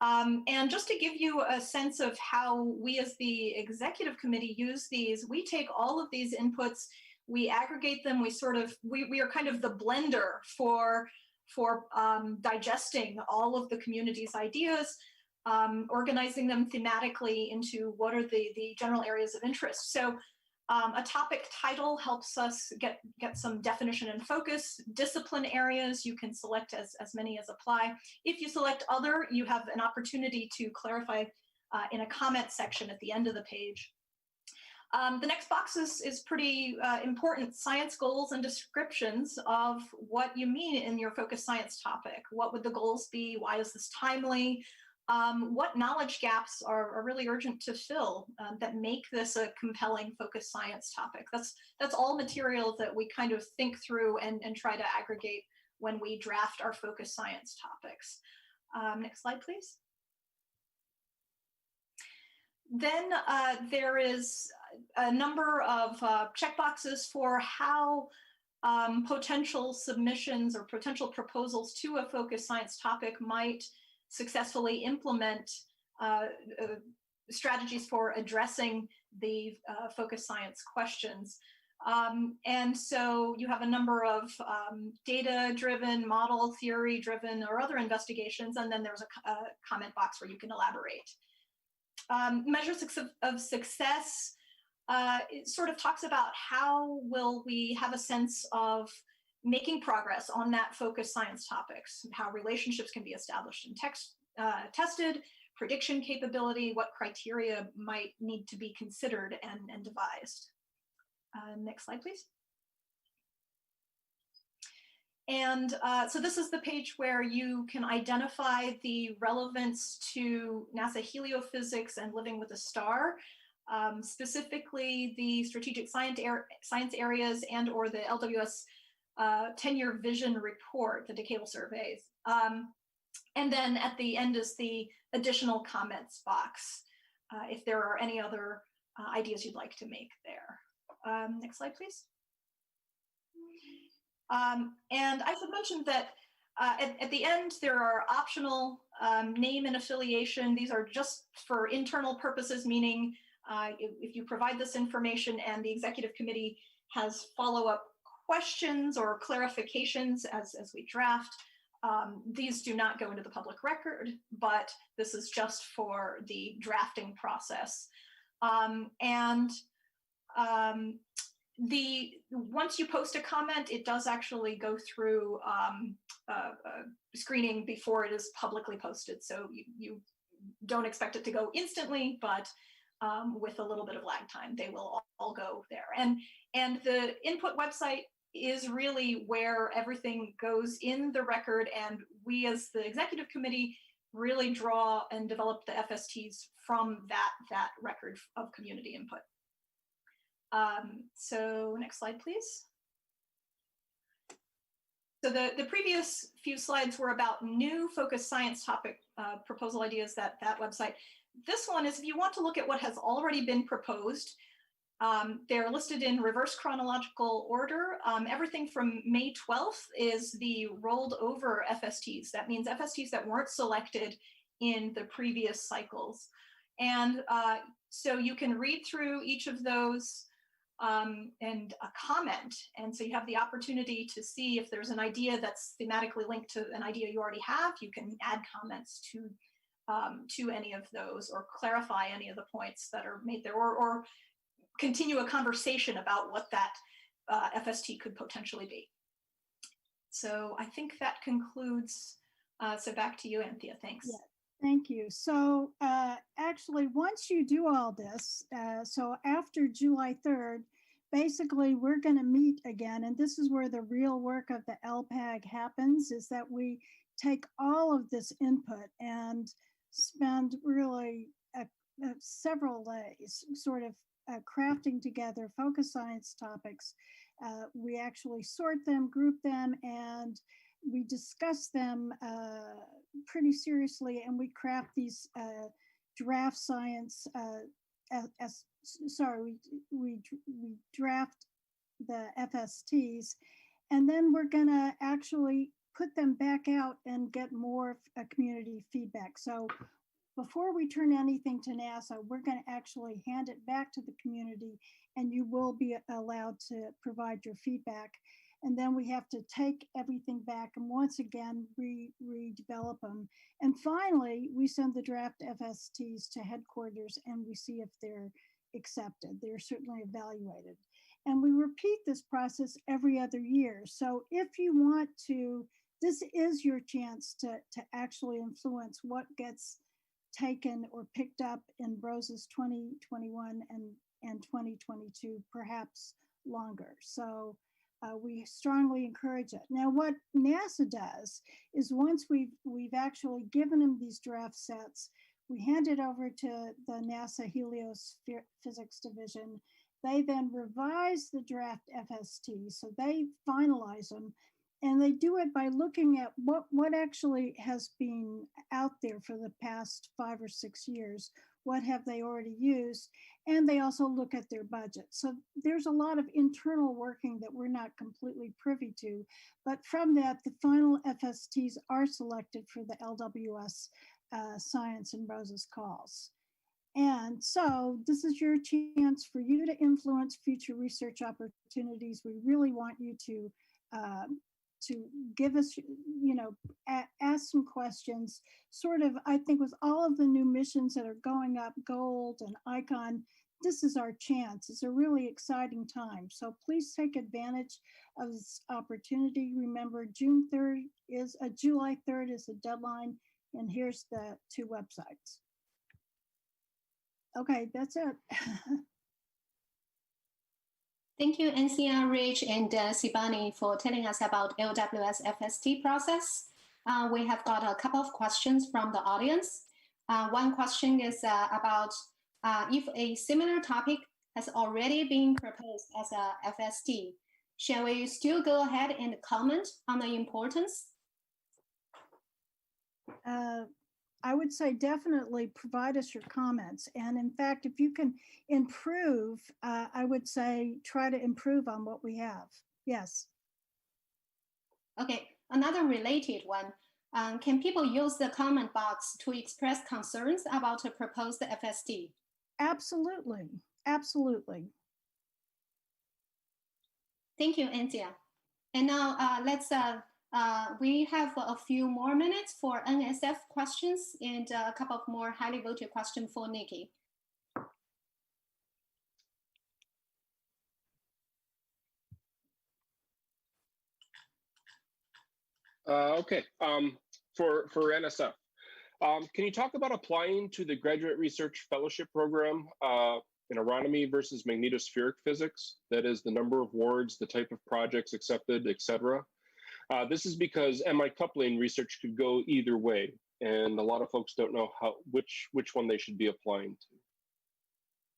And just to give you a sense of how we as the executive committee use these, we take all of these inputs, we aggregate them, we are kind of the blender for digesting all of the community's ideas, organizing them thematically into what are the general areas of interest. So a topic title helps us get some definition and focus. Discipline areas, you can select as many as apply. If you select other, you have an opportunity to clarify in a comment section at the end of the page. The next box is pretty important: science goals and descriptions of what you mean in your focused science topic. What would the goals be? Why is this timely? What knowledge gaps are really urgent to fill that make this a compelling focused science topic? That's all material that we kind of think through and try to aggregate when we draft our focused science topics. Next slide, please. Then there is a number of checkboxes for how potential submissions or potential proposals to a focused science topic might successfully implement strategies for addressing the focused science questions. And so you have a number of data-driven, model theory-driven, or other investigations, and then there's a comment box where you can elaborate. Measures of success, it sort of talks about how will we have a sense of making progress on that focused science topics, how relationships can be established and tested, prediction capability, what criteria might need to be considered and devised. Next slide, please. And so this is the page where you can identify the relevance to NASA heliophysics and living with a star, specifically the strategic science areas and or the LWS 10-year vision report, the decadal surveys. And then at the end is the additional comments box, if there are any other ideas you'd like to make there. Next slide, please. And I should mention that at the end, there are optional name and affiliation. These are just for internal purposes, meaning if you provide this information and the executive committee has follow-up questions or clarifications as we draft, these do not go into the public record, but this is just for the drafting process. Once you post a comment, it does actually go through screening before it is publicly posted. So you don't expect it to go instantly, but with a little bit of lag time, they will all go there. And the input website is really where everything goes in the record, and we as the executive committee really draw and develop the FSTs from that record of community input. So next slide, please. So the previous few slides were about new focused science topic proposal ideas, that website. This one is if you want to look at what has already been proposed, they're listed in reverse chronological order. Everything from May 12th is the rolled over FSTs. That means FSTs that weren't selected in the previous cycles. And so you can read through each of those and comment. And so you have the opportunity to see if there's an idea that's thematically linked to an idea you already have. You can add comments to any of those or clarify any of the points that are made there, or continue a conversation about what that FST could potentially be. So I think that concludes. So back to you, Anthea. Thanks. Yeah, thank you. So actually, once you do all this, so after July 3rd, basically we're going to meet again, and this is where the real work of the LPAG happens, is that we take all of this input and spend really several days sort of crafting together focus science topics. We actually sort them, group them, and we discuss them pretty seriously, and we craft these draft science, we draft the FSTs, and then we're gonna actually put them back out and get more community feedback. So before we turn anything to NASA, we're going to actually hand it back to the community, and you will be allowed to provide your feedback. And then we have to take everything back and once again redevelop them. And finally, we send the draft FSTs to headquarters and we see if they're accepted. They're certainly evaluated. And we repeat this process every other year. So if you want to, this is your chance to actually influence what gets taken or picked up in Rose's 2021 and 2022, perhaps longer. So we strongly encourage it. Now, what NASA does is once we've actually given them these draft sets, we hand it over to the NASA Heliophysics division. They then revise the draft FST, so they finalize them. And they do it by looking at what actually has been out there for the past 5 or 6 years. what have they already used, and they also look at their budget. So there's a lot of internal working that we're not completely privy to, but from that, the final FSTs are selected for the LWS Science and Rosa's calls. And so this is your chance for you to influence future research opportunities. We really want you to give us, ask some questions. Sort of, I think with all of the new missions that are going up, Gold and Icon, this is our chance. It's a really exciting time. So please take advantage of this opportunity. Remember, July 3rd is the deadline, and here's the 2 websites. Okay, that's it. Thank you, Anthea, Rich, and Sibani for telling us about LWS FST process. We have got a couple of questions from the audience. One question is about if a similar topic has already been proposed as a FST, shall we still go ahead and comment on the importance? I would say definitely provide us your comments. And in fact, if you can improve, I would say try to improve on what we have. Yes. Okay, another related one. Can people use the comment box to express concerns about a proposed FST? Absolutely, absolutely. Thank you, Anthea. And now we have a few more minutes for NSF questions and a couple of more highly voted questions for Nikki. Okay, for NSF, can you talk about applying to the Graduate Research Fellowship Program in Aeronomy versus magnetospheric physics? That is the number of awards, the type of projects accepted, etc. This is because MI coupling research could go either way, and a lot of folks don't know which one they should be applying to.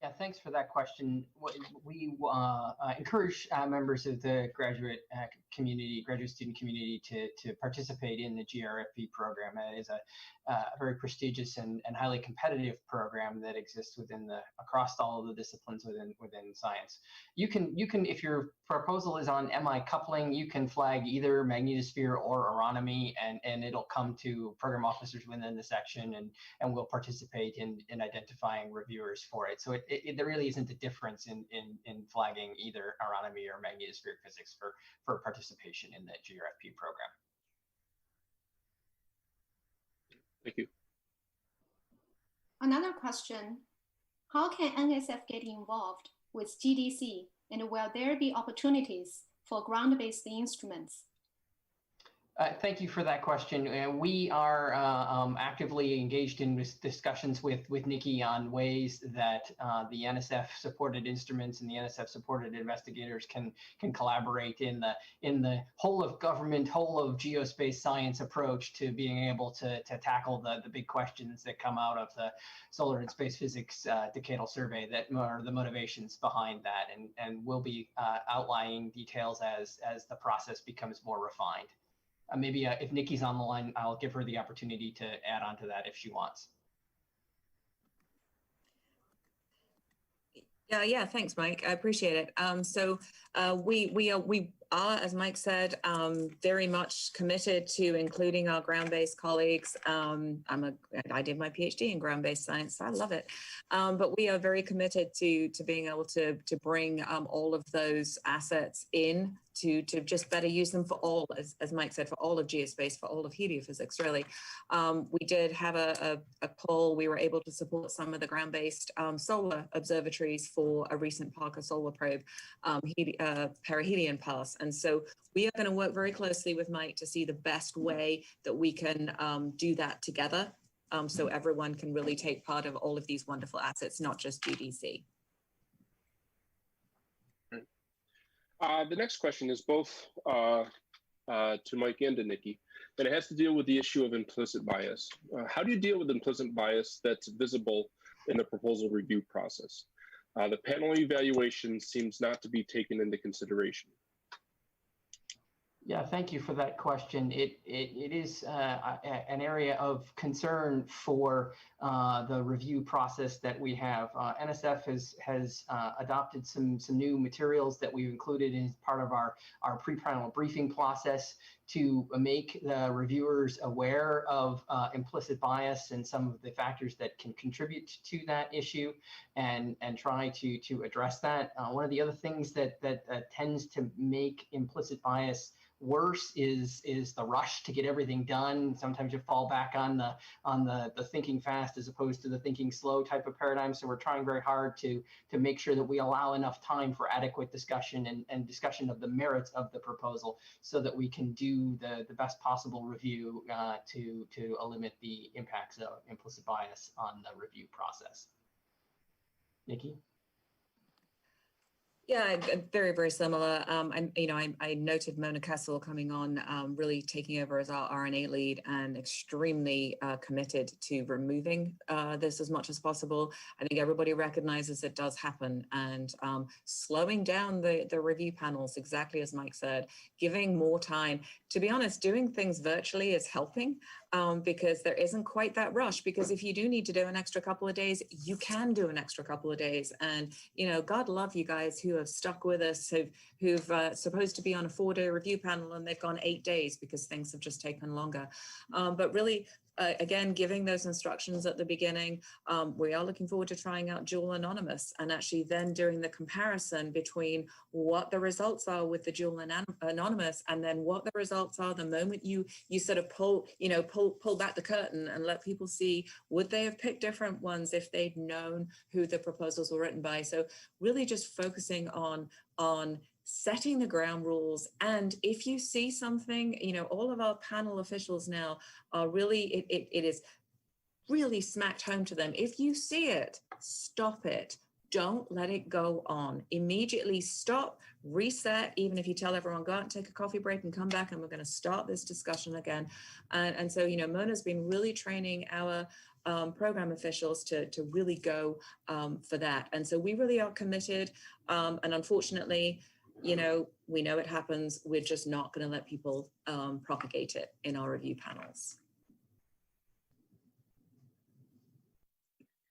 Yeah, thanks for that question. We encourage members of the graduate student community to participate in the GRFP program. It is a very prestigious and highly competitive program that exists across all of the disciplines within science. You can, if your proposal is on MI coupling, you can flag either magnetosphere or Aeronomy, and it'll come to program officers within the section, and we'll participate in identifying reviewers for it. So there really isn't a difference in flagging either Aeronomy or magnetospheric physics for participation in the GRFP program. Thank you. Another question, how can NSF get involved with GDC, and will there be opportunities for ground-based instruments? Thank you for that question. We are actively engaged in discussions with Nikki on ways that the NSF-supported instruments and the NSF-supported investigators can collaborate in the whole of government, whole of geospace science approach to being able to tackle the big questions that come out of the solar and space physics decadal survey that are the motivations behind that, and we'll be outlining details as the process becomes more refined. Maybe if Nikki's on the line, I'll give her the opportunity to add on to that if she wants. Yeah, thanks, Mike. I appreciate it. So we are, as Mike said, very much committed to including our ground-based colleagues. I did my PhD in ground-based science. So I love it. But we are very committed to being able to bring all of those assets in to just better use them for all, as Mike said, for all of geospace, for all of heliophysics, really. We did have a call. We were able to support some of the ground-based solar observatories for a recent Parker Solar Probe, perihelion pass. And so we are going to work very closely with Mike to see the best way that we can do that together, so everyone can really take part of all of these wonderful assets, not just GDC. The next question is both to Mike and to Nikki, and it has to deal with the issue of implicit bias. How do you deal with implicit bias that's visible in the proposal review process? The panel evaluation seems not to be taken into consideration. Yeah, thank you for that question. It is an area of concern for the review process that we have. NSF has adopted some new materials that we've included as part of our pre-panel briefing process to make the reviewers aware of implicit bias and some of the factors that can contribute to that issue, and try to address that. One of the other things that tends to make implicit bias worse is the rush to get everything done. Sometimes you fall back on the thinking fast as opposed to the thinking slow type of paradigm. So we're trying very hard to make sure that we allow enough time for adequate discussion and discussion of the merits of the proposal, so that we can do the best possible review to limit the impacts of implicit bias on the review process. Nikki? Yeah, very, very similar. I noted Mona Kessel coming on, really taking over as our RNA lead, and extremely committed to removing this as much as possible. I think everybody recognizes it does happen, and slowing down the review panels, exactly as Mike said, giving more time. To be honest, doing things virtually is helping, because there isn't quite that rush, because if you do need to do an extra couple of days, you can do an extra couple of days. And, God love you guys who have stuck with us, who've supposed to be on a 4-day review panel and they've gone 8 days because things have just taken longer. But really, again, giving those instructions at the beginning, we are looking forward to trying out dual anonymous, and actually then doing the comparison between what the results are with the dual anonymous, and then what the results are the moment you sort of pull back the curtain and let people see, would they have picked different ones if they'd known who the proposals were written by. So really just focusing on setting the ground rules. And if you see something, all of our panel officials now are really, it is really smacked home to them. If you see it, stop it. Don't let it go on. Immediately stop, reset, even if you tell everyone, go out and take a coffee break and come back and we're going to start this discussion again. And so, Mona's been really training our program officials to really go for that. And so we really are committed. And unfortunately, we know it happens. We're just not going to let people propagate it in our review panels.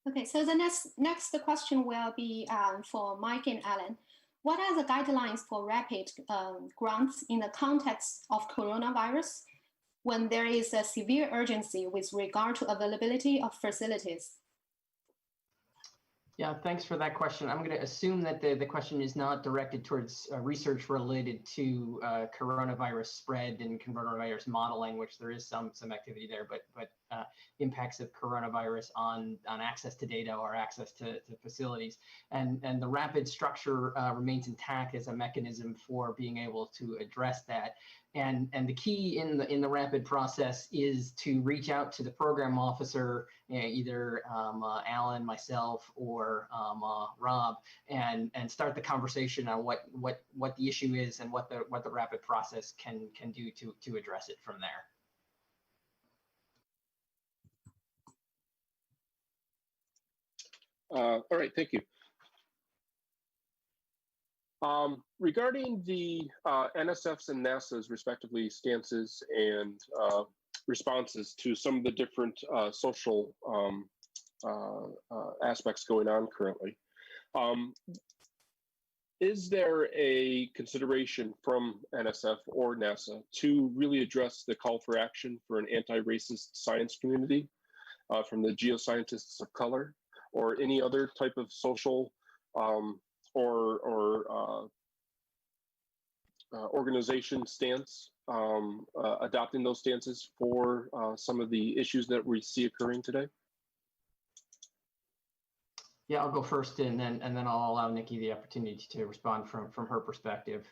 Okay, so the next question will be for Mike and Alan. What are the guidelines for rapid grants in the context of coronavirus when there is a severe urgency with regard to availability of facilities? Yeah, thanks for that question. I'm going to assume that the question is not directed towards research related to coronavirus spread and coronavirus modeling, which there is some activity there, but impacts of coronavirus on access to data or access to facilities. And the rapid structure remains intact as a mechanism for being able to address that. And the key in the rapid process is to reach out to the program officer, either Alan, myself, or Rob, and start the conversation on what the issue is and what the rapid process can do to address it from there. All right, thank you. Regarding the NSF's and NASA's respectively stances and responses to some of the different social aspects going on currently, is there a consideration from NSF or NASA to really address the call for action for an anti-racist science community from the geoscientists of color, or any other type of social or organization stance, adopting those stances for some of the issues that we see occurring today? Yeah, I'll go first, and then I'll allow Nikki the opportunity to respond from her perspective.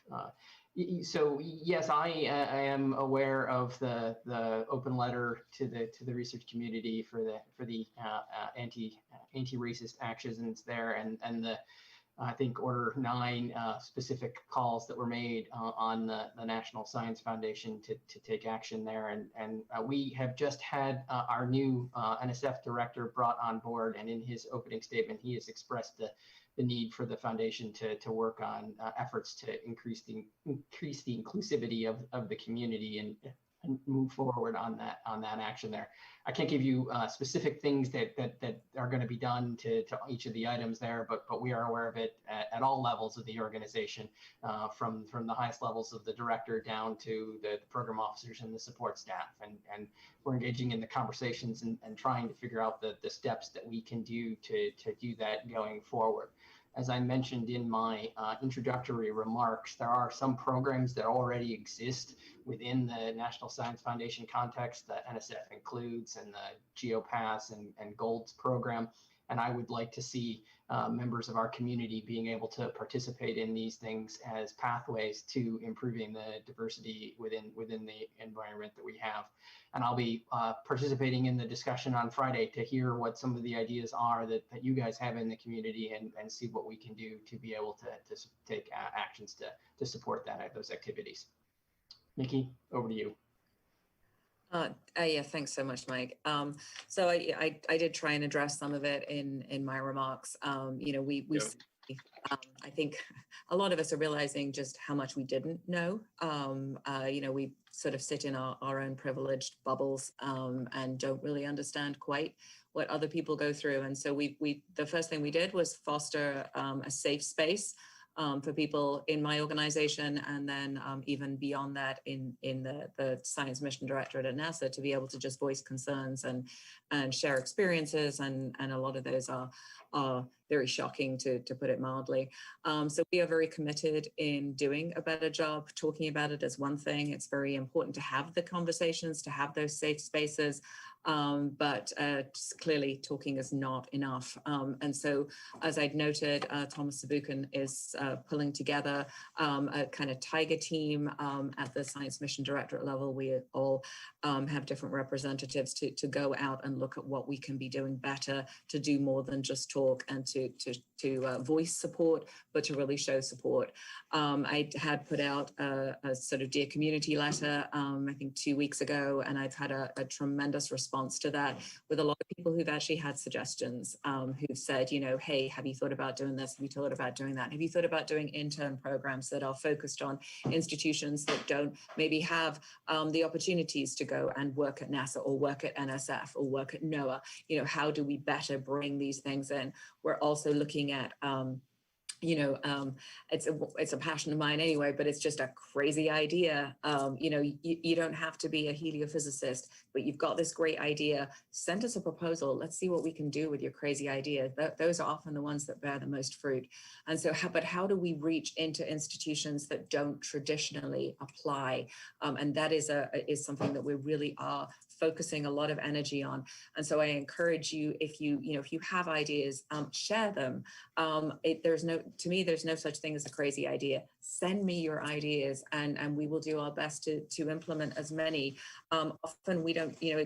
So yes, I am aware of the open letter to the research community for the anti-racist actions there, and I think order 9 specific calls that were made on the National Science Foundation to take action there. And we have just had our new NSF director brought on board, and in his opening statement, he has expressed the need for the foundation to work on efforts to increase the inclusivity of the community and move forward on that action there. I can't give you specific things that are going to be done to each of the items there, but we are aware of it at all levels of the organization, from the highest levels of the director down to the program officers and the support staff, and we're engaging in the conversations and trying to figure out the steps that we can do to do that going forward. As I mentioned in my introductory remarks, there are some programs that already exist within the National Science Foundation context that NSF includes, and the Geospace and GOLDS program. And I would like to see members of our community being able to participate in these things as pathways to improving the diversity within the environment that we have. And I'll be participating in the discussion on Friday to hear what some of the ideas are that you guys have in the community, and see what we can do to be able to take actions to support those activities. Nikki, over to you. Yeah, thanks so much, Mike. So I did try and address some of it in my remarks. You know, I think a lot of us are realizing just how much we didn't know. You know, we sort of sit in our own privileged bubbles and don't really understand quite what other people go through. And so the first thing we did was foster a safe space for people in my organization, and then even beyond that in the Science Mission Directorate at NASA, to be able to just voice concerns and share experiences, and a lot of those are very shocking, to put it mildly. So we are very committed in doing a better job. Talking about it is one thing. It's very important to have the conversations, to have those safe spaces. But clearly talking is not enough. And so, as I'd noted, Thomas Sabukin is pulling together a kind of tiger team at the Science Mission Directorate level. We all have different representatives to go out and look at what we can be doing better, to do more than just talk, and to voice support, but to really show support. I had put out a sort of Dear Community letter, I think 2 weeks ago, and I've had a tremendous response to that, with a lot of people who've actually had suggestions, who've said, you know, hey, have you thought about doing this? Have you thought about doing that? Have you thought about doing intern programs that are focused on institutions that don't maybe have the opportunities to go and work at NASA, or work at NSF, or work at NOAA? You know, how do we better bring these things in? We're also looking at you know, it's a passion of mine anyway, but it's just a crazy idea. You know, you don't have to be a heliophysicist, but you've got this great idea. Send us a proposal. Let's see what we can do with your crazy idea. Those are often the ones that bear the most fruit. And so, but how do we reach into institutions that don't traditionally apply? And that is something that we really are focusing a lot of energy on. And so I encourage you, if you have ideas, share them. To me, there's no such thing as a crazy idea. Send me your ideas, and we will do our best to implement as many. Often we don't, you know,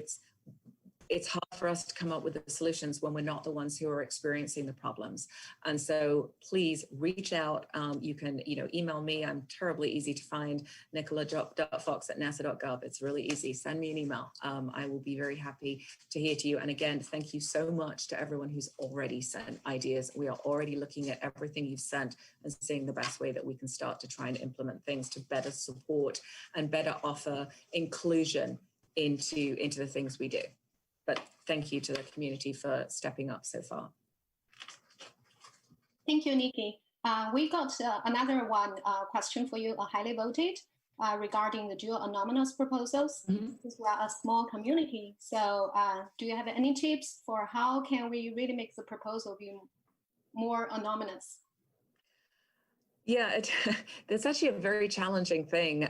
it's hard for us to come up with the solutions when we're not the ones who are experiencing the problems. And so please reach out. You can, you know, email me. I'm terribly easy to find, nicola.fox@nasa.gov. It's really easy. Send me an email. I will be very happy to hear to you. And again, thank you so much to everyone who's already sent ideas. We are already looking at everything you've sent and seeing the best way that we can start to try and implement things to better support and better offer inclusion into the things we do. But thank you to the community for stepping up so far. Thank you, Nikki. We got another question for you, highly voted, regarding the dual anonymous proposals. Because we are a small community. So do you have any tips for how can we really make the proposal be more anonymous? Yeah, it's actually a very challenging thing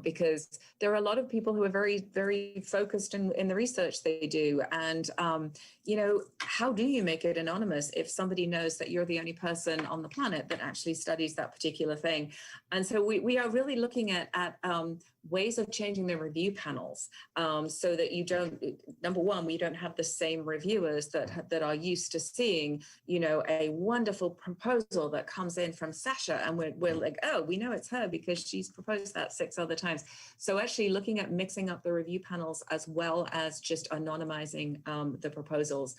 because there are a lot of people who are very, very focused in the research they do. And, you know, how do you make it anonymous if somebody knows that you're the only person on the planet that actually studies that particular thing? And so we are really looking at ways of changing the review panels so that you don't, number one, we don't have the same reviewers that are used to seeing, you know, a wonderful proposal that comes in from Sasha, and we're like, oh, we know it's her because she's proposed that 6 other times. So actually looking at mixing up the review panels as well as just anonymizing the proposals.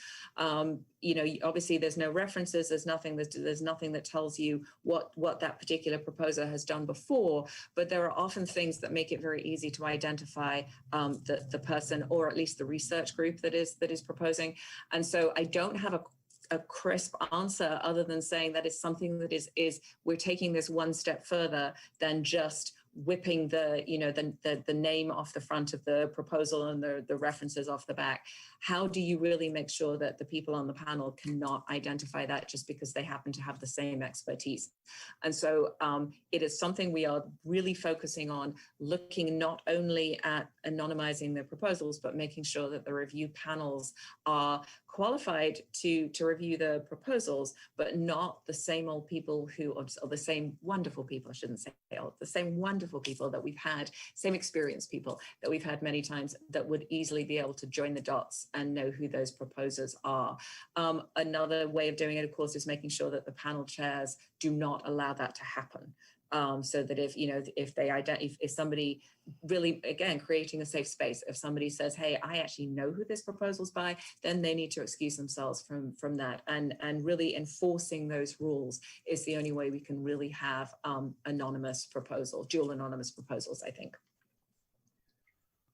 You know, obviously there's no references, there's nothing that tells you what that particular proposer has done before, but there are often things that make it very easy to identify the person, or at least the research group that is proposing. And so I don't have a crisp answer other than saying that it's something that is we're taking this one step further than just whipping the, you know, the name off the front of the proposal and the references off the back. How do you really make sure that the people on the panel cannot identify that just because they happen to have the same expertise? And so it is something we are really focusing on, looking not only at anonymizing the proposals, but making sure that the review panels are qualified to review the proposals, but not the same old people or the same wonderful people, I shouldn't say old, the same wonderful people that we've had, same experienced people that we've had many times that would easily be able to join the dots and know who those proposers are. Another way of doing it, of course, is making sure that the panel chairs do not allow that to happen. So that if somebody really, again, creating a safe space, if somebody says, hey, I actually know who this proposal's by, then they need to excuse themselves from that. And really enforcing those rules is the only way we can really have anonymous proposals, dual anonymous proposals, I think.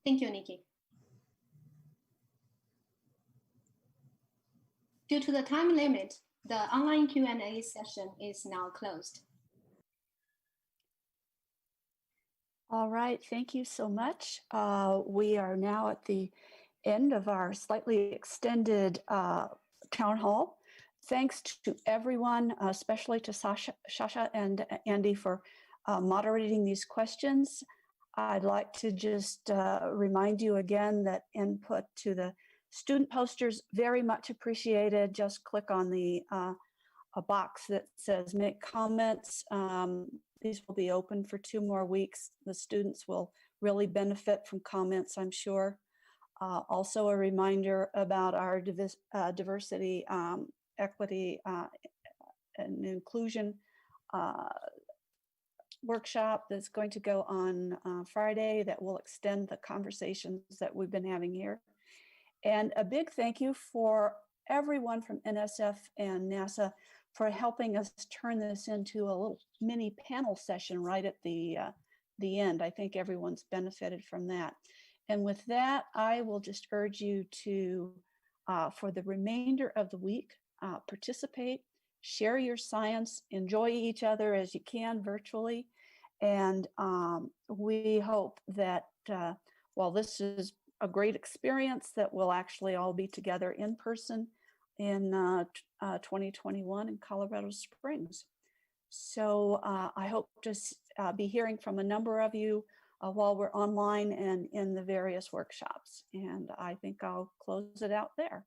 Thank you, Nikki. Due to the time limit, the online Q&A session is now closed. All right, thank you so much. We are now at the end of our slightly extended town hall. Thanks to everyone, especially to Sasha and Andy for moderating these questions. I'd like to just remind you again that input to the student posters, very much appreciated. Just click on the a box that says make comments. These will be open for 2 more weeks. The students will really benefit from comments, I'm sure. Also a reminder about our diversity, equity, and inclusion workshop that's going to go on Friday that will extend the conversations that we've been having here. And a big thank you for everyone from NSF and NASA for helping us turn this into a little mini panel session right at the end. I think everyone's benefited from that. And with that, I will just urge you to, for the remainder of the week, participate, share your science, enjoy each other as you can virtually. And we hope that while this is a great experience, that we'll actually all be together in person in 2021 in Colorado Springs. So I hope to be hearing from a number of you while we're online and in the various workshops. And I think I'll close it out there.